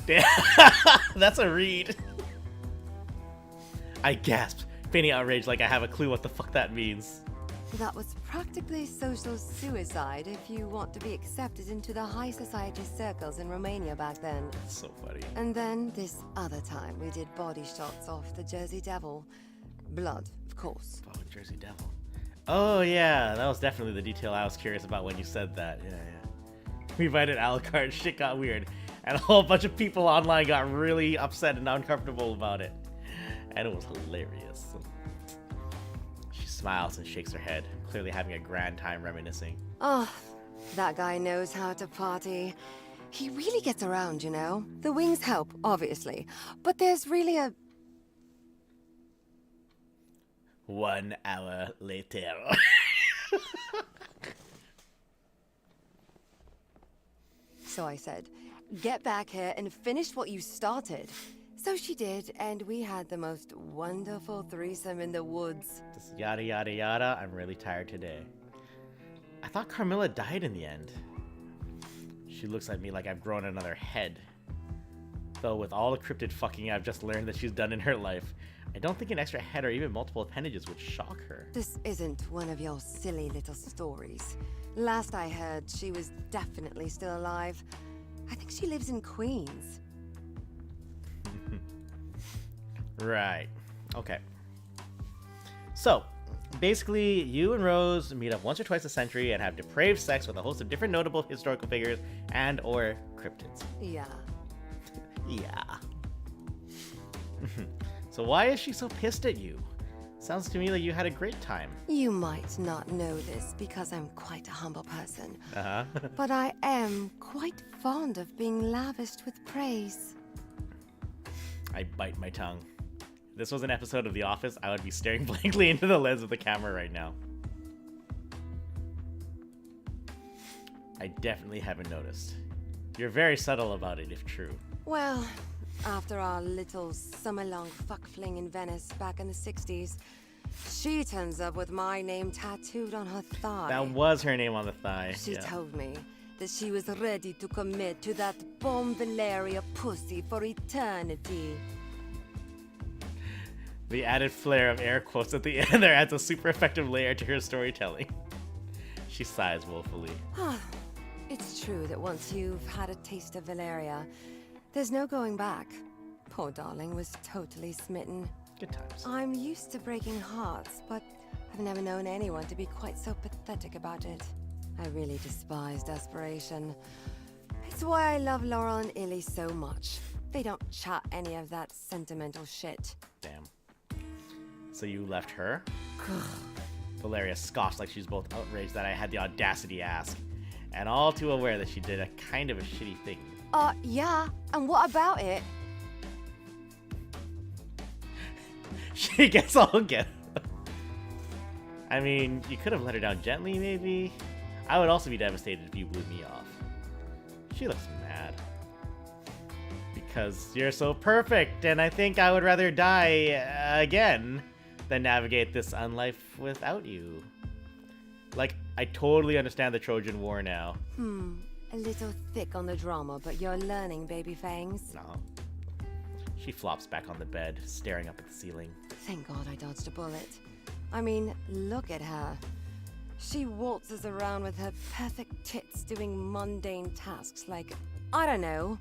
Damn. That's a read. I gasped, feigning outrage like I have a clue what the fuck that means. That was practically social suicide if you want to be accepted into the high society circles in Romania back then. That's so funny. And then this other time we did body shots off the Jersey Devil. Blood, of course. Oh, Jersey Devil. Oh yeah, that was definitely the detail I was curious about when you said that. Yeah. We invited Alucard, shit got weird, and a whole bunch of people online got really upset and uncomfortable about it. And it was hilarious. She smiles and shakes her head, clearly having a grand time reminiscing. Oh, that guy knows how to party. He really gets around, you know? The wings help, obviously, but there's really a... 1 hour later. So I said, get back here and finish what you started. So she did, and we had the most wonderful threesome in the woods. Just yada yada yada, I'm really tired today. I thought Carmilla died in the end. She looks at me like I've grown another head. Though with all the cryptid fucking I've just learned that she's done in her life, I don't think an extra head or even multiple appendages would shock her. This isn't one of your silly little stories. Last I heard, she was definitely still alive. I think she lives in Queens. Right. Okay. So, basically, you and Rose meet up once or twice a century and have depraved sex with a host of different notable historical figures and or cryptids. Yeah. Yeah. So why is she so pissed at you? Sounds to me like you had a great time. You might not know this because I'm quite a humble person. Uh-huh. But I am quite fond of being lavished with praise. I bite my tongue. If this was an episode of The Office, I would be staring blankly into the lens of the camera right now. I definitely haven't noticed. You're very subtle about it, if true. Well, after our little summer-long fuck fling in Venice back in the 60s, she turns up with my name tattooed on her thigh. That was her name on the thigh. She yeah. told me that she was ready to commit to that bomb Valeria pussy for eternity. The added flair of air quotes at the end there adds a super effective layer to her storytelling. She sighs woefully. It's true that once you've had a taste of Valeria, there's no going back. Poor darling was totally smitten. Good times. I'm used to breaking hearts, but I've never known anyone to be quite so pathetic about it. I really despise desperation. It's why I love Laurel and Illy so much. They don't chat any of that sentimental shit. Damn. So you left her? Valeria scoffs like she's both outraged that I had the audacity to ask, and all too aware that she did a kind of a shitty thing. Yeah, and what about it? She gets all get. I mean, you could have let her down gently, maybe? I would also be devastated if you blew me off. She looks mad. Because you're so perfect, and I think I would rather die again than navigate this unlife without you. Like, I totally understand the Trojan War now. A little thick on the drama, but you're learning, baby fangs. No. She flops back on the bed, staring up at the ceiling. Thank God I dodged a bullet. I mean, look at her. She waltzes around with her perfect tits doing mundane tasks like, I don't know,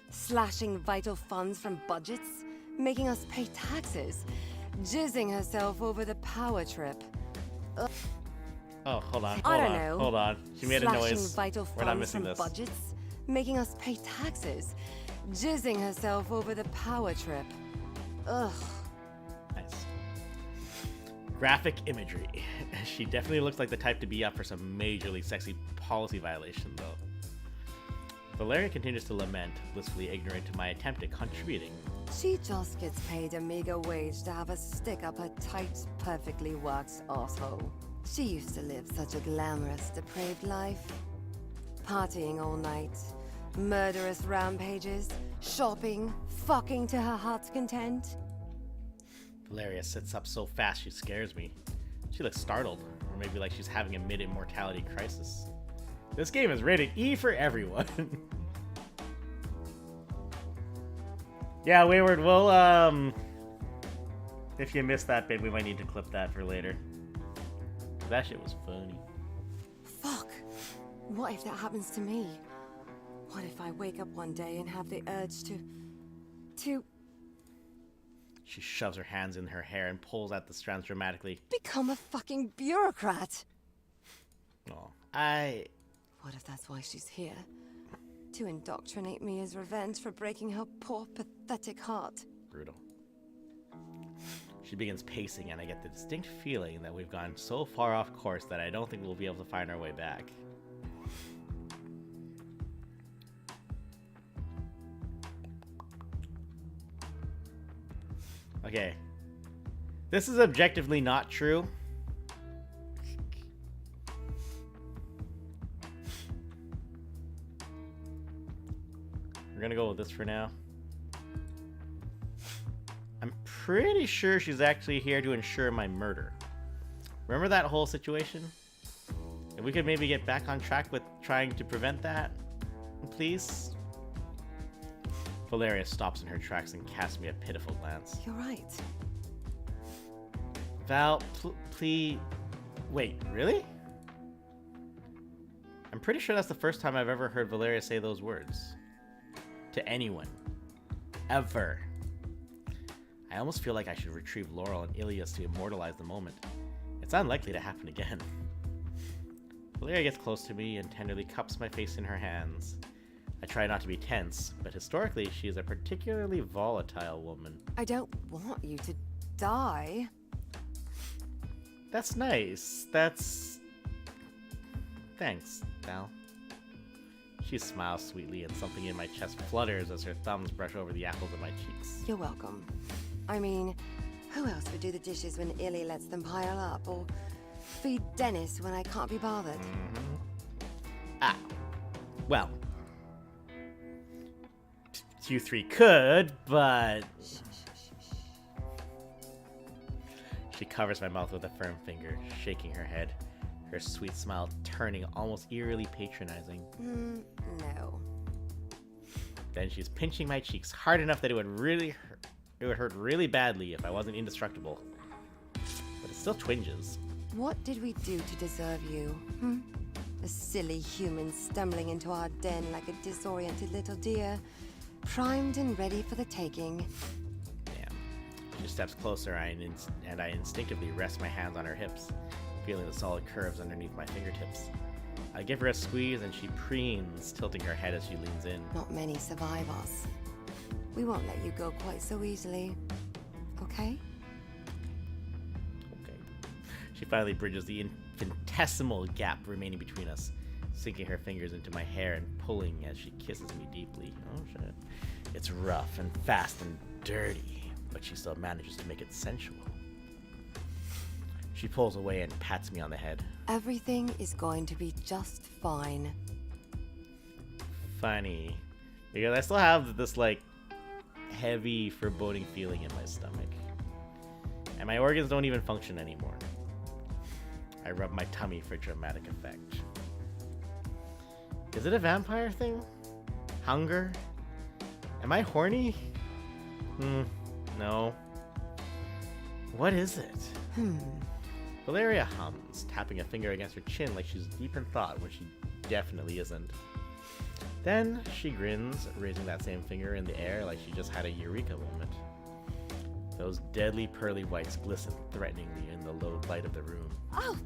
slashing vital funds from budgets, making us pay taxes, jizzing herself over the power trip. Ugh. Oh, hold on. I don't know. Hold on. She made a Slashing noise. vital We're not funds missing from this. budgets, making us pay taxes, jizzing herself over the power trip. Ugh. Nice. Graphic imagery. She definitely looks like the type to be up for some majorly sexy policy violation, though. Valeria continues to lament, blissfully ignorant to my attempt at contributing. She just gets paid a meager wage to have a stick up her tight, perfectly waxed asshole. She used to live such a glamorous, depraved life. Partying all night, murderous rampages, shopping, fucking to her heart's content. Valeria sits up so fast she scares me. She looks startled, or maybe like she's having a mid-immortality crisis. This game is rated E for everyone. Yeah, Wayward, we'll, if you missed that bit, we might need to clip that for later. That shit was funny. Fuck. What if that happens to me? What if I wake up one day and have the urge to... She shoves her hands in her hair and pulls out the strands dramatically. become a fucking bureaucrat? Oh, What if that's why she's here? To indoctrinate me as revenge for breaking her poor, pathetic heart. Brutal. She begins pacing, and I get the distinct feeling that we've gone so far off course that I don't think we'll be able to find our way back. Okay. This is objectively not true. We're gonna go with this for now. I'm pretty sure she's actually here to ensure my murder. Remember that whole situation? If we could maybe get back on track with trying to prevent that, please? Valeria stops in her tracks and casts me a pitiful glance. You're right. Val, please... Wait, really? I'm pretty sure that's the first time I've ever heard Valeria say those words. To anyone. Ever. I almost feel like I should retrieve Laurel and Ilias to immortalize the moment. It's unlikely to happen again. Valeria gets close to me and tenderly cups my face in her hands. I try not to be tense, but historically she is a particularly volatile woman. I don't want you to die. That's nice. Thanks, Val. She smiles sweetly and something in my chest flutters as her thumbs brush over the apples of my cheeks. You're welcome. I mean, who else would do the dishes when Illy lets them pile up, or feed Dennis when I can't be bothered? Well, you three could, but... She covers my mouth with a firm finger, shaking her head, her sweet smile turning almost eerily patronizing. No. Then she's pinching my cheeks hard enough that it would hurt really badly if I wasn't indestructible. But it still twinges. What did we do to deserve you? A silly human stumbling into our den like a disoriented little deer, primed and ready for the taking. Damn. She steps closer and I instinctively rest my hands on her hips, feeling the solid curves underneath my fingertips. I give her a squeeze and she preens, tilting her head as she leans in. Not many survive us. We won't let you go quite so easily. Okay? Okay. She finally bridges the infinitesimal gap remaining between us, sinking her fingers into my hair and pulling as she kisses me deeply. Oh shit. It's rough and fast and dirty, but she still manages to make it sensual. She pulls away and pats me on the head. Everything is going to be just fine. Funny. Because I still have this, like, heavy, foreboding feeling in my stomach. And my organs don't even function anymore. I rub my tummy for dramatic effect. Is it a vampire thing? Hunger? Am I horny? No. What is it? Valeria hums, tapping a finger against her chin like she's deep in thought when she definitely isn't. Then she grins, raising that same finger in the air like she just had a eureka moment. Those deadly pearly whites glisten threateningly in the low light of the room. Oh,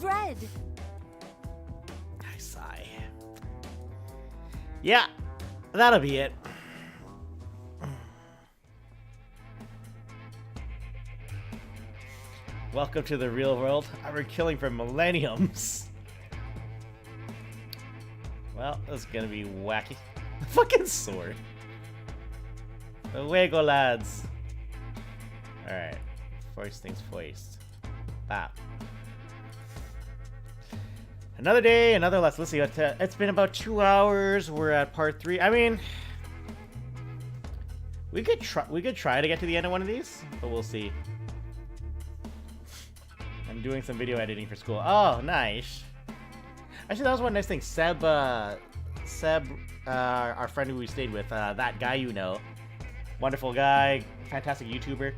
bread! I sigh. Yeah, that'll be it. Welcome to the real world. I've been killing for millenniums. Well, this is gonna be wacky. Fucking sword. Away go, lads. Alright. First things first. Bap. Another day, another lesson. Let's see. It's been about 2 hours. We're at part 3. I mean, we could try to get to the end of one of these, but we'll see. I'm doing some video editing for school. Oh, nice. Actually, that was one nice thing. Seb, our friend who we stayed with, that guy you know, wonderful guy, fantastic YouTuber.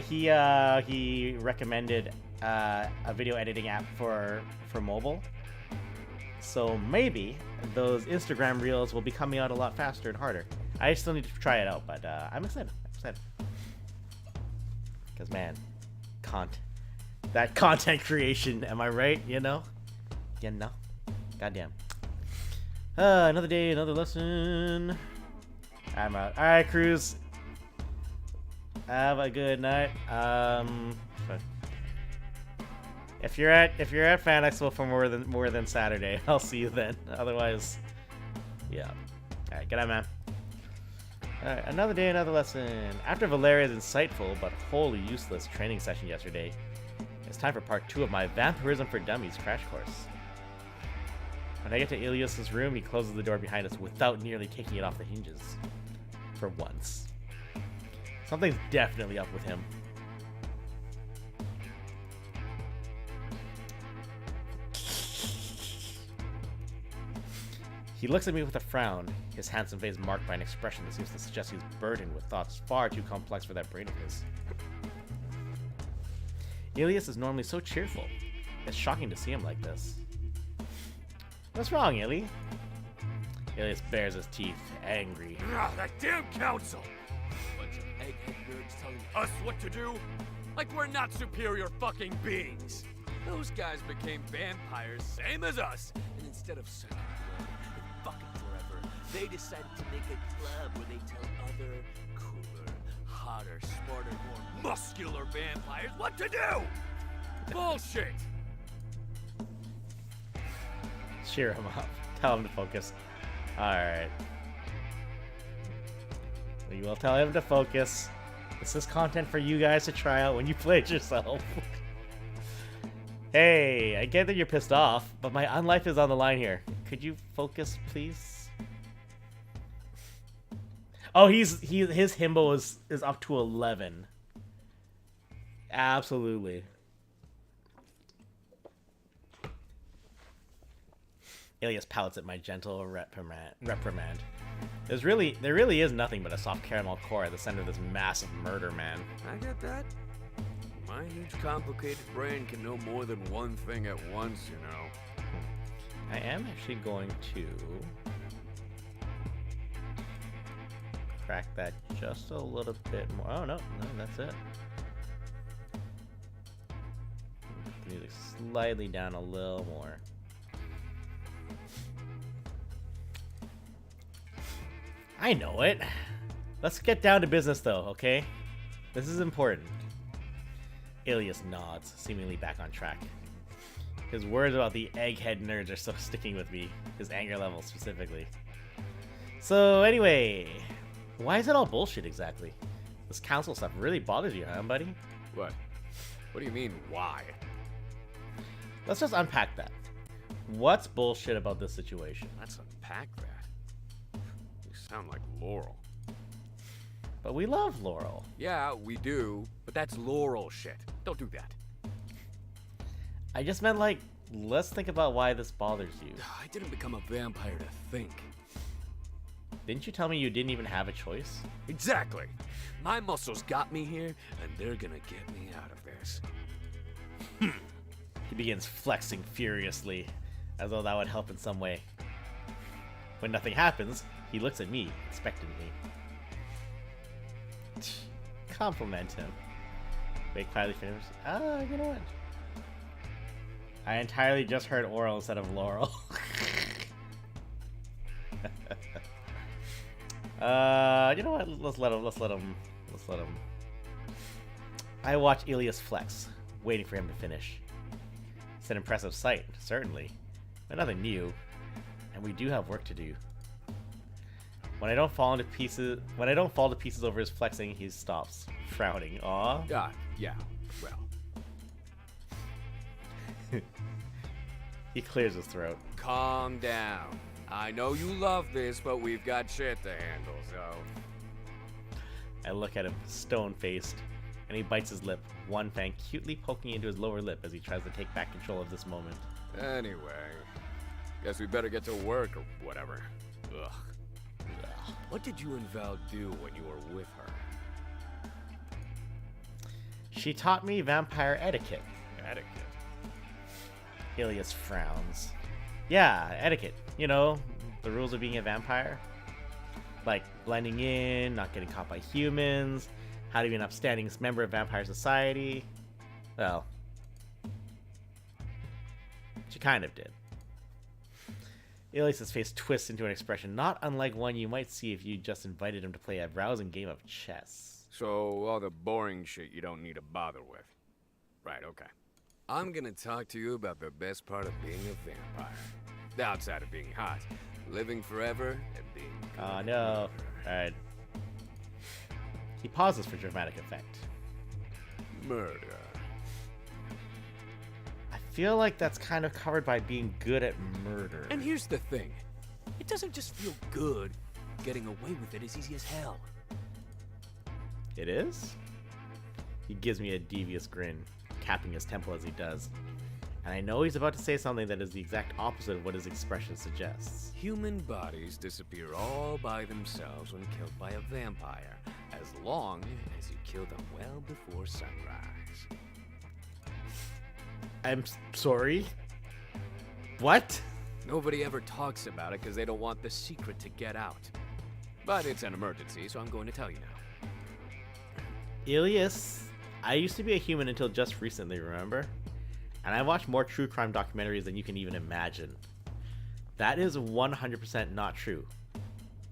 He recommended a video editing app for mobile. So maybe those Instagram reels will be coming out a lot faster and harder. I still need to try it out, but I'm excited. Because man, that content creation, am I right? You know? Goddamn. Another day, another lesson. I'm out. Alright, Cruz. Have a good night. If you're at Fan Expo for more than Saturday, I'll see you then. Otherwise, yeah. Alright, good night, man. Alright, another day, another lesson. After Valeria's insightful but wholly useless training session yesterday, it's time for part 2 of my Vampirism for Dummies crash course. When I get to Ilias's room, he closes the door behind us without nearly taking it off the hinges. For once. Something's definitely up with him. He looks at me with a frown, his handsome face marked by an expression that seems to suggest he's burdened with thoughts far too complex for that brain of his. Ilias is normally so cheerful. It's shocking to see him like this. What's wrong, Ili? Ilias bares his teeth, angry. Ah, that damn council! Bunch of egghead nerds telling us what to do? Like we're not superior fucking beings! Those guys became vampires, same as us, and instead of sucking blood and fucking forever, they decided to make a club where they tell other, cooler, hotter, smarter, more muscular vampires what to do! Bullshit! Cheer him up. Tell him to focus. Alright. We will tell him to focus. This is content for you guys to try out when you play it yourself. Hey, I get that you're pissed off, but my unlife is on the line here. Could you focus, please? Oh, his himbo is up to 11. Absolutely. Ilias pouts at my gentle reprimand. There really is nothing but a soft caramel core at the center of this massive murder, man. I get that. My huge complicated brain can know more than one thing at once, you know. I am actually going to crack that just a little bit more. Oh, no, that's it. The music slightly down a little more. I know it. Let's get down to business, though, okay? This is important. Ilias nods, seemingly back on track. His words about the egghead nerds are still sticking with me, his anger level specifically. So, anyway, why is it all bullshit exactly? This council stuff really bothers you, huh, buddy? What? What do you mean, why? Let's just unpack that. What's bullshit about this situation? Let's unpack that. You sound like Laurel. But we love Laurel. Yeah, we do, but that's Laurel shit. Don't do that. I just meant like, let's think about why this bothers you. I didn't become a vampire to think. Didn't you tell me you didn't even have a choice? Exactly. My muscles got me here, and they're gonna get me out of this. He begins flexing furiously, as though that would help in some way. When nothing happens, he looks at me expectantly. Compliment him. Wait, quietly finish. You know what? I entirely just heard Oral instead of Laurel. You know what? Let's let him. I watch Ilias flex, waiting for him to finish. It's an impressive sight, certainly, but nothing new, and we do have work to do. When I don't fall to pieces over his flexing, he stops, frowning. Aw. Yeah. Well. He clears his throat. Calm down. I know you love this, but we've got shit to handle, so... I look at him, stone-faced, and he bites his lip, one fang cutely poking into his lower lip as he tries to take back control of this moment. Anyway, guess we better get to work or whatever. Ugh. What did you and Val do when you were with her? She taught me vampire etiquette. Etiquette? Ilias frowns. Yeah, etiquette. You know, the rules of being a vampire. Like blending in, not getting caught by humans, how to be an upstanding member of vampire society. Well, she kind of did. Ilias' face twists into an expression not unlike one you might see if you just invited him to play a rousing game of chess. So, all the boring shit you don't need to bother with. Right, okay. I'm gonna talk to you about the best part of being a vampire. Outside of being hot. Living forever and being... Oh, no. Alright. He pauses for dramatic effect. Murder. I feel like that's kind of covered by being good at murder. And here's the thing. It doesn't just feel good. Getting away with it is easy as hell. It is? He gives me a devious grin, capping his temple as he does. And I know he's about to say something that is the exact opposite of what his expression suggests. Human bodies disappear all by themselves when killed by a vampire, as long as you kill them well before sunrise. I'm sorry? What? Nobody ever talks about it because they don't want the secret to get out. But it's an emergency, so I'm going to tell you now. Ilias, I used to be a human until just recently, remember? And I watched more true crime documentaries than you can even imagine. That is 100% not true.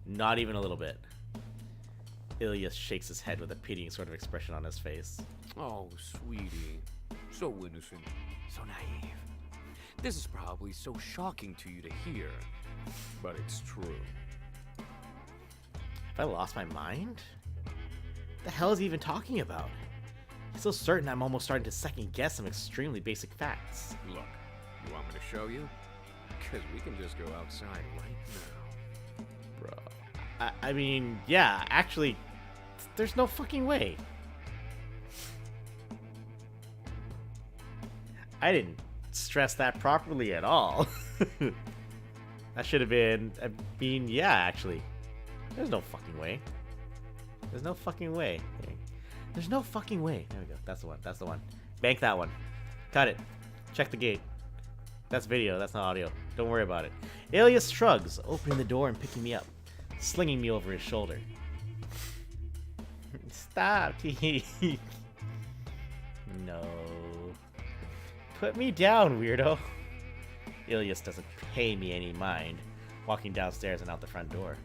Not even a little bit. Ilias shakes his head with a pitying sort of expression on his face. Oh, sweetie. So innocent. So naive. This is probably so shocking to you to hear. But it's true. Have I lost my mind? The hell is he even talking about? He's so certain I'm almost starting to second guess some extremely basic facts. Look, you want me to show you? Because we can just go outside right now. Bro. I mean, yeah, actually, there's no fucking way. I didn't stress that properly at all. That should have been, I mean, yeah, actually. There's no fucking way. There's no fucking way. There's no fucking way. There we go. That's the one. That's the one. Bank that one. Cut it. Check the gate. That's video. That's not audio. Don't worry about it. Ilias shrugs, opening the door and picking me up, slinging me over his shoulder. Stop, T. No. Put me down, weirdo. Ilias doesn't pay me any mind, walking downstairs and out the front door.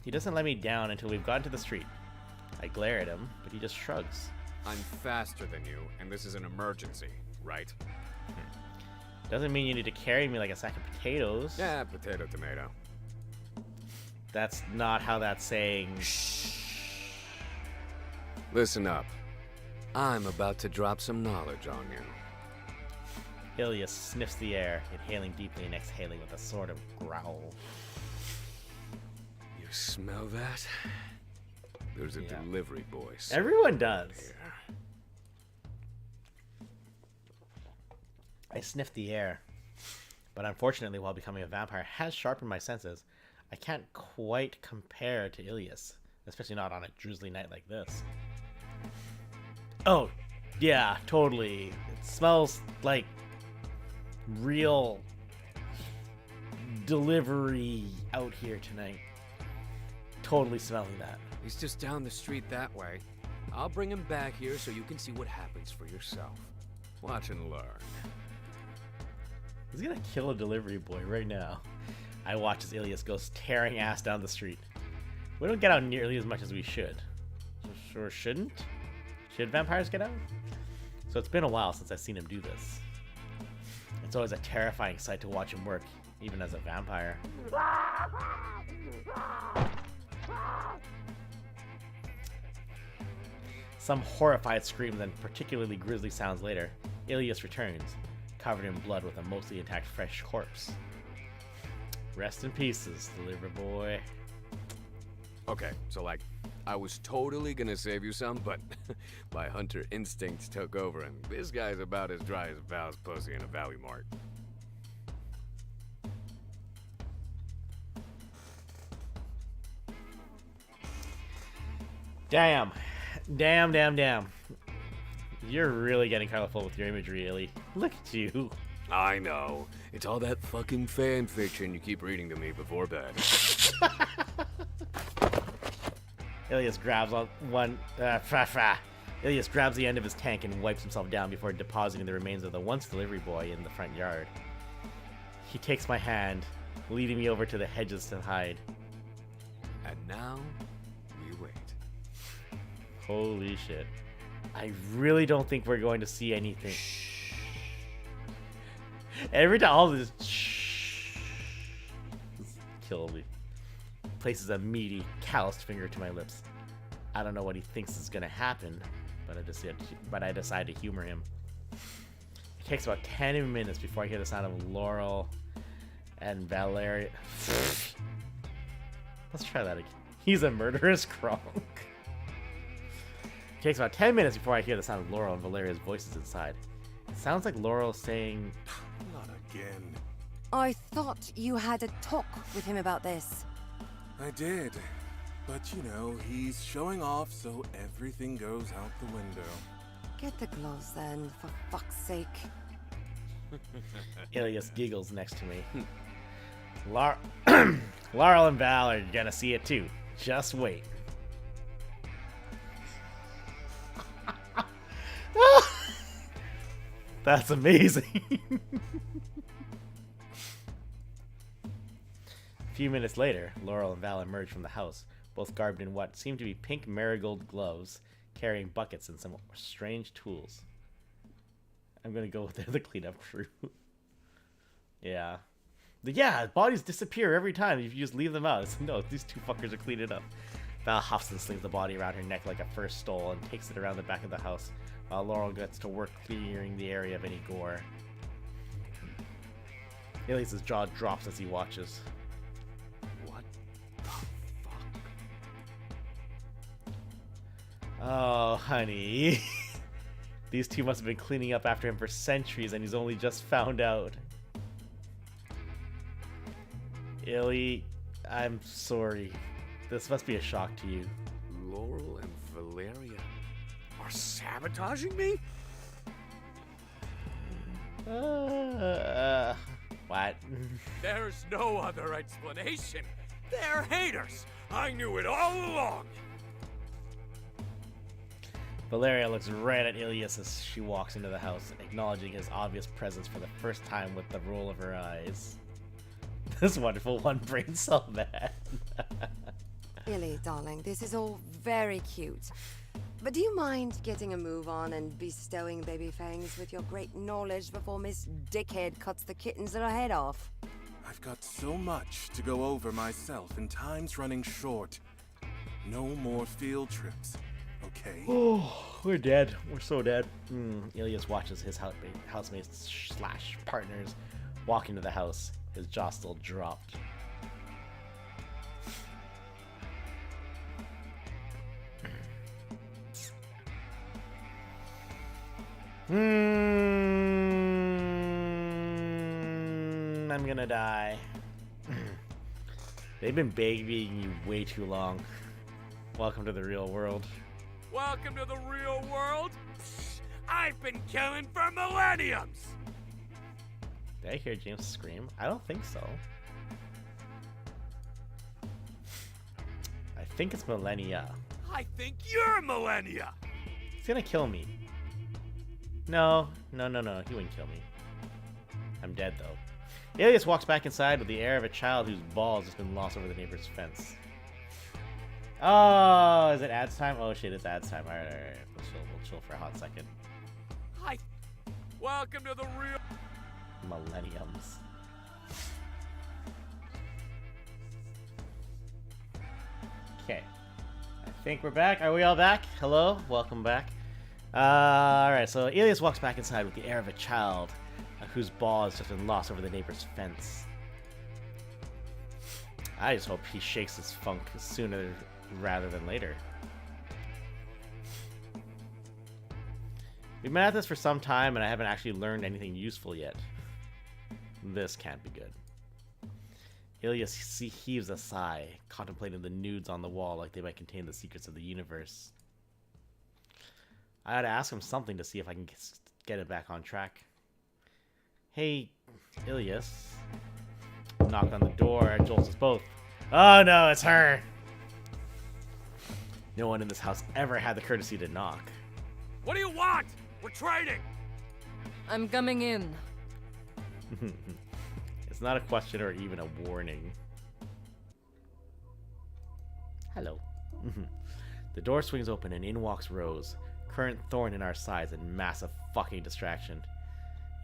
He doesn't let me down until we've gotten to the street. I glare at him, but he just shrugs. I'm faster than you, and this is an emergency, right? Doesn't mean you need to carry me like a sack of potatoes. Yeah, potato, tomato. That's not how that's saying. Shh. Listen up. I'm about to drop some knowledge on you. Ilias sniffs the air, inhaling deeply and exhaling with a sort of growl. You're Smell that? There's a delivery boy. Everyone does. Here. I sniffed the air, but unfortunately, while becoming a vampire has sharpened my senses, I can't quite compare to Ilias, especially not on a drizzly night like this. Oh, yeah, totally. It smells like real delivery out here tonight. Totally smelling that. He's just down the street that way. I'll bring him back here so you can see what happens for yourself. Watch and learn. He's gonna kill a delivery boy right now. I watch as Ilias goes tearing ass down the street. We don't get out nearly as much as we should. Or shouldn't? Should vampires get out? So it's been a while since I've seen him do this. It's always a terrifying sight to watch him work, even as a vampire. Some horrified screams and particularly grisly sounds later, Ilias returns, covered in blood with a mostly intact fresh corpse. Rest in pieces, delivery boy. Okay, so like, I was totally gonna save you some, but my hunter instincts took over, and this guy's about as dry as Val's pussy in a Valley Mart. Damn. Damn. You're really getting colorful with your imagery, Illy. Look at you. I know. It's all that fucking fan fiction you keep reading to me before bed. Ilias grabs Ilias grabs the end of his tank and wipes himself down before depositing the remains of the once delivery boy in the front yard. He takes my hand, leading me over to the hedges to hide. And now, we wait. Holy shit. I really don't think we're going to see anything. Every time all this kill me. Places a meaty, calloused finger to my lips. I don't know what he thinks is gonna happen, but I decide to humor him. It takes about 10 minutes before I hear the sound of Laurel and Valeria. Let's try that again. He's a murderous Kronk. It takes about 10 minutes before I hear the sound of Laurel and Valeria's voices inside. It sounds like Laurel saying, Not again. I thought you had a talk with him about this. I did. But you know, he's showing off, so everything goes out the window. Get the gloves then, for fuck's sake. Ilias giggles next to me. Laurel and Val are gonna see it too. Just wait. That's amazing. A few minutes later, Laurel and Val emerge from the house, both garbed in what seem to be pink marigold gloves, carrying buckets and some strange tools. I'm gonna go with the cleanup crew. Yeah. Bodies disappear every time if you just leave them out. No, these two fuckers are cleaning up. Val huffs and slings the body around her neck like a fur stole and takes it around the back of the house, while Laurel gets to work clearing the area of any gore. Ilias' jaw drops as he watches. What the fuck? Oh, honey. These two must have been cleaning up after him for centuries and he's only just found out. Illy, I'm sorry. This must be a shock to you. Laurel and Valeria are sabotaging me? What? There's no other explanation. They're haters. I knew it all along. Valeria looks right at Ilias as she walks into the house, acknowledging his obvious presence for the first time with the roll of her eyes. This wonderful one-brain cell man. Illy, darling, this is all very cute. But do you mind getting a move on and bestowing baby fangs with your great knowledge before Miss Dickhead cuts the kitten's little head off? I've got so much to go over myself, and time's running short. No more field trips, okay? Oh, we're dead. We're so dead. Ilias watches his housemates / partners walk into the house, his jaw still dropped. I'm gonna die. They've been babying you way too long. Welcome to the real world. Welcome to the real world. I've been killing for millenniums. Did I hear James scream? I don't think so. I think it's millennia. I think you're millennia. He's gonna kill me. No. He wouldn't kill me. I'm dead though. Alias walks back inside with the air of a child whose ball has just been lost over the neighbor's fence. Oh, is it ads time? Oh shit, it's ads time. Alright. We'll chill for a hot second. Hi. Welcome to the real Millenniums. Okay. I think we're back. Are we all back? Hello? Welcome back. Alright, so Alias walks back inside with the air of a child whose ball has just been lost over the neighbor's fence. I just hope he shakes his funk sooner rather than later. We've been at this for some time and I haven't actually learned anything useful yet. This can't be good. Alias heaves a sigh, contemplating the nudes on the wall like they might contain the secrets of the universe. I ought to ask him something to see if I can get it back on track. Hey, Ilias. Knock on the door and jolts us both. Oh no, it's her! No one in this house ever had the courtesy to knock. What do you want? We're trading! I'm coming in. It's not a question or even a warning. Hello. The door swings open and in walks Rose, current thorn in our sides and massive fucking distraction.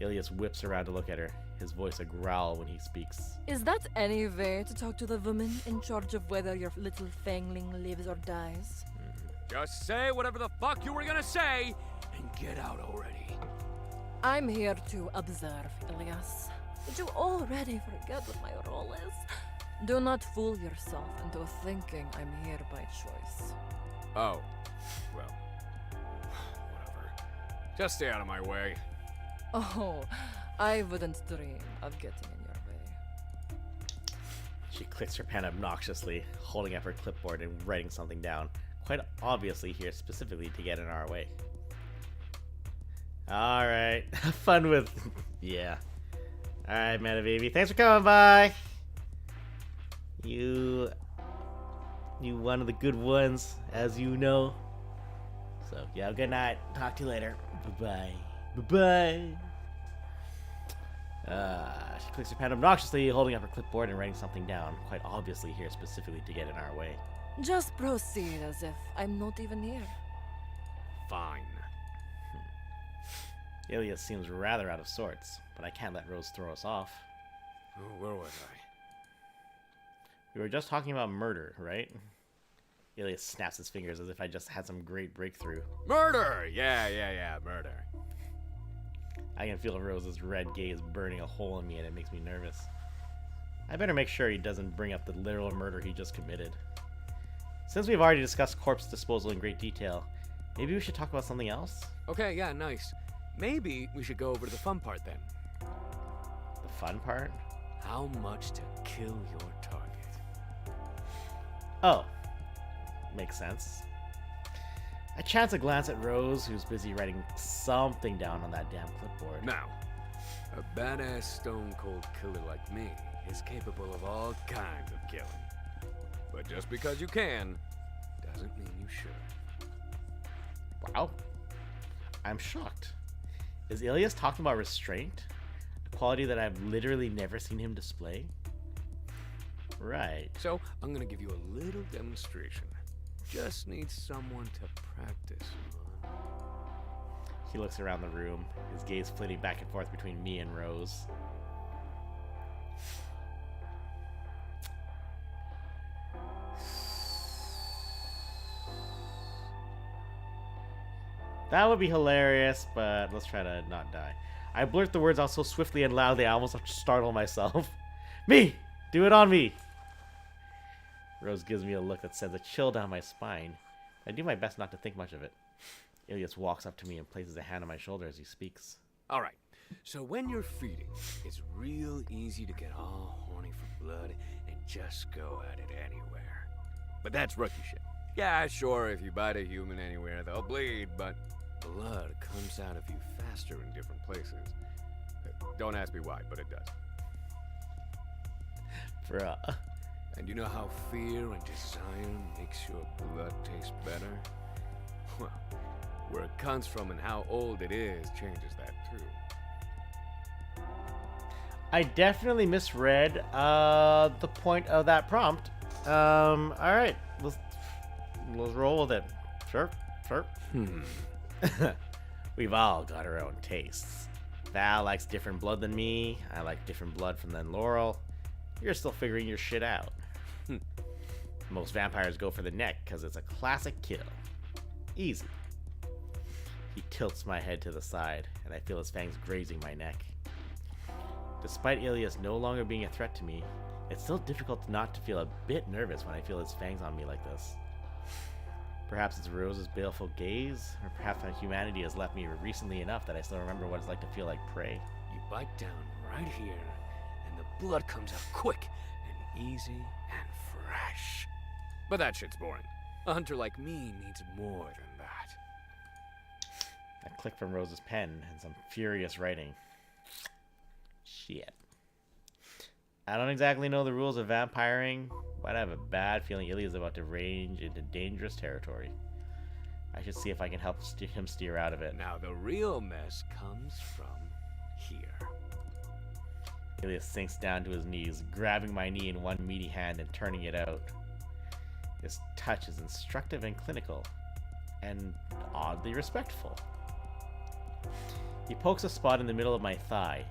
Ilias whips around to look at her, his voice a growl when he speaks. Is that any way to talk to the woman in charge of whether your little fangling lives or dies? Just say whatever the fuck you were gonna say and get out already. I'm here to observe, Ilias. Did you already forget what my role is? Do not fool yourself into thinking I'm here by choice. Oh, well, whatever. Just stay out of my way. Oh, I wouldn't dream of getting in your way. She clicks her pen obnoxiously, holding up her clipboard and writing something down, quite obviously here specifically to get in our way. Alright, have fun with... yeah. Alright, Meta Baby, thanks for coming by! You one of the good ones, as you know. So, yeah, good night. Talk to you later. Bye-bye. Bye-bye. She clicks her pen obnoxiously, holding up her clipboard and writing something down, quite obviously here specifically to get in our way. Just proceed as if I'm not even here. Fine. Ilias seems rather out of sorts, but I can't let Rose throw us off. Oh, where was I? We were just talking about murder, right? Ilias snaps his fingers as if I just had some great breakthrough. Murder! Yeah, murder. I can feel Rose's red gaze burning a hole in me and it makes me nervous. I better make sure he doesn't bring up the literal murder he just committed. Since we've already discussed corpse disposal in great detail, maybe we should talk about something else? Okay, yeah, nice. Maybe we should go over to the fun part then. The fun part? How much to kill your target. Oh. Makes sense. I chance a glance at Rose, who's busy writing something down on that damn clipboard. Now, a badass stone-cold killer like me is capable of all kinds of killing. But just because you can, doesn't mean you should. Wow. I'm shocked. Is Ilias talking about restraint? A quality that I've literally never seen him display? Right. So, I'm gonna give you a little demonstration. Just need someone to practice on. He looks around the room, his gaze flitting back and forth between me and Rose. That would be hilarious, but let's try to not die. I blurt the words out so swiftly and loudly I almost startle myself. Me! Do it on me! Rose gives me a look that sends a chill down my spine. I do my best not to think much of it. Ilias walks up to me and places a hand on my shoulder as he speaks. All right. So when you're feeding, it's real easy to get all horny for blood and just go at it anywhere. But that's rookie shit. Yeah, sure, if you bite a human anywhere, they'll bleed, but blood comes out of you faster in different places. Don't ask me why, but it does. Bruh. And you know how fear and desire makes your blood taste better? Well, where it comes from and how old it is changes that too. I definitely misread the point of that prompt. Alright. Let's roll with it. Sure. We've all got our own tastes. Val likes different blood than me. I like different blood from than Laurel. You're still figuring your shit out. Most vampires go for the neck because it's a classic kill. Easy. He tilts my head to the side, and I feel his fangs grazing my neck. Despite Ilias no longer being a threat to me, it's still difficult not to feel a bit nervous when I feel his fangs on me like this. Perhaps it's Rose's baleful gaze, or perhaps my humanity has left me recently enough that I still remember what it's like to feel like prey. You bite down right here, and the blood comes out quick and easy and fresh. But that shit's boring. A hunter like me needs more than that. A click from Rose's pen and some furious writing. Shit. I don't exactly know the rules of vampiring, but I have a bad feeling Ilya is about to range into dangerous territory. I should see if I can help him steer out of it. Now the real mess comes from here. Ilya sinks down to his knees, grabbing my knee in one meaty hand and turning it out. His touch is instructive and clinical, and oddly respectful. He pokes a spot in the middle of my thigh.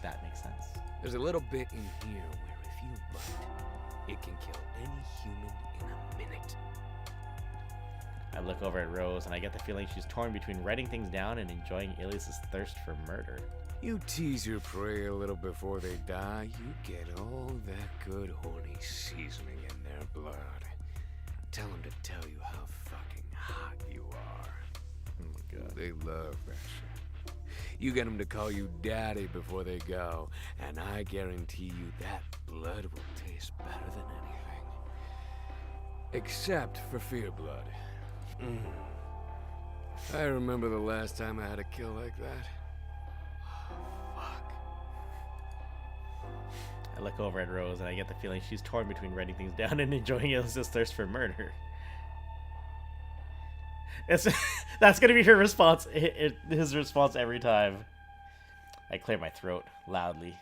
That makes sense. There's a little bit in here where if you bite, it can kill any human in a minute. I look over at Rose and I get the feeling she's torn between writing things down and enjoying Ilias' thirst for murder. You tease your prey a little before they die, you get all that good horny seasoning in their blood. Tell them to tell you how fucking hot you are. Oh my god. They love that shit. You get them to call you daddy before they go, and I guarantee you that blood will taste better than anything. Except for fear blood. I remember the last time I had a kill like that. Fuck. I look over at Rose and I get the feeling she's torn between writing things down and enjoying Ilias' thirst for murder. That's gonna be her response. His response every time. I clear my throat loudly,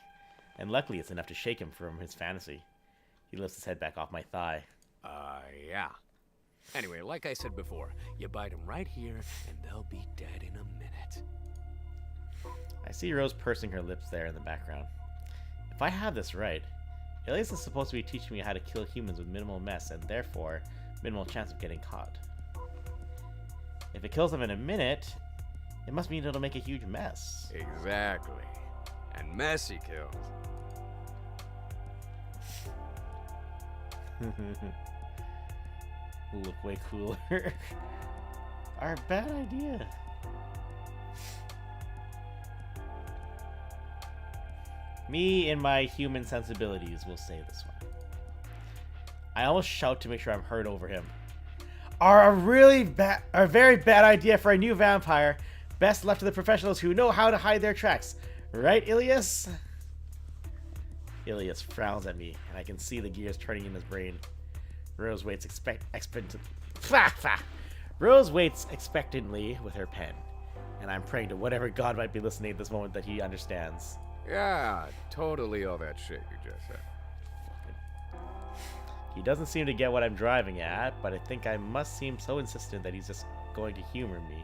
and luckily it's enough to shake him from his fantasy. He lifts his head back off my thigh. Yeah. Anyway, like I said before, you bite them right here, and they'll be dead in a minute. I see Rose pursing her lips there in the background. If I have this right, Ilias is supposed to be teaching me how to kill humans with minimal mess and therefore minimal chance of getting caught. If it kills them in a minute, it must mean it'll make a huge mess. Exactly. And messy kills. Look way cooler. Our bad idea. Me and my human sensibilities will say this one. I almost shout to make sure I'm heard over him. Are a very bad idea for a new vampire. Best left to the professionals who know how to hide their tracks. Right, Ilias? Ilias frowns at me, and I can see the gears turning in his brain. Rose waits expectantly with her pen, and I'm praying to whatever god might be listening at this moment that he understands. Yeah, totally all that shit you just said. He doesn't seem to get what I'm driving at, but I think I must seem so insistent that he's just going to humor me.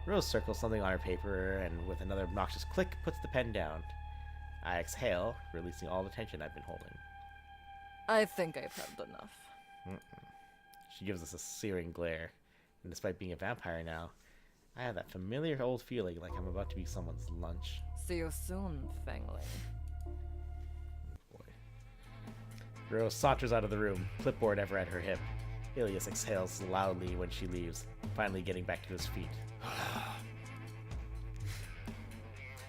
Rose circles something on her paper, and with another obnoxious click, puts the pen down. I exhale, releasing all the tension I've been holding. I think I've had enough. She gives us a searing glare, and despite being a vampire now, I have that familiar old feeling like I'm about to be someone's lunch. See you soon, Fangling. Rose saunters out of the room, clipboard ever at her hip. Ilias exhales loudly when she leaves, finally getting back to his feet.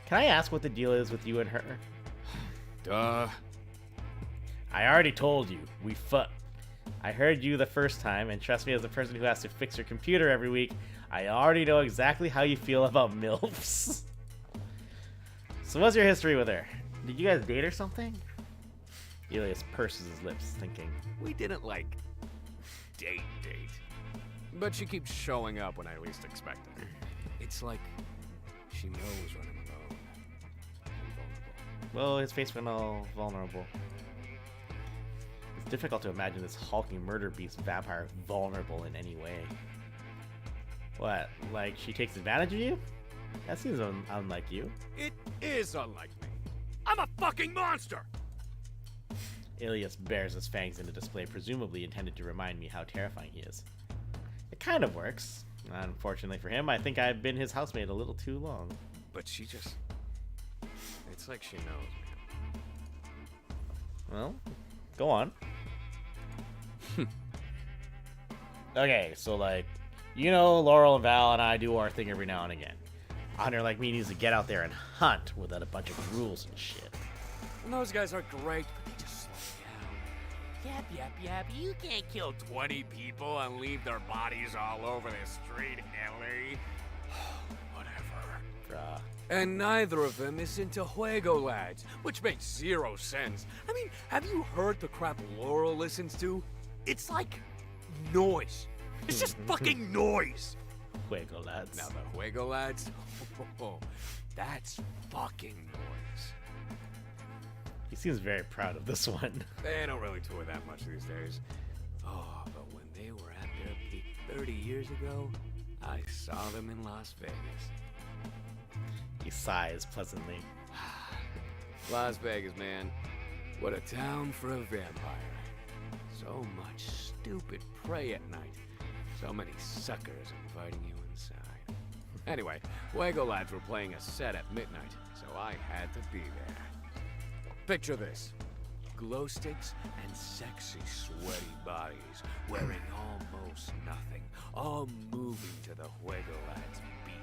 Can I ask what the deal is with you and her? Duh. I already told you, we fucked. I heard you the first time, and trust me, as a person who has to fix your computer every week, I already know exactly how you feel about MILFs. So what's your history with her? Did you guys date or something? Ilias purses his lips, thinking. We didn't, like, date. But she keeps showing up when I least expect it. It's like she knows when I'm alone and vulnerable. Well, his face went all vulnerable. It's difficult to imagine this hulking murder beast vampire vulnerable in any way. What, like she takes advantage of you? That seems unlike you. It is unlike me. I'm a fucking monster! Ilias bares his fangs into display, presumably intended to remind me how terrifying he is. It kind of works. Unfortunately for him, I think I've been his housemate a little too long. But she just... It's like she knows me. Well, go on. Okay, so like, you know, Laurel and Val and I do our thing every now and again. A hunter like me needs to get out there and hunt without a bunch of rules and shit. And those guys are great, but they just slow down. Yep. You can't kill 20 people and leave their bodies all over the street, Ellie. Whatever. Bruh. And neither of them is into Juego Lads, which makes zero sense. I mean, have you heard the crap Laurel listens to? It's like noise. It's just fucking noise. Juego Lads. Now the Juego Lads, that's fucking noise. He seems very proud of this one. They don't really tour that much these days. Oh, but when they were at their peak 30 years ago, I saw them in Las Vegas. He sighs pleasantly. Las Vegas, man. What a town for a vampire. So much stupid prey at night. So many suckers inviting you inside. Anyway, Juego Lads were playing a set at midnight, so I had to be there. Picture this. Glow sticks and sexy, sweaty bodies wearing almost nothing, all moving to the Juego Lads beat.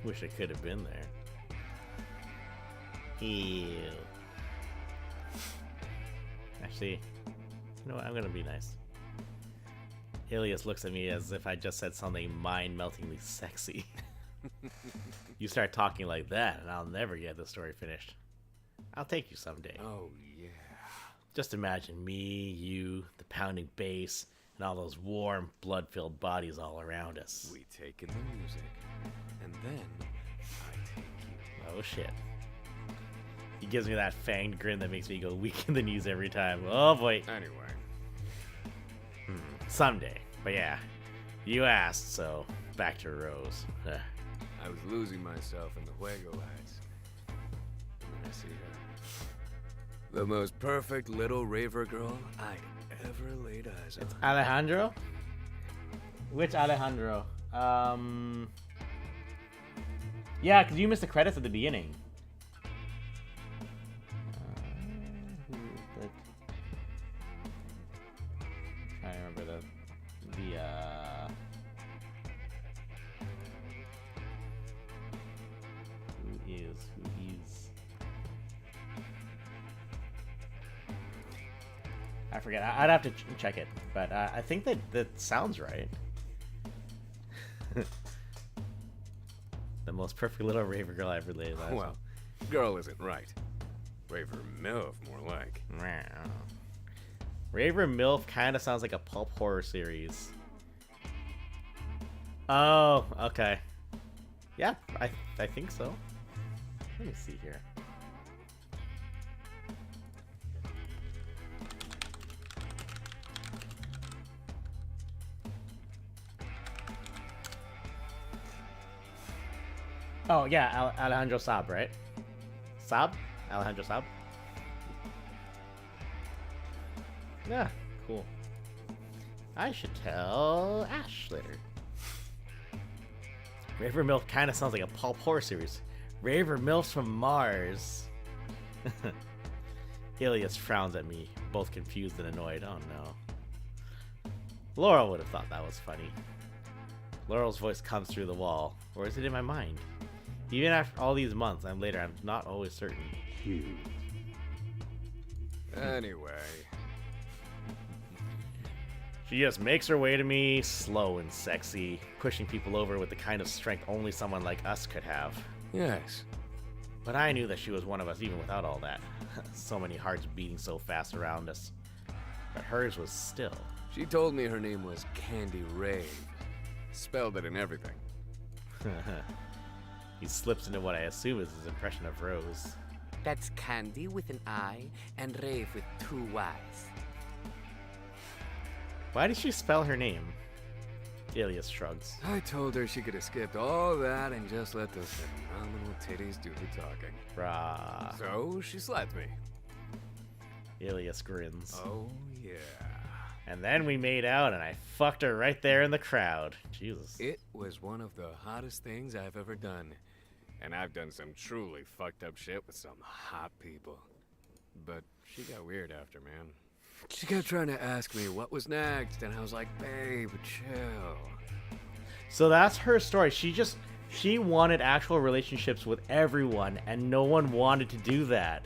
Wish I could have been there. Ew. Actually, you know what? I'm gonna be nice. Ilias looks at me as if I just said something mind-meltingly sexy. You start talking like that, and I'll never get the story finished. I'll take you someday. Oh, yeah. Just imagine me, you, the pounding bass, and all those warm, blood-filled bodies all around us. We take in the music, and then I take you. Oh, shit. He gives me that fanged grin that makes me go weak in the knees every time. Oh, boy. Anyway. Someday. But yeah, you asked, so back to Rose. I was losing myself in the Juego Lads. And then I see her. The most perfect little raver girl I'd ever laid eyes on. It's Alejandro? Which Alejandro? Yeah, because you missed the credits at the beginning. I remember who he's. I forget. I'd have to check it, but I think that sounds right. The most perfect little raver girl I ever laid eyes on. Well, girl isn't right. Raver MILF, more like. Raver MILF kind of sounds like a pulp horror series. Oh, okay. Yeah, I think so. Let me see here. Oh, yeah, Alejandro Saab, right? Saab? Alejandro Saab? Yeah, cool. I should tell Ash later. Raver MILF kind of sounds like a pulp horror series. Raver MILFs from Mars. Ilias frowns at me, both confused and annoyed. Oh no. Laurel would have thought that was funny. Laurel's voice comes through the wall. Or is it in my mind? Even after all these months, I'm not always certain. Anyway. She just makes her way to me, slow and sexy, pushing people over with the kind of strength only someone like us could have. Yes. But I knew that she was one of us even without all that. So many hearts beating so fast around us. But hers was still. She told me her name was Candy Rave. Spelled it and everything. He slips into what I assume is his impression of Rose. That's Candy with an I and Rave with 2 Y's. Why did she spell her name? Ilias shrugs. I told her she could have skipped all that and just let those phenomenal titties do the talking. Rah. So she slapped me. Ilias grins. Oh, yeah. And then we made out and I fucked her right there in the crowd. Jesus. It was one of the hottest things I've ever done. And I've done some truly fucked up shit with some hot people. But she got weird after, man. She kept trying to ask me what was next, and I was like, babe, chill. So that's her story. She wanted actual relationships with everyone, and no one wanted to do that.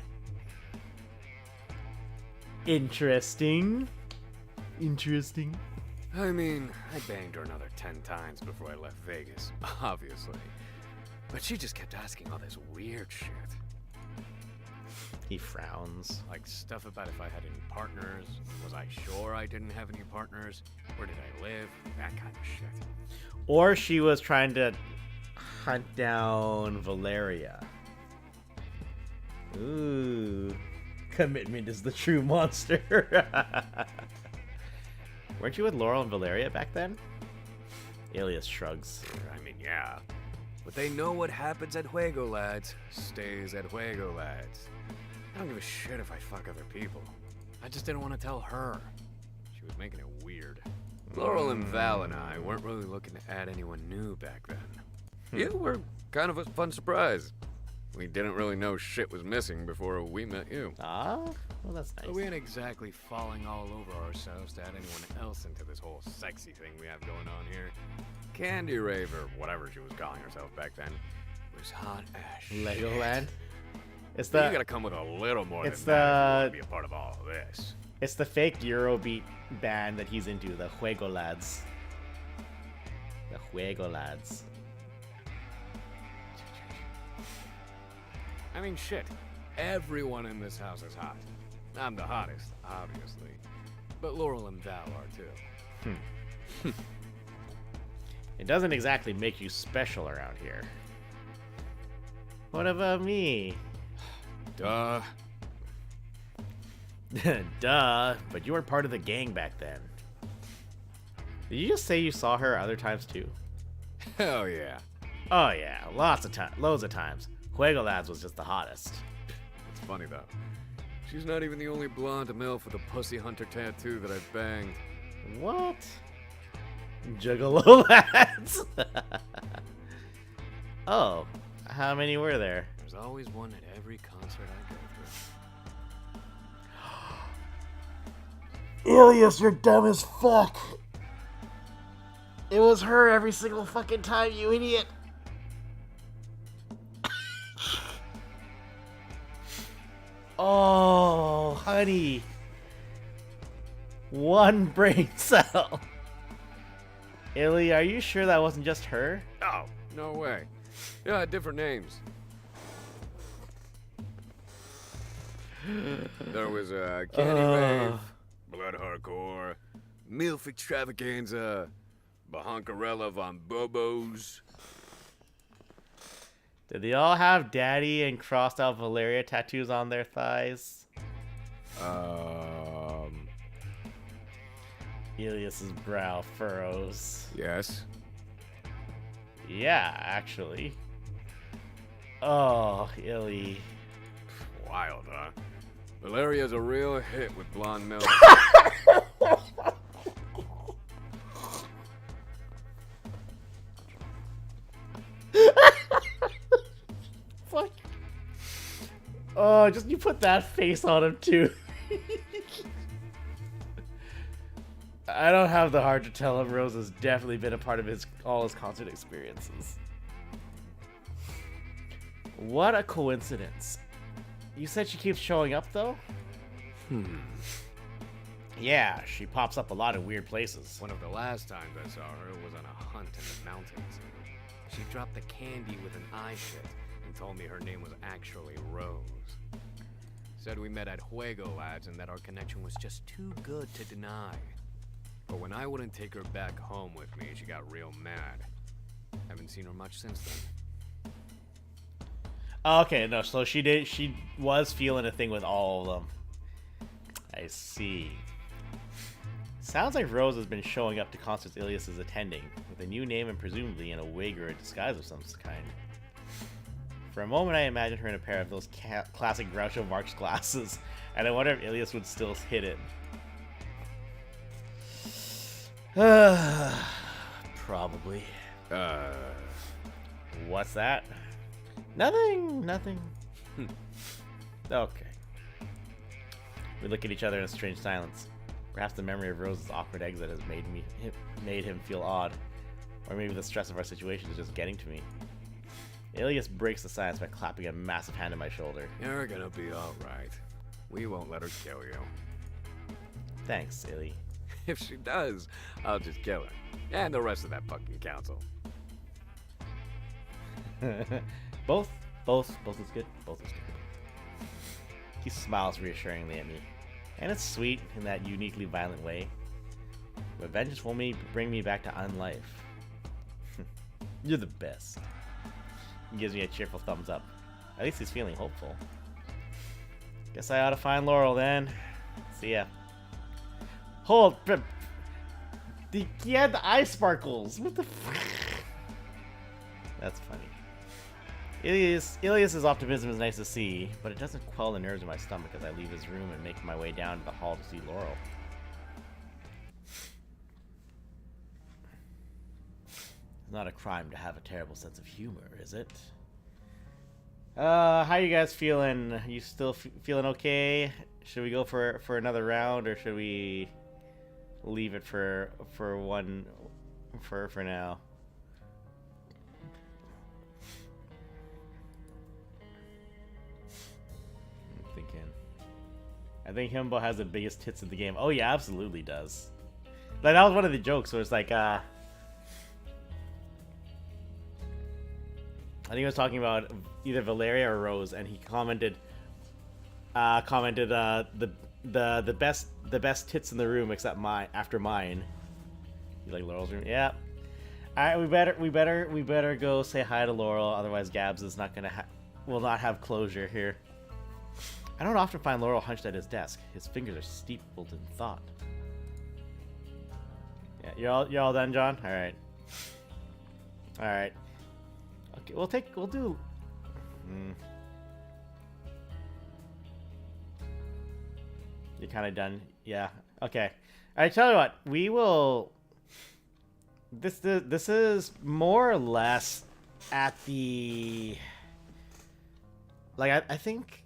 Interesting. Interesting. I mean, I banged her another 10 times before I left Vegas, obviously. But she just kept asking all this weird shit. He frowns. Like stuff about if I had any partners, was I sure I didn't have any partners, where did I live, that kind of shit. Or she was trying to hunt down Valeria. Ooh. Commitment is the true monster. Weren't you with Laurel and Valeria back then? Ilias shrugs. I mean, yeah. But they know what happens at Juego, lads. Stays at Juego, lads. I don't give a shit if I fuck other people. I just didn't want to tell her. She was making it weird. Laurel and Val and I weren't really looking to add anyone new back then. Yeah, we're kind of a fun surprise. We didn't really know shit was missing before we met you. Ah, well that's nice. But we ain't exactly falling all over ourselves to add anyone else into this whole sexy thing we have going on here. Candy Rave, or whatever she was calling herself back then, was hot as shit. Legoland? It's You gotta come with a little more than that if you want to be a part of all of this. It's the fake Eurobeat band that he's into, the Juego Lads. The Juego Lads. I mean, shit. Everyone in this house is hot. I'm the hottest, obviously. But Laurel and Val are too. It doesn't exactly make you special around here. What about me? Duh. Duh, but you weren't part of the gang back then. Did you just say you saw her other times too? Hell yeah. Oh yeah, loads of times. Juego Lads was just the hottest. It's funny though. She's not even the only blonde MILF with a pussy hunter tattoo that I've banged. What? Juggalo Lads? Oh, how many were there? There's always one at every concert I go through. Ilias, you're dumb as fuck. It was her every single fucking time, you idiot. Oh, honey. One brain cell. Illy, are you sure that wasn't just her? Oh, no way. Yeah, different names. There was Candy Rave, Blood Hardcore, MILF Extravaganza, Bahonkarella Von Bobos. Did they all have Daddy and crossed out Valeria tattoos on their thighs? Ilias's brow furrows. Yes. Yeah, actually. Oh, Illy. Wild, huh? Valeria's a real hit with blonde milk. Fuck. Oh, just you put that face on him too. I don't have the heart to tell him Rose has definitely been a part of all his concert experiences. What a coincidence. You said she keeps showing up, though? Yeah, she pops up a lot of weird places. One of the last times I saw her was on a hunt in the mountains. She dropped the candy with an eye shit and told me her name was actually Rose. Said we met at Juego Labs and that our connection was just too good to deny. But when I wouldn't take her back home with me, she got real mad. Haven't seen her much since then. Okay, no, so she was feeling a thing with all of them. I see. Sounds like Rose has been showing up to concerts Ilias is attending, with a new name and presumably in a wig or a disguise of some kind. For a moment I imagined her in a pair of those classic Groucho Marx glasses, and I wonder if Ilias would still hit it. Probably. What's that? Nothing. Okay. We look at each other in a strange silence. Perhaps the memory of Rose's awkward exit has made him feel odd. Or maybe the stress of our situation is just getting to me. Ilias breaks the silence by clapping a massive hand on my shoulder. You're gonna be alright. We won't let her kill you. Thanks, Illy. If she does, I'll just kill her. And the rest of that fucking council. Both is good. Both is good. He smiles reassuringly at me. And it's sweet in that uniquely violent way. But vengeance will bring me back to unlife. You're the best. He gives me a cheerful thumbs up. At least he's feeling hopeful. Guess I ought to find Laurel then. See ya. Hold. He had the eye sparkles. What the fuck? That's funny. Ilias's optimism is nice to see, but it doesn't quell the nerves in my stomach as I leave his room and make my way down to the hall to see Laurel. It's not a crime to have a terrible sense of humor, is it? How you guys feeling? You still feeling okay? Should we go for another round, or should we leave it for now? I think Himbo has the biggest tits in the game. Oh yeah, absolutely does. Like, that was one of the jokes where it's like, I think he was talking about either Valeria or Rose, and he commented the best tits in the room except after mine. You like Laurel's room? Yeah. All right, we better go say hi to Laurel, otherwise Gabs is will not have closure here. I don't often find Laurel hunched at his desk. His fingers are steepled in thought. Yeah, you're all done, John? Alright. Alright. Okay, we'll do... You're kind of done? Yeah. Okay. Alright, tell you what. We will... This is more or less at the... Like, I think...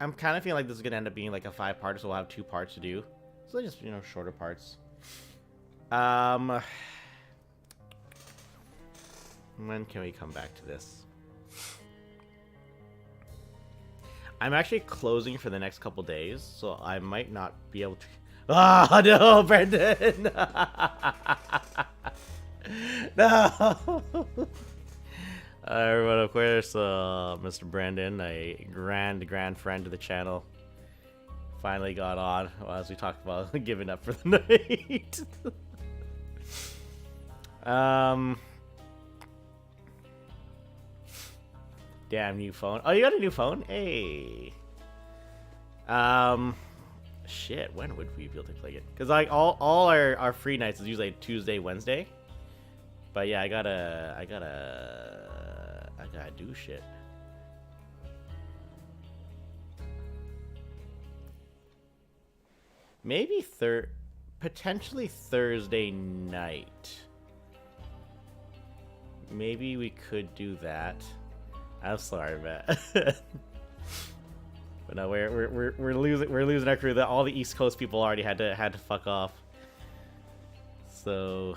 I'm kind of feeling like this is going to end up being like a 5-parter, so we'll have 2 parts to do. So just, shorter parts. When can we come back to this? I'm actually closing for the next couple days, so I might not be able to... Ah, no, Brendan! No! Everyone, of course, Mr. Brandon, a grand friend of the channel, finally got on as we talked about giving up for the night. Damn, new phone. Oh, you got a new phone? Hey. Shit, when would we be able to play it? Because like all our free nights is usually Tuesday, Wednesday. But yeah, I gotta do shit. Maybe potentially Thursday night. Maybe we could do that. I'm sorry, Matt. But no, we're losing our crew. All the East Coast people already had to fuck off. So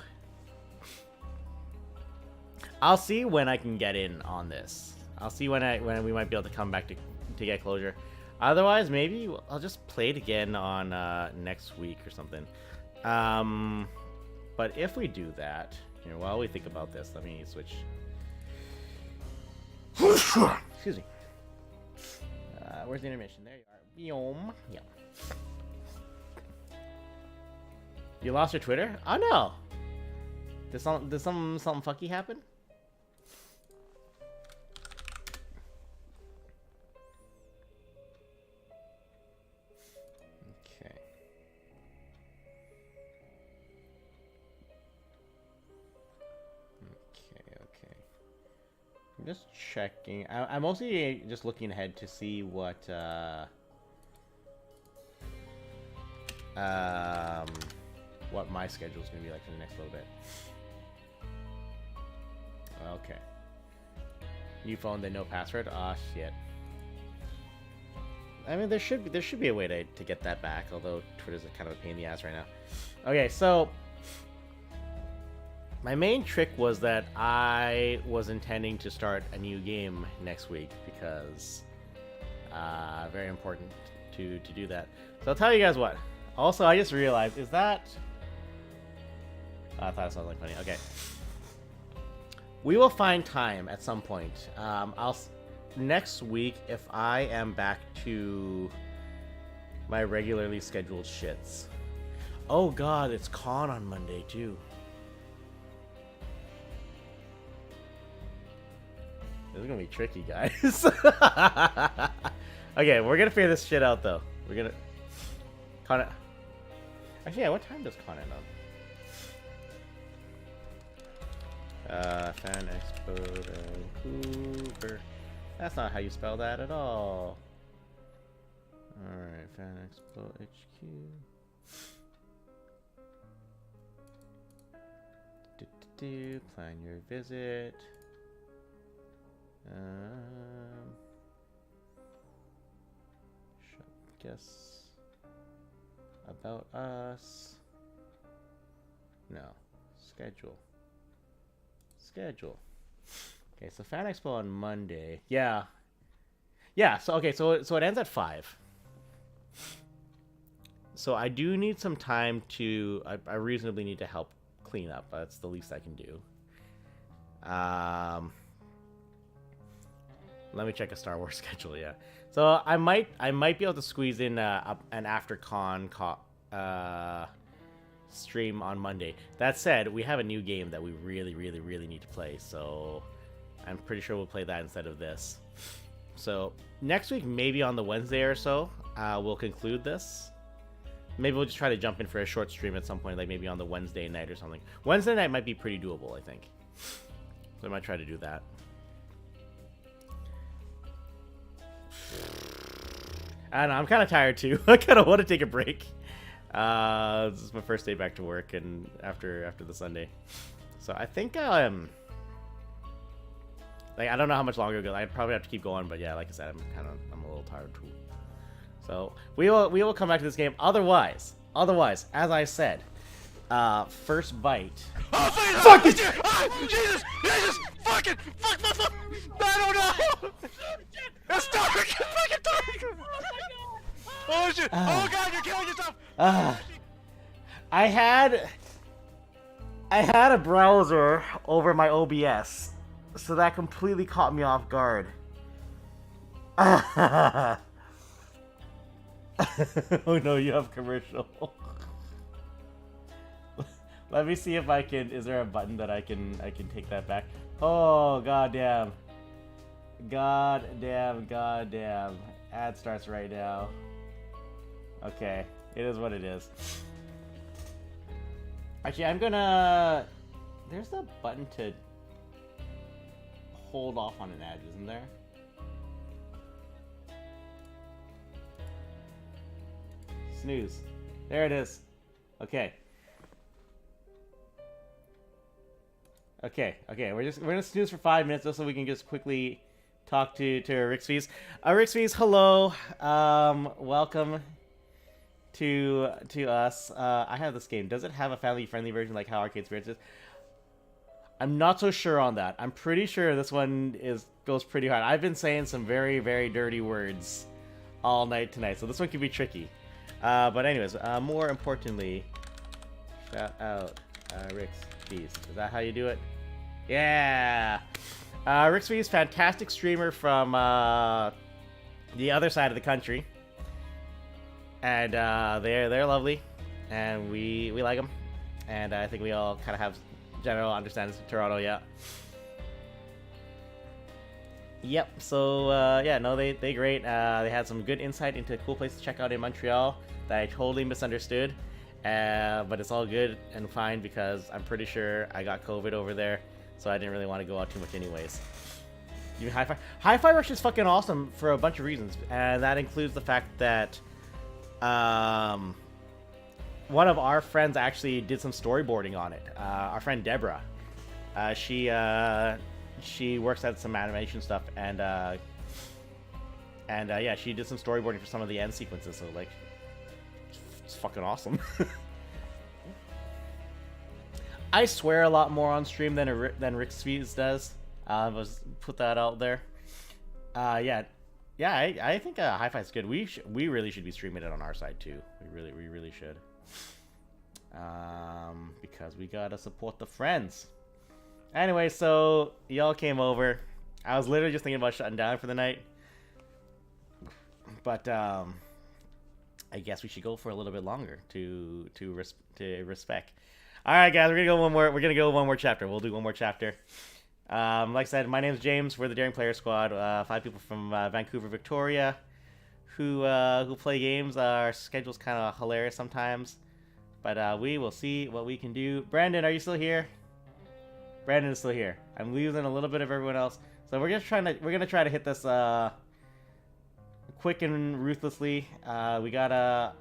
I'll see when I can get in on this. I'll see when we might be able to come back to get closure. Otherwise, maybe I'll just play it again on next week or something. But if we do that, here, while we think about this, let me switch. Excuse me. Where's the intermission? There you are. Boom. Yeah. You lost your Twitter? Oh no. Did something fucky happen? Okay. Okay. I'm just checking. I'm mostly just looking ahead to see what my schedule is gonna be like for the next little bit. Okay. New phone, then no password. Ah, shit. I mean, there should be a way to get that back. Although Twitter's kind of a pain in the ass right now. Okay, so my main trick was that I was intending to start a new game next week because very important to do that. So I'll tell you guys what. Also, I just realized, is that... I thought it sounded like funny. Okay. We will find time at some point. Next week, if I am back to my regularly scheduled shits. Oh god, it's con on Monday too. This is gonna be tricky, guys. Okay, we're gonna figure this shit out though. We're gonna... Con... Actually, yeah, what time does Con end on? Fan Expo Vancouver. That's not how you spell that at all. Alright, Fan Expo HQ. Plan your visit. Guess about us. No. Schedule. Okay, so Fan Expo on Monday. Yeah. So okay, so it ends at 5. So I do need some time to. I reasonably need to help clean up. That's the least I can do. Let me check a Star Wars schedule. Yeah. So I might be able to squeeze in an after con stream on Monday. That said, we have a new game that we really need to play, so I'm pretty sure we'll play that instead of this. So next week, maybe on the Wednesday or so, we'll conclude this. Maybe we'll just try to jump in for a short stream at some point, like maybe on the Wednesday night or something. Wednesday night might be pretty doable, I think. So I might try to do that. I don't know, I'm kind of tired too. I kind of want to take a break. This is my first day back to work, and after the Sunday, so I think like I don't know how much longer ago. I probably have to keep going, but yeah, like I said, I'm a little tired too. So we will come back to this game. Otherwise, as I said, first bite. Oh, fuck it! Jesus! Fuck! I don't know! It's dark! Fucking dark! Oh shit! Oh god, you're killing yourself! I had a browser over my OBS, so that completely caught me off guard. Oh no, you have commercial. Let me see if I can. Is there a button that I can take that back? Oh goddamn! Goddamn! Ad starts right now. Okay, it is what it is. Actually, I'm gonna... There's a button to hold off on an ad, isn't there? Snooze. There it is. Okay. Okay. We're gonna snooze for 5 minutes just so we can just quickly talk to Rixfies. Rixfies, hello. Welcome to us. I have this game. Does it have a family-friendly version like how Arcade Spirits is? I'm not so sure on that. I'm pretty sure this one goes pretty hard. I've been saying some very, very dirty words all night tonight, so this one could be tricky. But anyways, more importantly, shout out Rick's Feast. Is that how you do it? Yeah! Rick's Feast, fantastic streamer from the other side of the country. And they're lovely, and we like them. And I think we all kind of have general understanding of Toronto, yeah. Yep, so, yeah, no, they great. They had some good insight into a cool place to check out in Montreal that I totally misunderstood. But it's all good and fine because I'm pretty sure I got COVID over there, so I didn't really want to go out too much anyways. Even Hi-Fi. Hi-Fi Rush is fucking awesome for a bunch of reasons, and that includes the fact that one of our friends actually did some storyboarding on it. Our friend Deborah. She works at some animation stuff, and yeah, she did some storyboarding for some of the end sequences. So like, it's fucking awesome. I swear a lot more on stream than Rick's Fees does. Let's put that out there. Yeah, I think Hi-Fi's good. We really should be streaming it on our side too. We really should. Because we gotta support the friends. Anyway, so y'all came over. I was literally just thinking about shutting down for the night, but I guess we should go for a little bit longer to respect. All right, guys, we're gonna go one more. We're gonna go one more chapter. We'll do one more chapter. Like I said, my name's James. We're the Daring Player Squad. 5 people from Vancouver, Victoria, who play games. Our schedule's kind of hilarious sometimes, but we will see what we can do. Brandon, are you still here? Brandon is still here. I'm losing a little bit of everyone else, so we're gonna try to hit this quick and ruthlessly. You're gonna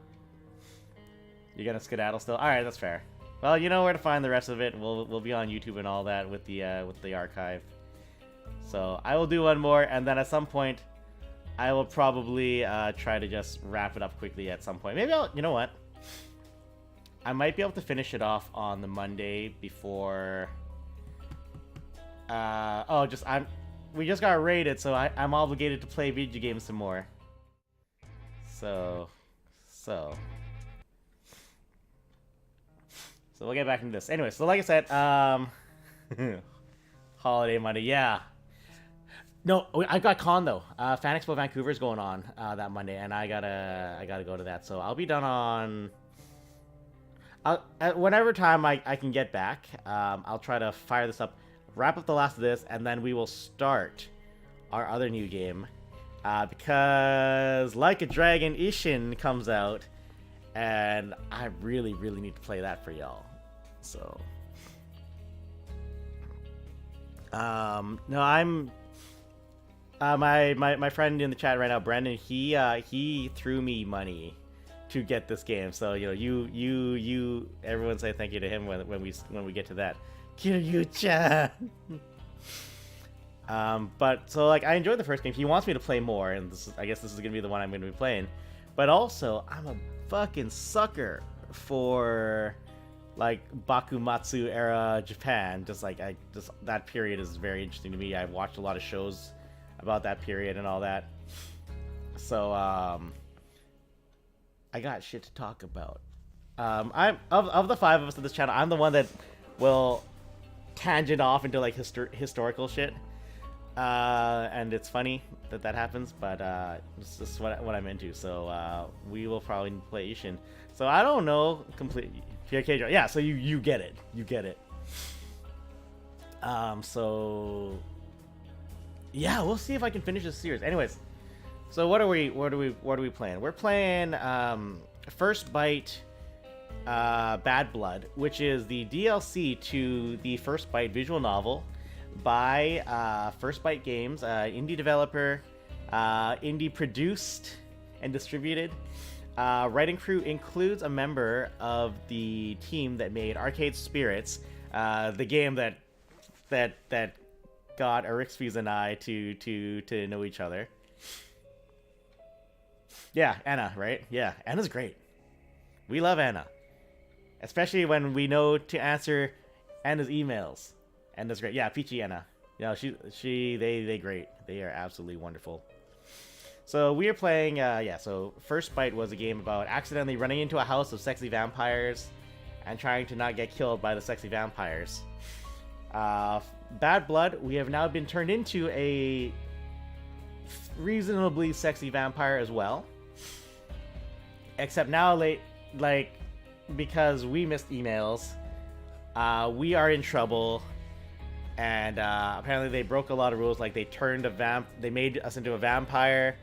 skedaddle still. All right, that's fair. Well, you know where to find the rest of it. We'll be on YouTube and all that with the archive. So I will do one more, and then at some point, I will probably try to just wrap it up quickly at some point. Maybe you know what? I might be able to finish it off on the Monday before. We just got raided, so I'm obligated to play video games some more. So we'll get back into this. Anyway, so like I said, Holiday Monday, yeah. No, I got con though. Fan Expo Vancouver's going on that Monday, and I gotta go to that. So I'll be done on. At whenever time I can get back, I'll try to fire this up, wrap up the last of this, and then we will start our other new game. Because Like a Dragon Ishin comes out, and I really need to play that for y'all. So, no, I'm my friend in the chat right now, Brendan. He threw me money to get this game. So you know, you everyone say thank you to him when we get to that. Kiryu-chan. But so like I enjoyed the first game. He wants me to play more, and I guess this is gonna be the one I'm gonna be playing. But also, I'm a fucking sucker for like Bakumatsu era Japan. Just that period is very interesting to me. I've watched a lot of shows about that period and all that. So I got shit to talk about. I'm of the 5 of us on this channel, I'm the one that will tangent off into like historical shit. And it's funny that happens, but it's just what I'm into. So we will probably play Ishin. So I don't know completely. Yeah, so you get it. You get it. So yeah, we'll see if I can finish this series. Anyways, so what are we playing? We're playing First Bite Bad Blood, which is the DLC to the First Bite visual novel by First Bite Games, indie developer, indie produced and distributed. Writing crew includes a member of the team that made Arcade Spirits, the game that got Arixvies and I to know each other. Yeah, Anna, right? Yeah, Anna's great. We love Anna. Especially when we know to answer Anna's emails. Anna's great. Yeah, Peachy Anna. You know, they great. They are absolutely wonderful. So we are playing, so First Bite was a game about accidentally running into a house of sexy vampires and trying to not get killed by the sexy vampires. Bad Blood, we have now been turned into a reasonably sexy vampire as well. Except now, because we missed emails, we are in trouble. And apparently they broke a lot of rules, like they made us into a vampire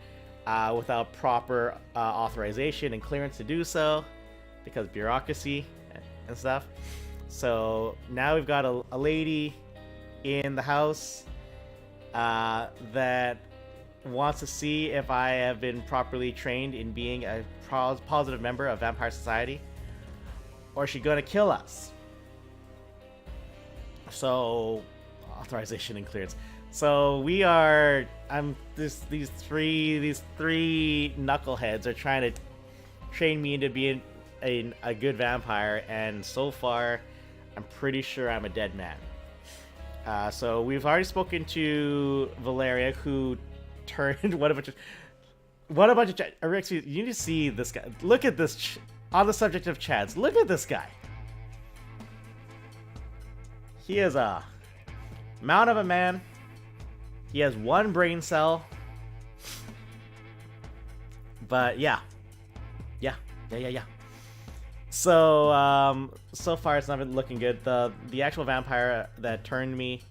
without proper authorization and clearance to do so, because bureaucracy and stuff. So now we've got a lady in the house that wants to see if I have been properly trained in being a positive member of Vampire Society, or is she gonna kill us? So, authorization and clearance. So we are. These three knuckleheads are trying to train me into being a good vampire, and so far, I'm pretty sure I'm a dead man. So we've already spoken to Valeria, who turned what a bunch of Arixia, you need to see this guy. Look at this on the subject of Chads. Look at this guy. He is a mount of a man. He has one brain cell. But yeah. So so far it's not been looking good. The actual vampire that turned me,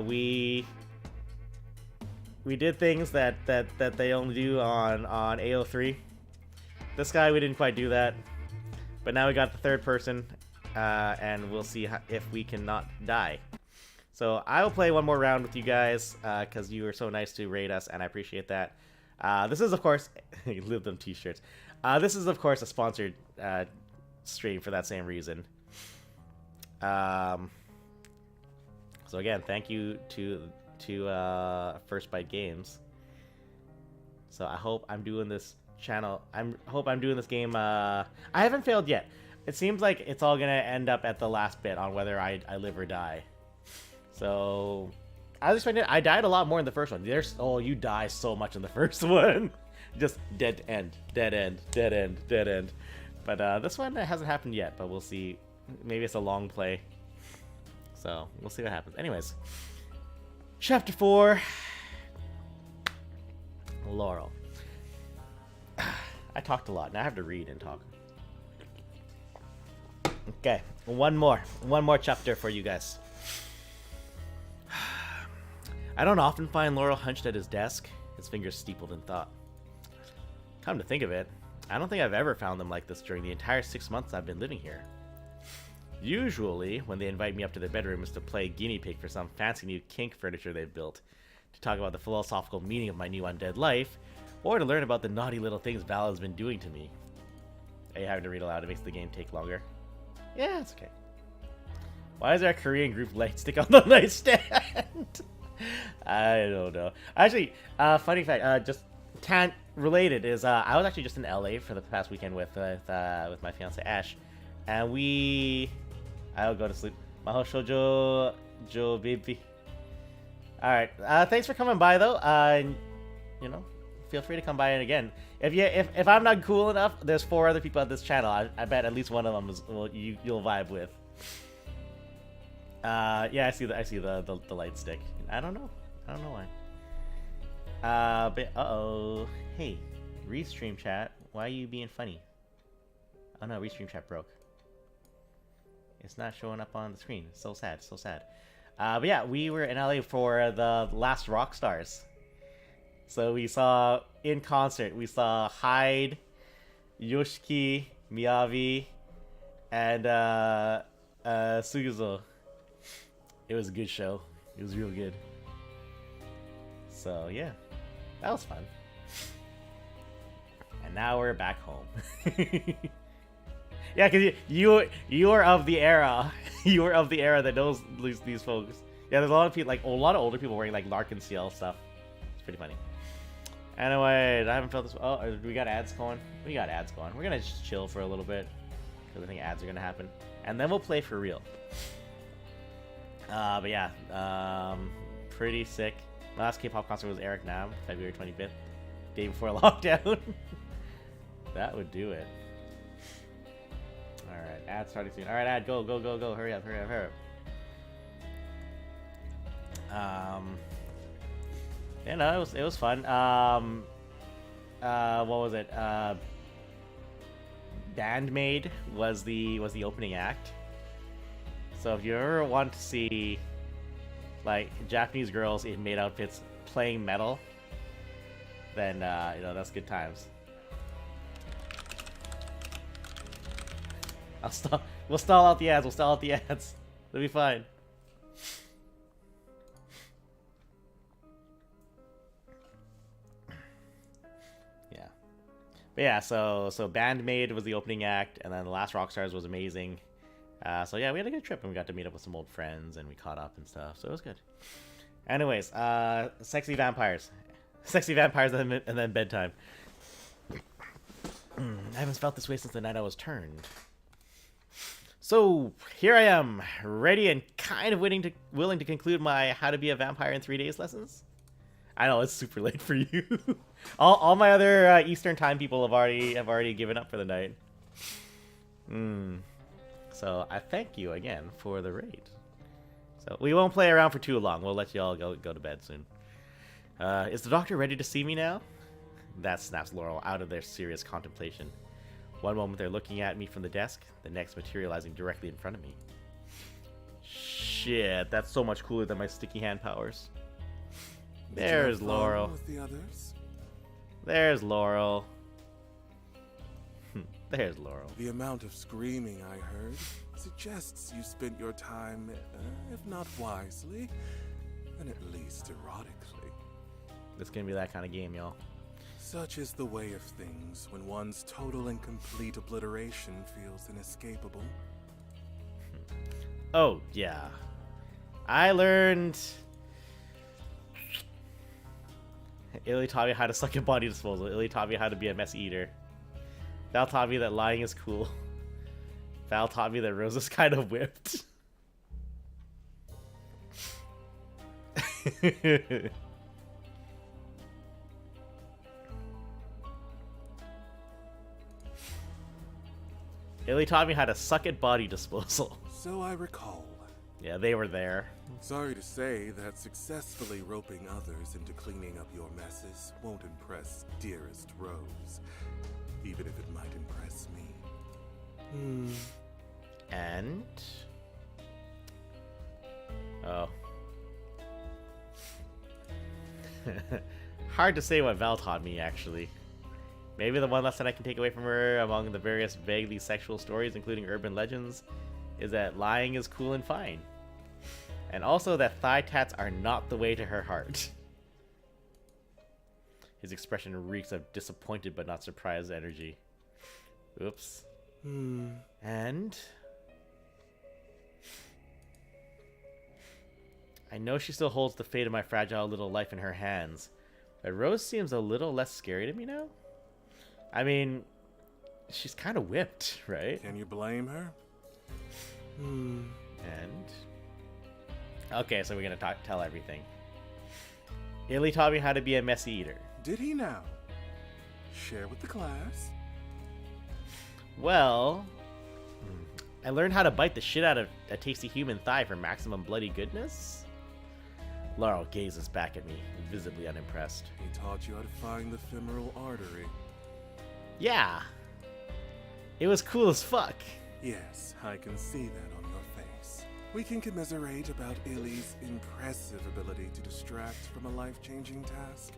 we did things that they only do on AO3. This guy, we didn't quite do that, but now we got the third person, and we'll see if we can not die. So I will play one more round with you guys, because you were so nice to raid us, and I appreciate that. This is, of course, live them t-shirts. This is, of course, a sponsored stream for that same reason. So again, thank you to First Bite Games. So I hope I'm doing this channel. Hope I'm doing this game. I haven't failed yet. It seems like it's all gonna end up at the last bit on whether I live or die. So I was expecting. I died a lot more in the first one. You die so much in the first one. Just dead end. But this one hasn't happened yet. But we'll see. Maybe it's a long play. So we'll see what happens. Anyways, Chapter 4. Laurel. I talked a lot. Now I have to read and talk. Okay, one more chapter for you guys. I don't often find Laurel hunched at his desk, his fingers steepled in thought. Come to think of it, I don't think I've ever found them like this during the entire 6 months I've been living here. Usually, when they invite me up to their bedroom, it's to play guinea pig for some fancy new kink furniture they've built, to talk about the philosophical meaning of my new undead life, or to learn about the naughty little things Val has been doing to me. Are you having to read aloud? It makes the game take longer. Yeah, it's okay. Why is there a Korean group light stick on the nightstand? I don't know. Actually, funny fact, just Tant related is I was actually just in LA for the past weekend with my fiance Ash, and I'll go to sleep. Maho shoujo jo baby. All right. Thanks for coming by though. You know, feel free to come by again. If I'm not cool enough, there's 4 other people at this channel. I bet at least one of them you'll vibe with. Yeah, I see the light stick. I don't know why. But uh-oh. Hey, Restream chat, why are you being funny? Oh no, Restream chat broke. It's not showing up on the screen. So sad. But yeah, we were in LA for the last rock stars. So we saw in concert, we saw Hyde, Yoshiki, Miyavi, and Sugizo. It was a good show. It was real good. So yeah, that was fun. And now we're back home. Yeah, because you are of the era. You are of the era that knows these folks. Yeah, there's a lot of people, like a lot of older people wearing like Larkin CL stuff. It's pretty funny. Anyway, I haven't felt this. Oh, we got ads going. We got ads going. We're gonna just chill for a little bit because I think ads are gonna happen, and then we'll play for real. But yeah, pretty sick. My last K-pop concert was Eric Nam, February 25th, day before lockdown. That would do it. All right, ad starting soon. All right, ad, go, go, go, go! Hurry up, hurry up, hurry up. Yeah, no, it was fun. What was it? Bandmaid was the opening act. So if you ever want to see like Japanese girls in maid outfits playing metal, then you know, that's good times. We'll stall out the ads. We'll stall out the ads. It'll be fine. But yeah, so Bandmaid was the opening act, and then The Last Rockstars was amazing. So yeah, we had a good trip, and we got to meet up with some old friends, and we caught up and stuff, so it was good. Anyways, sexy vampires. Sexy vampires and then bedtime. I haven't felt this way since the night I was turned. So here I am, ready and kind of willing to conclude my How to Be a Vampire in 3 Days lessons. I know it's super late for you. all my other Eastern time people have already given up for the night. So I thank you again for the raid. So we won't play around for too long. We'll let you all go to bed soon. Is the doctor ready to see me now? That snaps Laurel out of their serious contemplation. One moment they're looking at me from the desk, the next materializing directly in front of me. Shit, that's so much cooler than my sticky hand powers. There's Laurel. With the others? There's Laurel. There's Laurel. The amount of screaming I heard suggests you spent your time, if not wisely, then at least erotically. This is gonna be that kind of game, y'all. Such is the way of things when one's total and complete obliteration feels inescapable. Oh, yeah. I learned... Illy taught me how to suck at body disposal. Illy taught me how to be a mess eater. Val taught me that lying is cool. Val taught me that Rose is kind of whipped. Illy taught me how to suck at body disposal. So I recall. Yeah, they were there. Sorry to say that successfully roping others into cleaning up your messes won't impress dearest Rose, even if it might impress me. And? Oh. Hard to say what Val taught me, actually. Maybe the one lesson I can take away from her, among the various vaguely sexual stories, including urban legends, is that lying is cool and fine. And also that thigh tats are not the way to her heart. His expression reeks of disappointed but not surprised energy. Oops. And... I know she still holds the fate of my fragile little life in her hands, but Rose seems a little less scary to me now. I mean, she's kind of whipped, right? Can you blame her? And... Okay, so we're gonna tell everything. Illy taught me how to be a messy eater. Did he now? Share with the class. Well... I learned how to bite the shit out of a tasty human thigh for maximum bloody goodness. Laurel gazes back at me, visibly unimpressed. He taught you how to find the femoral artery. Yeah. It was cool as fuck. Yes, I can see that on your face. We can commiserate about Illy's impressive ability to distract from a life-changing task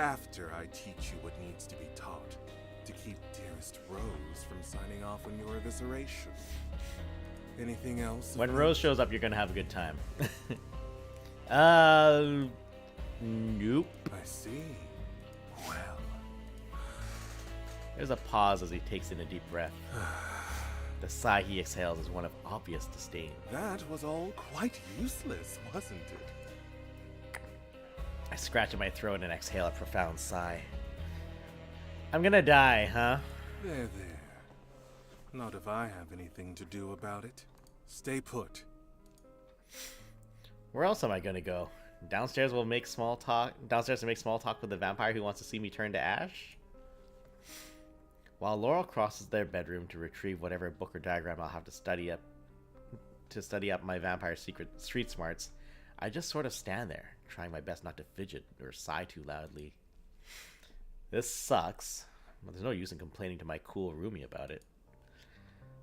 after I teach you what needs to be taught to keep dearest Rose from signing off on your evisceration. Anything else? When Rose shows up, you're gonna have a good time. Nope. I see. Well. There's a pause as he takes in a deep breath. The sigh he exhales is one of obvious disdain. That was all quite useless, wasn't it? I scratch at my throat and exhale a profound sigh. I'm gonna die, huh? There. Not if I have anything to do about it. Stay put. Where else am I gonna go? Downstairs to make small talk with the vampire who wants to see me turn to ash? While Laurel crosses their bedroom to retrieve whatever book or diagram I'll have to study up my vampire secret street smarts, I just sort of stand there, trying my best not to fidget or sigh too loudly. This sucks, but there's no use in complaining to my cool roomie about it.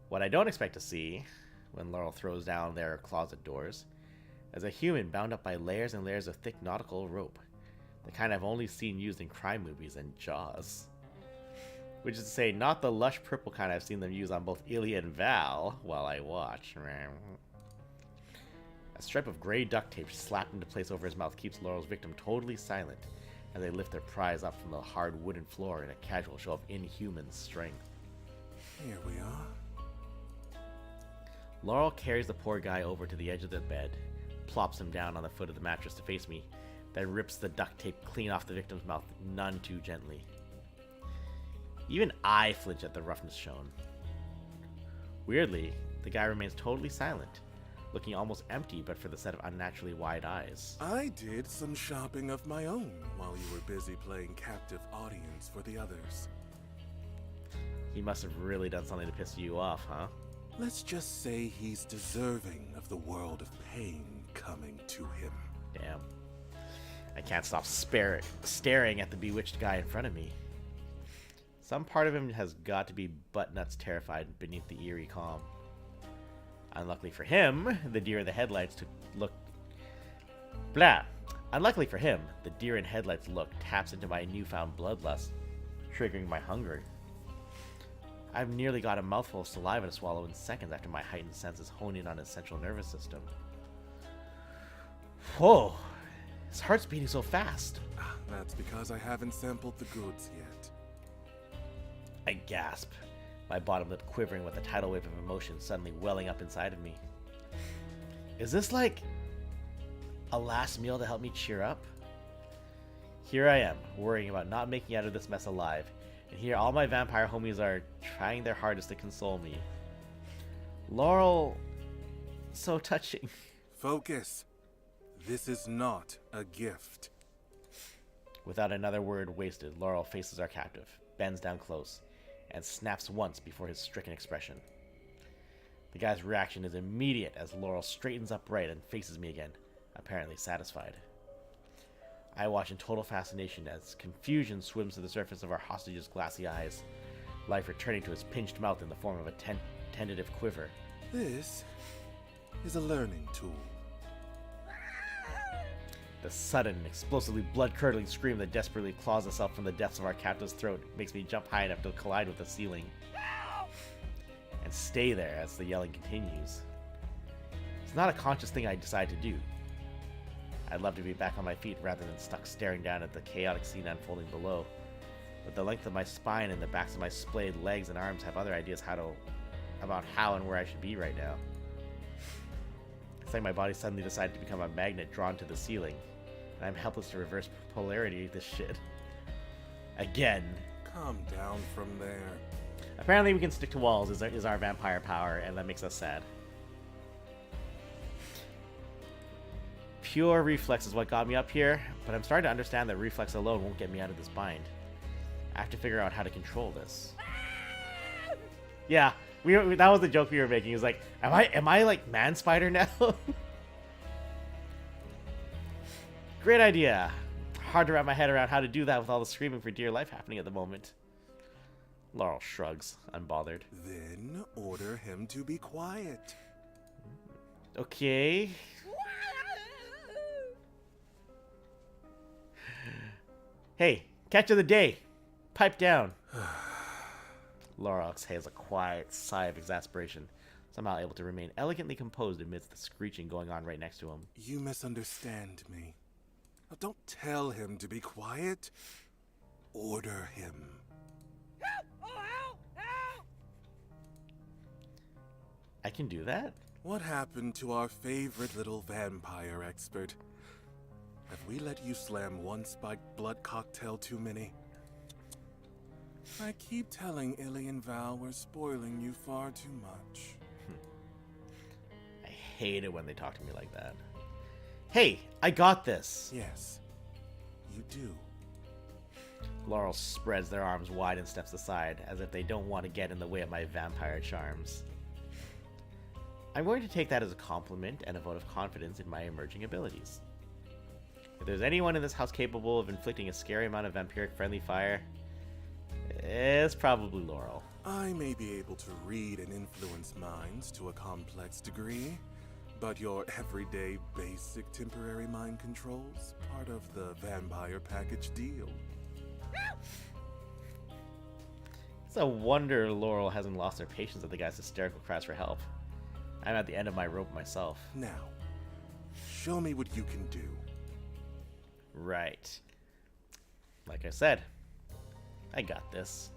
What I don't expect to see, when Laurel throws down their closet doors, is a human bound up by layers and layers of thick nautical rope, the kind I've only seen used in crime movies and Jaws. Which is to say, not the lush purple kind I've seen them use on both Ilya and Val while I watch. A strip of gray duct tape slapped into place over his mouth keeps Laurel's victim totally silent as they lift their prize up from the hard wooden floor in a casual show of inhuman strength. Here we are. Laurel carries the poor guy over to the edge of the bed, plops him down on the foot of the mattress to face me, then rips the duct tape clean off the victim's mouth none too gently. Even I flinch at the roughness shown. Weirdly, the guy remains totally silent, looking almost empty but for the set of unnaturally wide eyes. I did some shopping of my own while you were busy playing captive audience for the others. He must have really done something to piss you off, huh? Let's just say he's deserving of the world of pain coming to him. Damn. I can't stop staring at the bewitched guy in front of me. Some part of him has got to be butt-nuts terrified beneath the eerie calm. Unluckily for him, the deer in the headlights Unluckily for him, the deer in headlights look taps into my newfound bloodlust, triggering my hunger. I've nearly got a mouthful of saliva to swallow in seconds after my heightened senses hone in on his central nervous system. Whoa! His heart's beating so fast. That's because I haven't sampled the goods yet. I gasp, my bottom lip quivering with a tidal wave of emotion suddenly welling up inside of me. Is this like a last meal to help me cheer up? Here I am, worrying about not making it out of this mess alive, and here all my vampire homies are trying their hardest to console me. Laurel, so touching. Focus. This is not a gift. Without another word wasted, Laurel faces our captive, bends down close, and snaps once before his stricken expression. The guy's reaction is immediate as Laurel straightens upright and faces me again, apparently satisfied. I watch in total fascination as confusion swims to the surface of our hostage's glassy eyes, life returning to his pinched mouth in the form of a tentative quiver. This is a learning tool. The sudden, explosively blood-curdling scream that desperately claws itself from the depths of our captive's throat makes me jump high enough to collide with the ceiling. And stay there as the yelling continues. It's not a conscious thing I decide to do. I'd love to be back on my feet rather than stuck staring down at the chaotic scene unfolding below. But the length of my spine and the backs of my splayed legs and arms have other ideas about how and where I should be right now. It's like my body suddenly decided to become a magnet drawn to the ceiling, and I'm helpless to reverse polarity this shit. Again. Calm down from there. Apparently we can stick to walls is our vampire power, and that makes us sad. Pure reflex is what got me up here, but I'm starting to understand that reflex alone won't get me out of this bind. I have to figure out how to control this. Yeah, that was the joke we were making. He was like, am I like man spider now? Great idea. Hard to wrap my head around how to do that with all the screaming for dear life happening at the moment. Laurel shrugs, unbothered. Then order him to be quiet. Okay. Hey, catch of the day. Pipe down. Laurel exhales a quiet sigh of exasperation, somehow able to remain elegantly composed amidst the screeching going on right next to him. You misunderstand me. Now, don't tell him to be quiet. Order him. I can do that? What happened to our favorite little vampire expert? Have we let you slam one spiked blood cocktail too many? I keep telling Illy and Val we're spoiling you far too much. I hate it when they talk to me like that. Hey, I got this! Yes, you do. Laurel spreads their arms wide and steps aside, as if they don't want to get in the way of my vampire charms. I'm going to take that as a compliment and a vote of confidence in my emerging abilities. If there's anyone in this house capable of inflicting a scary amount of vampiric-friendly fire, it's probably Laurel. I may be able to read and influence minds to a complex degree, but your everyday basic temporary mind control's part of the vampire package deal. It's a wonder Laurel hasn't lost her patience at the guy's hysterical cries for help. I'm at the end of my rope myself. Now, show me what you can do. Right. Like I said, I got this.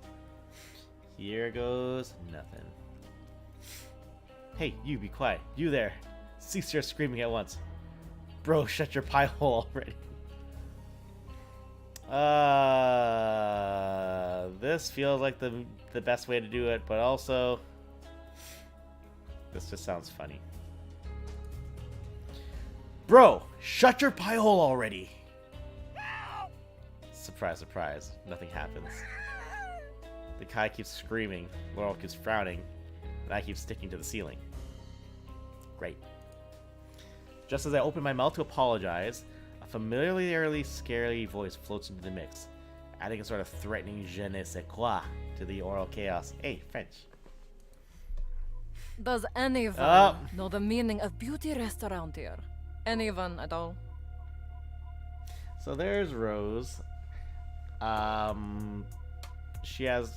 Here goes nothing. Hey, you be quiet. You there. Cease your screaming at once. Bro, shut your pie hole already. This feels like the best way to do it, but also this just sounds funny. Bro, shut your pie hole already. Surprise, surprise. Nothing happens. The guy keeps screaming, Laurel keeps frowning, and I keep sticking to the ceiling. Great. Just as I open my mouth to apologize, a familiarly scary voice floats into the mix, adding a sort of threatening je ne sais quoi to the oral chaos. Hey, French. Does anyone know the meaning of beauty restaurant here? Anyone at all? So there's Rose. She has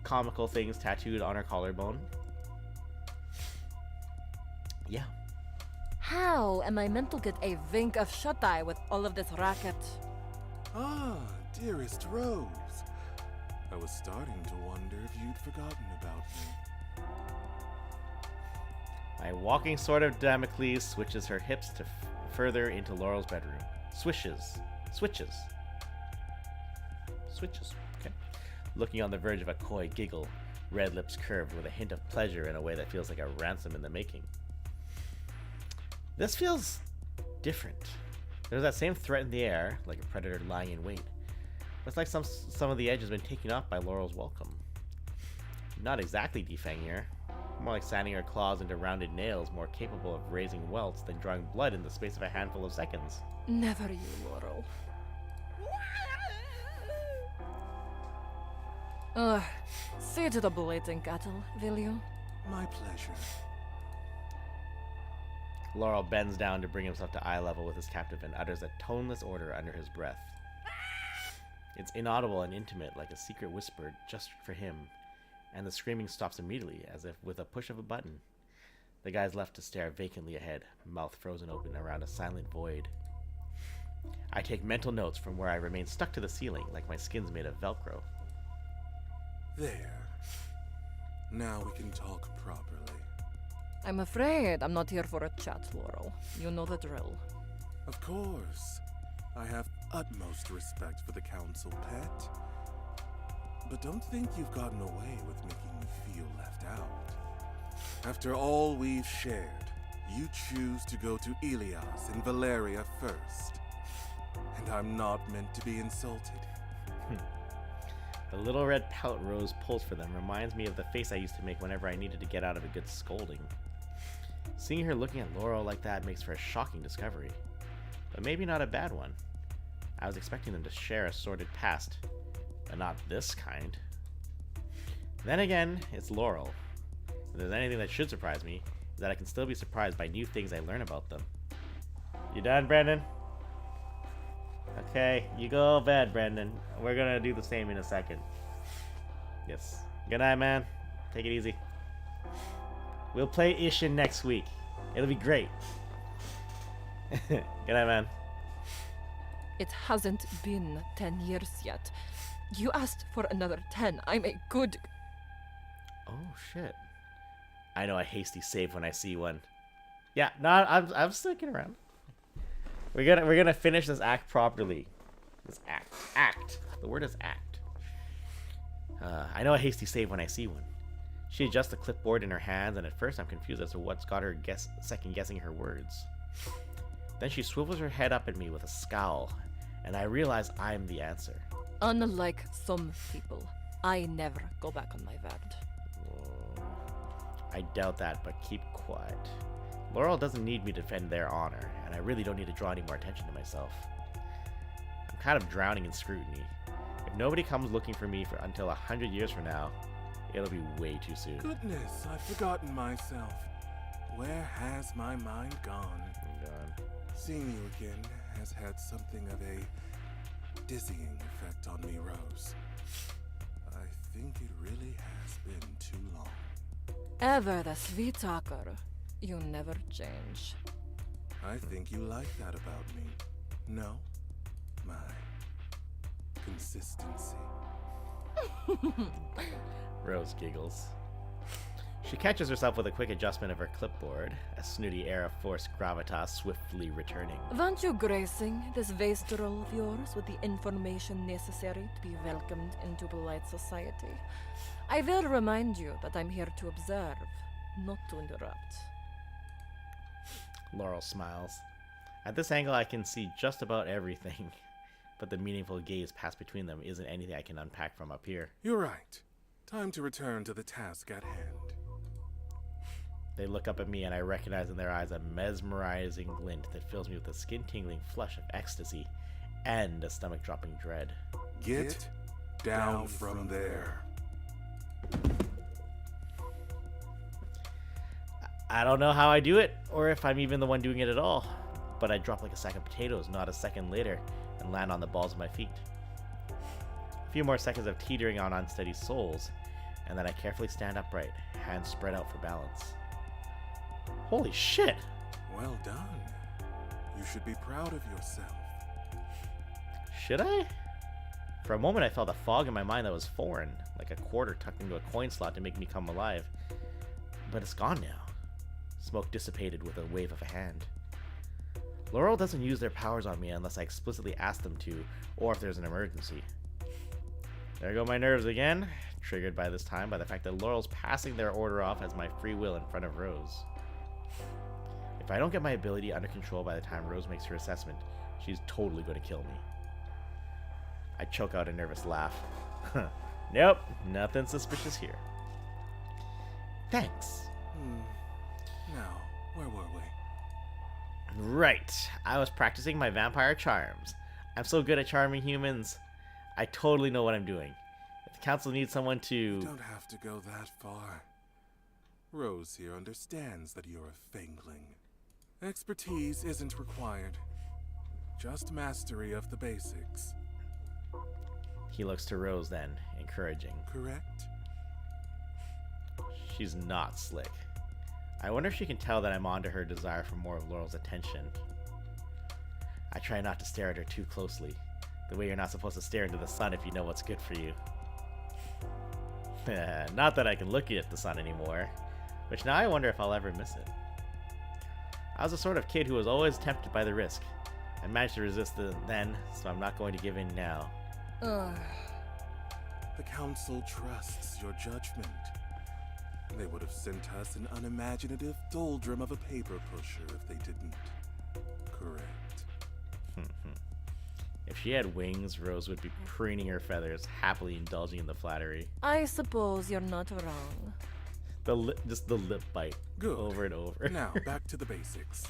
comical things tattooed on her collarbone. Yeah. How am I meant to get a wink of shut-eye with all of this racket? Ah, dearest Rose. I was starting to wonder if you'd forgotten about me. My walking sword of Damocles switches her hips to further into Laurel's bedroom. Switches. Switches. Switches. Okay. Looking on the verge of a coy giggle, red lips curved with a hint of pleasure in a way that feels like a ransom in the making. This feels different. There's that same threat in the air, like a predator lying in wait. But it's like some of the edge has been taken off by Laurel's welcome. Not exactly defanging her, more like sanding her claws into rounded nails more capable of raising welts than drawing blood in the space of a handful of seconds. Never you, Laurel. See to the bleating cattle, will you? My pleasure. Laurel bends down to bring himself to eye level with his captive and utters a toneless order under his breath. It's inaudible and intimate, like a secret whisper just for him, and the screaming stops immediately, as if with a push of a button. The guy's left to stare vacantly ahead, mouth frozen open around a silent void. I take mental notes from where I remain stuck to the ceiling, like my skin's made of Velcro. There. Now we can talk properly. I'm afraid I'm not here for a chat, Laurel. You know the drill. Of course. I have utmost respect for the council, pet. But don't think you've gotten away with making me feel left out. After all we've shared, you choose to go to Elias and Valeria first. And I'm not meant to be insulted. The little red pout Rose pulls for them reminds me of the face I used to make whenever I needed to get out of a good scolding. Seeing her looking at Laurel like that makes for a shocking discovery. But maybe not a bad one. I was expecting them to share a sordid past, but not this kind. Then again, it's Laurel. If there's anything that should surprise me, is that I can still be surprised by new things I learn about them. You done, Brandon? Okay, you go to bed, Brandon. We're gonna do the same in a second. Yes. Good night, man. Take it easy. We'll play Ishin next week. It'll be great. Good night, man. It hasn't been 10 years yet. You asked for another 10. I'm a good... Oh, shit. I know a hasty save when I see one. Yeah, no, I'm sticking around. We're gonna finish this act properly. This act. The word is act. I know a hasty save when I see one. She adjusts the clipboard in her hands, and at first I'm confused as to what's got her second guessing her words. Then she swivels her head up at me with a scowl, and I realize I'm the answer. Unlike some people, I never go back on my word. Whoa. I doubt that, but keep quiet. Laurel doesn't need me to defend their honor, and I really don't need to draw any more attention to myself. I'm kind of drowning in scrutiny. If nobody comes looking for me until 100 years from now, it'll be way too soon. Goodness, I've forgotten myself. Where has my mind gone? Seeing you again has had something of a dizzying effect on me, Rose. I think it really has been too long. Ever the sweet talker. You never change. I think you like that about me. No? My consistency. Rose giggles. She catches herself with a quick adjustment of her clipboard, a snooty air of forced gravitas swiftly returning. Weren't you gracing this wastrel of yours with the information necessary to be welcomed into polite society? I will remind you that I'm here to observe, not to interrupt. Laurel smiles. At this angle I can see just about everything, but the meaningful gaze passed between them isn't anything I can unpack from up here. You're right. Time to return to the task at hand. They look up at me, and I recognize in their eyes a mesmerizing glint that fills me with a skin-tingling flush of ecstasy and a stomach-dropping dread. Get down from there. I don't know how I do it, or if I'm even the one doing it at all, but I drop like a sack of potatoes not a second later and land on the balls of my feet. A few more seconds of teetering on unsteady soles, and then I carefully stand upright, hands spread out for balance. Holy shit! Well done. You should be proud of yourself. Should I? For a moment I felt a fog in my mind that was foreign, like a quarter tucked into a coin slot to make me come alive. But it's gone now. Smoke dissipated with a wave of a hand. Laurel doesn't use their powers on me unless I explicitly ask them to, or if there's an emergency. There go my nerves again, triggered by this time by the fact that Laurel's passing their order off as my free will in front of Rose. If I don't get my ability under control by the time Rose makes her assessment, she's totally going to kill me. I choke out a nervous laugh. Nope, nothing suspicious here. Thanks. Now, where were we? Right, I was practicing my vampire charms. I'm so good at charming humans. I totally know what I'm doing. If the council needs someone to... You don't have to go that far. Rose here understands that you're a Fangling. Expertise isn't required. Just mastery of the basics. He looks to Rose then, encouraging. Correct? She's not slick. I wonder if she can tell that I'm onto her desire for more of Laurel's attention. I try not to stare at her too closely, the way you're not supposed to stare into the sun if you know what's good for you. Not that I can look at the sun anymore, which now I wonder if I'll ever miss it. I was the sort of kid who was always tempted by the risk. I managed to resist then, so I'm not going to give in now. The council trusts your judgment. They would have sent us an unimaginative doldrum of a paper pusher if they didn't. Correct. If she had wings, Rose would be preening her feathers, happily indulging in the flattery. I suppose you're not wrong. Just the lip bite. Good. Over and over. Now, back to the basics.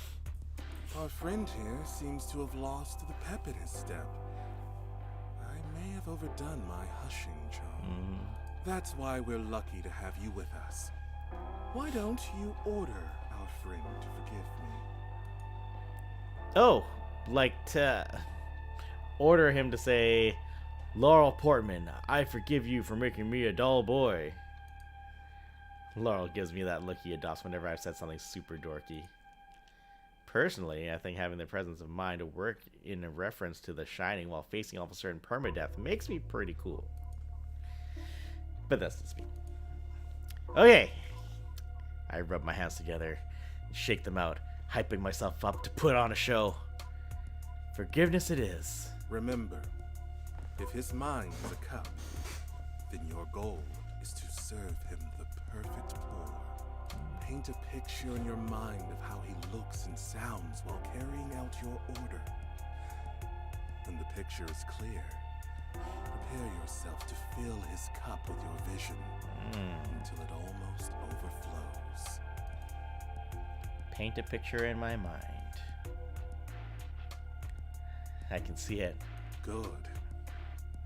Our friend here seems to have lost the pep in his step. I may have overdone my hushing charm. That's why we're lucky to have you with us. Why don't you order our friend to forgive me? Oh, like to order him to say, Laurel Portman, I forgive you for making me a dull boy. Laurel gives me that look he adopts whenever I've said something super dorky. Personally, I think having the presence of mind to work in a reference to The Shining while facing off a certain permadeath makes me pretty cool. But that's just me. Okay. I rub my hands together and shake them out, hyping myself up to put on a show. Forgiveness it is. Remember, if his mind is a cup, then your goal is to serve him the perfect pour. Paint a picture in your mind of how he looks and sounds while carrying out your order. When the picture is clear, prepare yourself to fill his cup with your vision until it almost overflows. Paint a picture in my mind. I can see it. Good.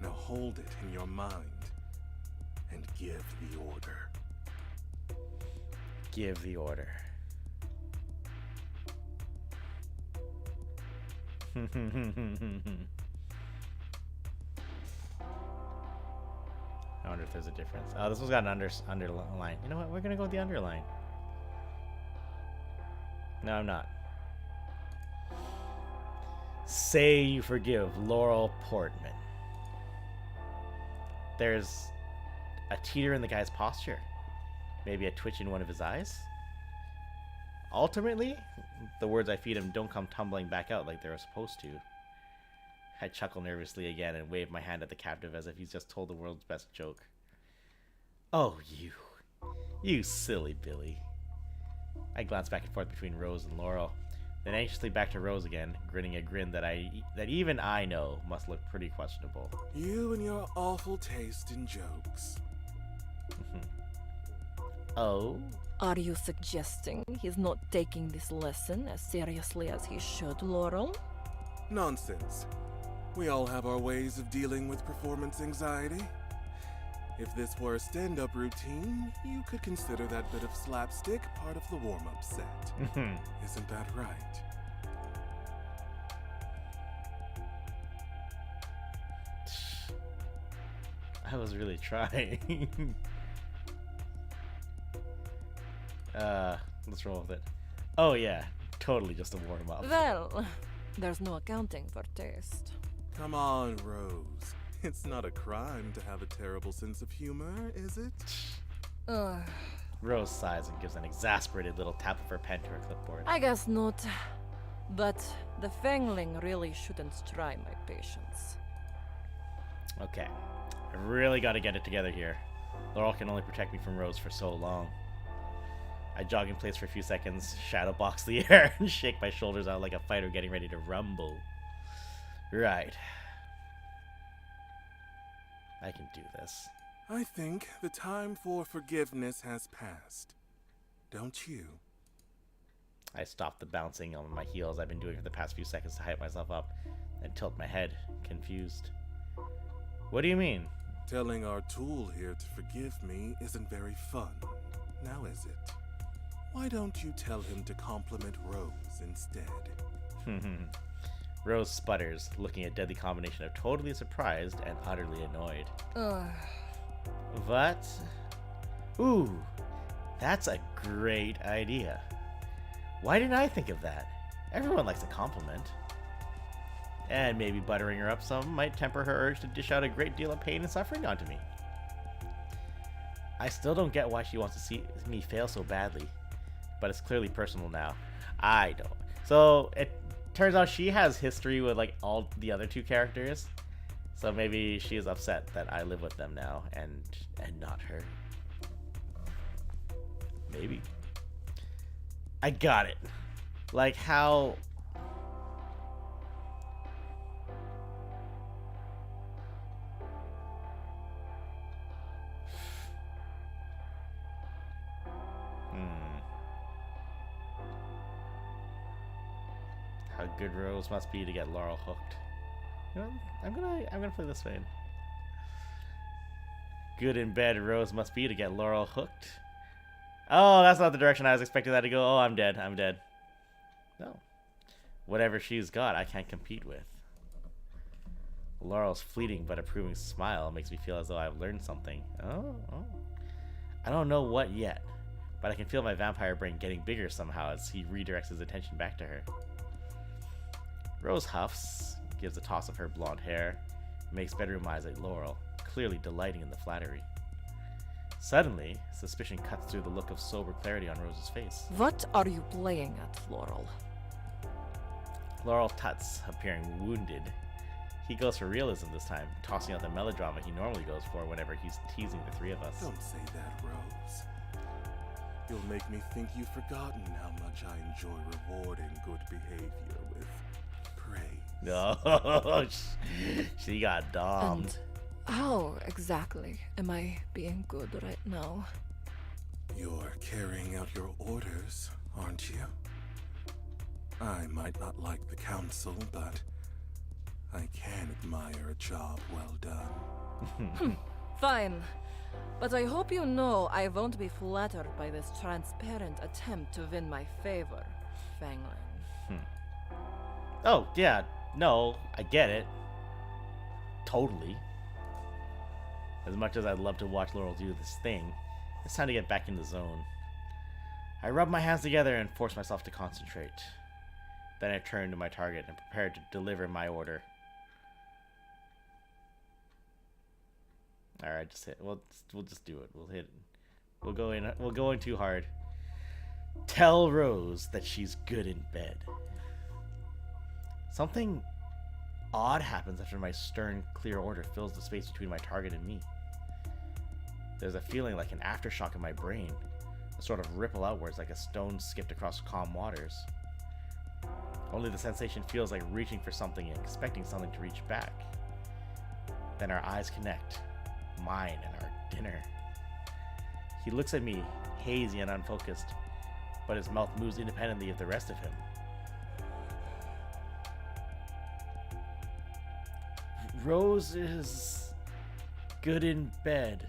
Now hold it in your mind and give the order. Give the order. I wonder if there's a difference. Oh, this one's got an underline. You know what? We're gonna go with the underline. No, I'm not. Say you forgive Laurel Portman. There's a teeter in the guy's posture. Maybe a twitch in one of his eyes. Ultimately, the words I feed him don't come tumbling back out like they were supposed to. I chuckle nervously again and wave my hand at the captive as if he's just told the world's best joke. Oh, you silly Billy. I glance back and forth between Rose and Laurel, then anxiously back to Rose again, grinning a grin that even I know must look pretty questionable. You and your awful taste in jokes. Oh? Are you suggesting he's not taking this lesson as seriously as he should, Laurel? Nonsense. We all have our ways of dealing with performance anxiety. If this were a stand-up routine, you could consider that bit of slapstick part of the warm-up set. Isn't that right? I was really trying. Let's roll with it. Oh yeah, totally just a warm-up. Well, there's no accounting for taste. Come on, Rose. It's not a crime to have a terrible sense of humor, is it? Rose sighs and gives an exasperated little tap of her pen to her clipboard. I guess not. But the Fangling really shouldn't try my patience. Okay. I really gotta get it together here. Laurel can only protect me from Rose for so long. I jog in place for a few seconds, shadow box the air, and shake my shoulders out like a fighter getting ready to rumble. Right. I can do this. I think the time for forgiveness has passed. Don't you? I stop the bouncing on my heels I've been doing for the past few seconds to hype myself up, and tilt my head, confused. What do you mean? Telling our tool here to forgive me isn't very fun, now is it? Why don't you tell him to compliment Rose instead? Rose sputters, looking a deadly combination of totally surprised and utterly annoyed. What? Ooh, that's a great idea. Why didn't I think of that? Everyone likes a compliment. And maybe buttering her up some might temper her urge to dish out a great deal of pain and suffering onto me. I still don't get why she wants to see me fail so badly, but it's clearly personal now. I don't. So it turns out she has history with like all the other two characters, so maybe she is upset that I live with them now and not her. Maybe. I got it. Like how how good Rose must be to get Laurel hooked. You know, I'm gonna play this way. Good in bed Rose must be to get Laurel hooked. Oh, that's not the direction I was expecting that to go. Oh, I'm dead. No. Whatever she's got, I can't compete with. Laurel's fleeting but approving smile makes me feel as though I've learned something. Oh. I don't know what yet, but I can feel my vampire brain getting bigger somehow as he redirects his attention back to her. Rose huffs, gives a toss of her blonde hair, makes bedroom eyes at Laurel, clearly delighting in the flattery. Suddenly, suspicion cuts through the look of sober clarity on Rose's face. What are you playing at, Laurel? Laurel tuts, appearing wounded. He goes for realism this time, tossing out the melodrama he normally goes for whenever he's teasing the three of us. Don't say that, Rose. You'll make me think you've forgotten how much I enjoy rewarding good behavior with praise. No, she got domed. And how exactly am I being good right now? You're carrying out your orders, aren't you? I might not like the council, but I can admire a job well done. Fine. But I hope you know I won't be flattered by this transparent attempt to win my favor, Fangling. Oh, yeah. No, I get it. Totally. As much as I'd love to watch Laurel do this thing, it's time to get back in the zone. I rub my hands together and force myself to concentrate. Then I turn to my target and prepare to deliver my order. Alright, just hit. We'll just do it. We'll hit it. We'll go in too hard. Tell Rose that she's good in bed. Something odd happens after my stern, clear order fills the space between my target and me. There's a feeling like an aftershock in my brain, a sort of ripple outwards like a stone skipped across calm waters. Only the sensation feels like reaching for something and expecting something to reach back. Then our eyes connect, mine and our dinner. He looks at me, hazy and unfocused, but his mouth moves independently of the rest of him. Rose is good in bed.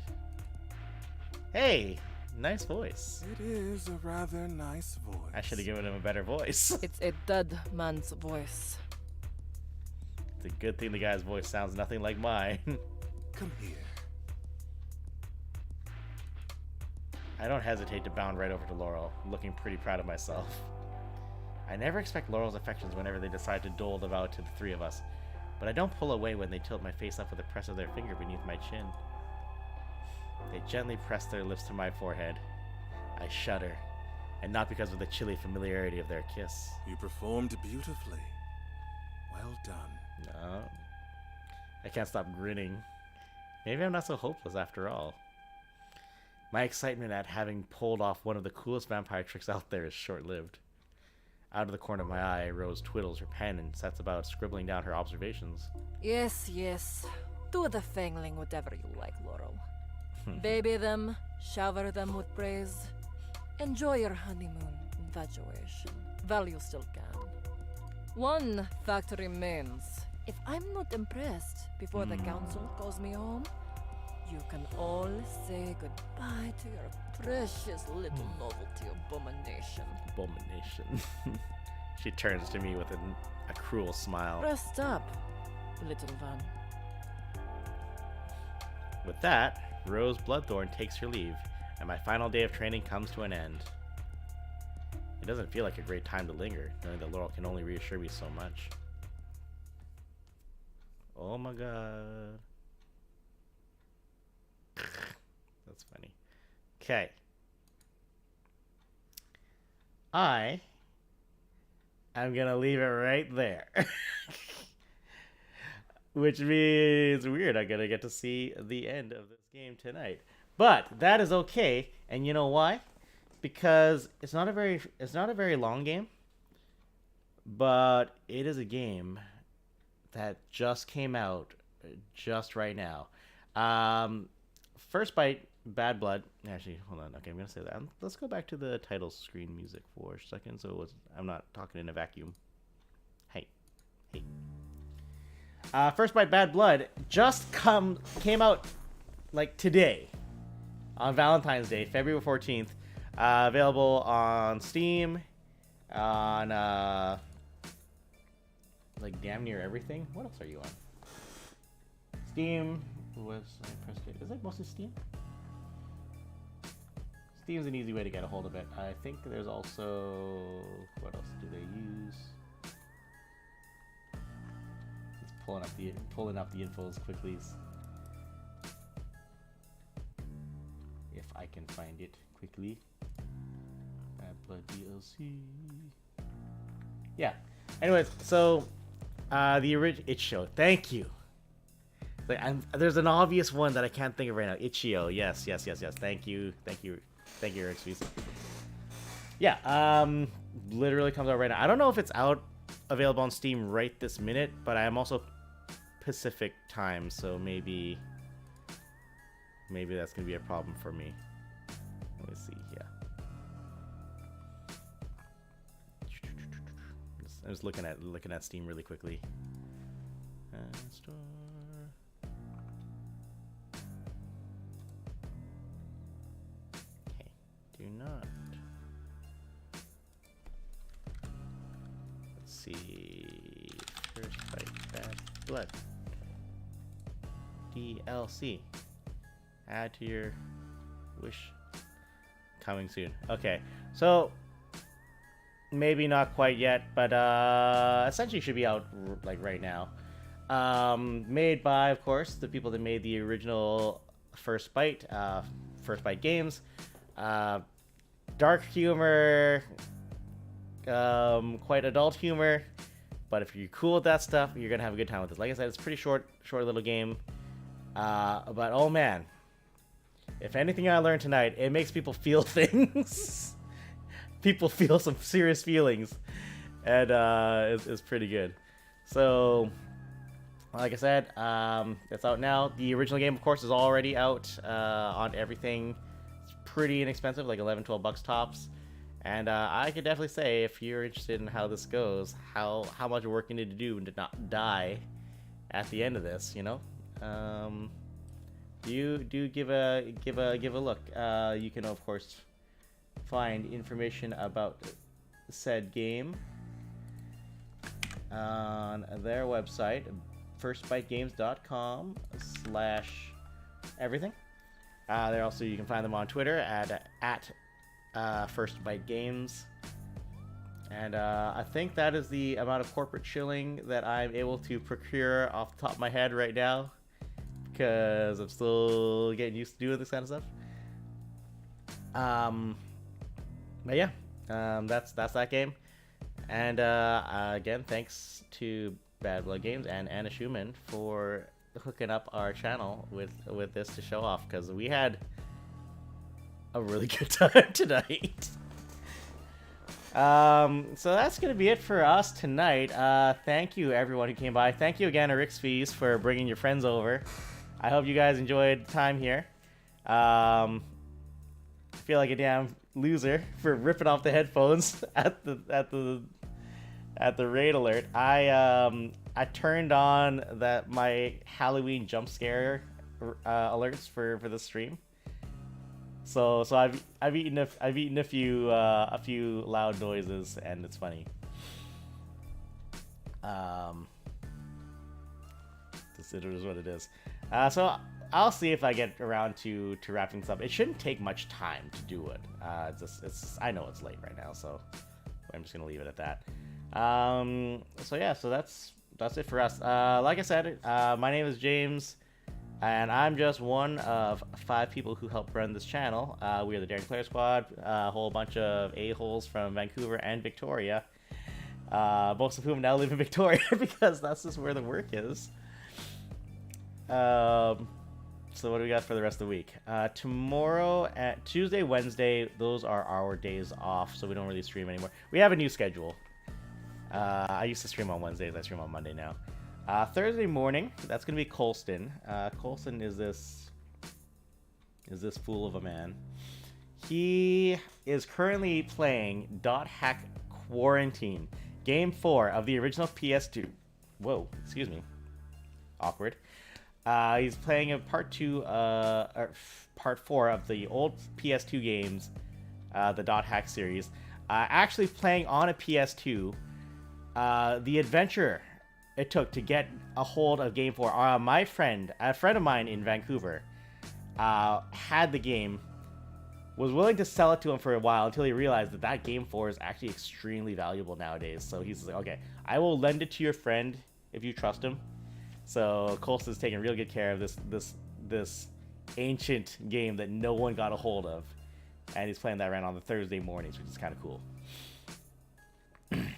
Hey, nice voice. It is a rather nice voice. I should have given him a better voice. It's a dead man's voice. It's a good thing the guy's voice sounds nothing like mine. Come here. I don't hesitate to bound right over to Laurel, looking pretty proud of myself. I never expect Laurel's affections whenever they decide to dole them out to the three of us, but I don't pull away when they tilt my face up with a press of their finger beneath my chin. They gently press their lips to my forehead. I shudder, and not because of the chilly familiarity of their kiss. You performed beautifully. Well done. No. I can't stop grinning. Maybe I'm not so hopeless after all. My excitement at having pulled off one of the coolest vampire tricks out there is short-lived. Out of the corner of my eye, Rose twiddles her pen and sets about scribbling down her observations. Yes, yes. Do the Fangling whatever you like, Laurel. Baby them, shower them with praise. Enjoy your honeymoon infatuation, while you still can. One fact remains. If I'm not impressed before the council calls me home, you can all say goodbye to your precious little novelty abomination. Abomination. She turns to me with a cruel smile. Rest up, little one. With that, Rose Bloodthorn takes her leave, and my final day of training comes to an end. It doesn't feel like a great time to linger, knowing that Laurel can only reassure me so much. Oh my god. That's funny. Okay. I am gonna leave it right there. Which means weird, I'm gonna get to see the end of this game tonight. But that is okay, and you know why? Because it's not a very long game, but it is a game that just came out just right now. First Bite, Bad Blood. Actually, hold on. Okay, I'm gonna say that. Let's go back to the title screen music for a second, so I'm not talking in a vacuum. Hey. First Bite, Bad Blood just came out like today on Valentine's Day, February 14th. Available on Steam, on like damn near everything. What else are you on? Steam. Is it mostly Steam? Steam's an easy way to get a hold of it. I think there's also, what else do they use? It's pulling up the info as quickly as if I can find it quickly. Bad Blood DLC. Yeah. Anyways, so the original Itch.io. Thank you. Like, there's an obvious one that I can't think of right now. Itch.io. Yes. Thank you, Rixfies. Yeah. Literally comes out right now. I don't know if it's out available on Steam right this minute, but I am also Pacific time, so maybe that's gonna be a problem for me. Let me see here. I'm just looking at Steam really quickly. Store. Okay, do not. Let's see. First Bite Bad Blood. DLC. Add to your wish. Coming soon. Okay, so maybe not quite yet, but essentially should be out like right now. Made by, of course, the people that made the original First Bite games. Dark humor, quite adult humor, but if you're cool with that stuff, you're gonna have a good time with this. Like I said, it's a pretty short little game, but oh man, if anything I learned tonight, it makes people feel things. People feel some serious feelings, and it's pretty good. So, like I said, it's out now. The original game, of course, is already out on everything. It's pretty inexpensive, like $11-12 tops. And I could definitely say, if you're interested in how this goes, how much work you need to do to not die at the end of this, you know. Do give a look. You can, of course, find information about said game on their website, firstbitegames.com/everything. There also, you can find them on Twitter at firstbitegames. And I think that is the amount of corporate shilling that I'm able to procure off the top of my head right now, because I'm still getting used to doing this kind of stuff. But yeah, that's that game. And again, thanks to Bad Blood Games and Anna Schumann for hooking up our channel with this to show off, because we had a really good time tonight. So that's gonna be it for us tonight. Thank you everyone who came by. Thank you again to Rixfies for bringing your friends over. I hope you guys enjoyed time here. I feel like a damn loser for ripping off the headphones at the raid alert. I turned on my Halloween jump scare alerts for the stream. So I've eaten a few loud noises, and it's funny. It is what it is. So I'll see if I get around to wrapping this up. It shouldn't take much time to do it. I know it's late right now, so I'm just gonna leave it at that. So yeah, so that's it for us. Like I said, my name is James, and I'm just one of 5 people who help run this channel. We are the Daring Player Squad, a whole bunch of a-holes from Vancouver and Victoria, most of whom now live in Victoria because that's just where the work is. So what do we got for the rest of the week? Tomorrow, at Tuesday, Wednesday, those are our days off, so we don't really stream anymore. We have a new schedule. I used to stream on Wednesdays. I stream on Monday now. Thursday morning, that's gonna be Colston. Colston is this fool of a man. He is currently playing Dot Hack Quarantine, Game 4 of the original PS2. Whoa, excuse me. Awkward. He's playing a part 4 of the old PS2 games, the Dot Hack series. Actually playing on a PS2. The adventure it took to get a hold of Game 4. A friend of mine in Vancouver, had the game, was willing to sell it to him for a while until he realized that Game 4 is actually extremely valuable nowadays. So he's like, okay, I will lend it to your friend if you trust him. So Colston's taking real good care of this ancient game that no one got a hold of, and he's playing that around on the Thursday mornings, which is kind of cool.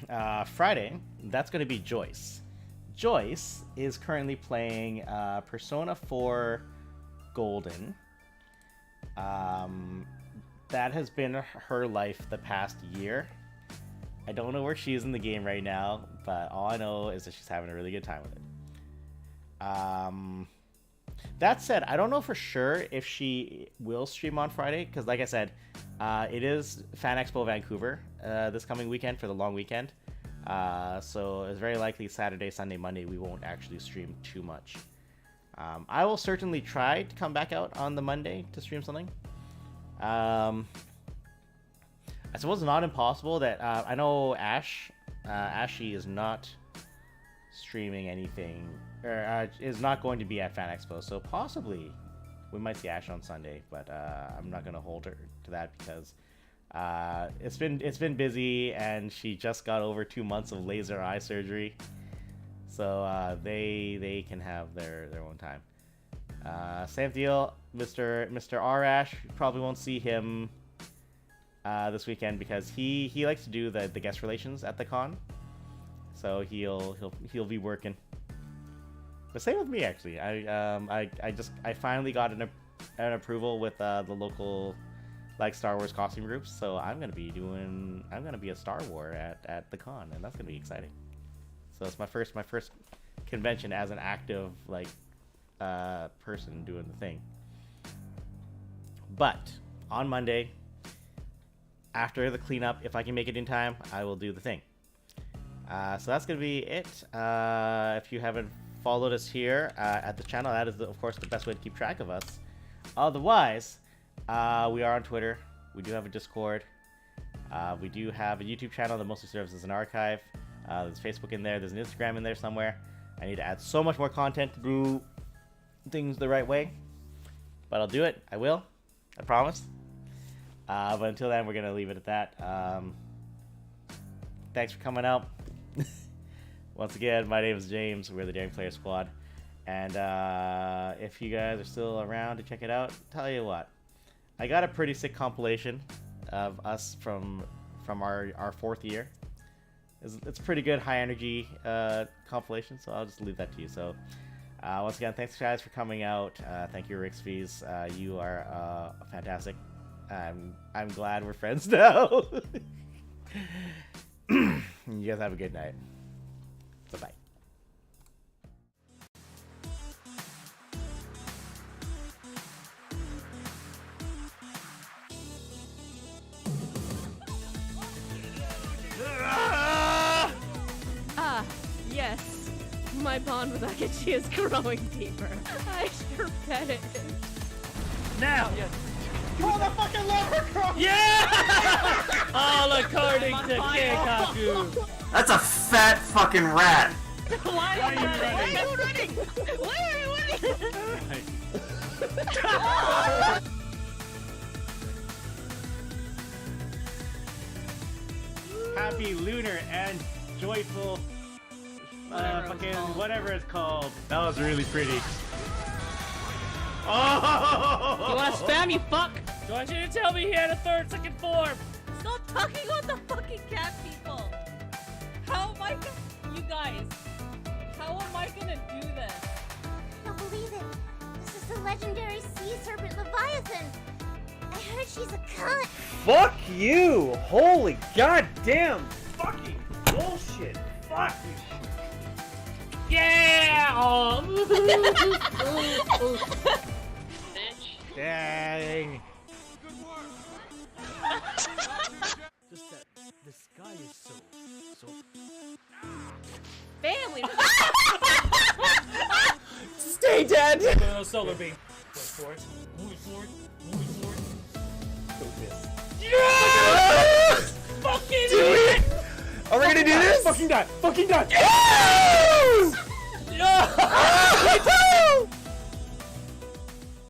Friday, that's going to be Joyce. Joyce is currently playing Persona 4 Golden. That has been her life the past year. I don't know where she is in the game right now, but all I know is that she's having a really good time with it. That said, I don't know for sure if she will stream on Friday, because like I said, it is Fan Expo Vancouver this coming weekend for the long weekend. So it's very likely Saturday, Sunday, Monday we won't actually stream too much. I will certainly try to come back out on the Monday to stream something. I suppose it's not impossible that I know Ashy is not streaming anything, or is not going to be at Fan Expo, so possibly we might see Ash on Sunday, but I'm not gonna hold her to that because it's been busy and she just got over 2 months of laser eye surgery, so they can have their own time. Same deal, Mr. R Ash. Probably won't see him this weekend because he likes to do the guest relations at the con, so he'll be working. The same with me actually. I finally got an approval with the local like Star Wars costume groups, so I'm gonna be a Star Wars at the con, and that's gonna be exciting. So it's my first convention as an active like person doing the thing. But on Monday, after the cleanup, if I can make it in time, I will do the thing. So that's gonna be it. If you haven't followed us here at the channel, that is of course the best way to keep track of us. Otherwise, we are on Twitter. We do have a Discord. We do have a YouTube channel that mostly serves as an archive. There's Facebook in there. There's an Instagram in there somewhere. I need to add so much more content to do things the right way, but I'll do it. I will. I promise. But until then, we're gonna leave it at that. Thanks for coming out. Once again, my name is James. We're the Daring Player Squad, and if you guys are still around to check it out, tell you what, I got a pretty sick compilation of us from our 4th year. It's a pretty good high energy compilation, so I'll just leave that to you. So once again, thanks guys for coming out. Thank you, Rick's Fees. You are fantastic. I'm glad we're friends now. You guys have a good night. Bye-bye. Yes. My bond with Akechi is growing deeper. I sure bet it is. Now! Pull the fucking lever, Crow! Yeah! All according to Keikaku. That's a fat fucking rat. Why are you running? Why are you running? Happy lunar and joyful whatever it's called. That was really pretty. Oh! You wanna spam, you fuck? Do I want you to tell me he had a 3rd second form? Stop talking about the fucking cat people! How am I gonna... You guys, how am I gonna do this? Don't believe it. This is the legendary sea serpent Leviathan. I heard she's a cunt. Fuck you! Holy goddamn fucking bullshit! Fuck you! Yeah! Oh. Dang. Just that the sky is so Family. Stay dead! solar beam. Move forward. Move forward. Move forward. Yeah! Fucking Do it! Are we gonna do this? Fucking die! Fucking die! Yeah!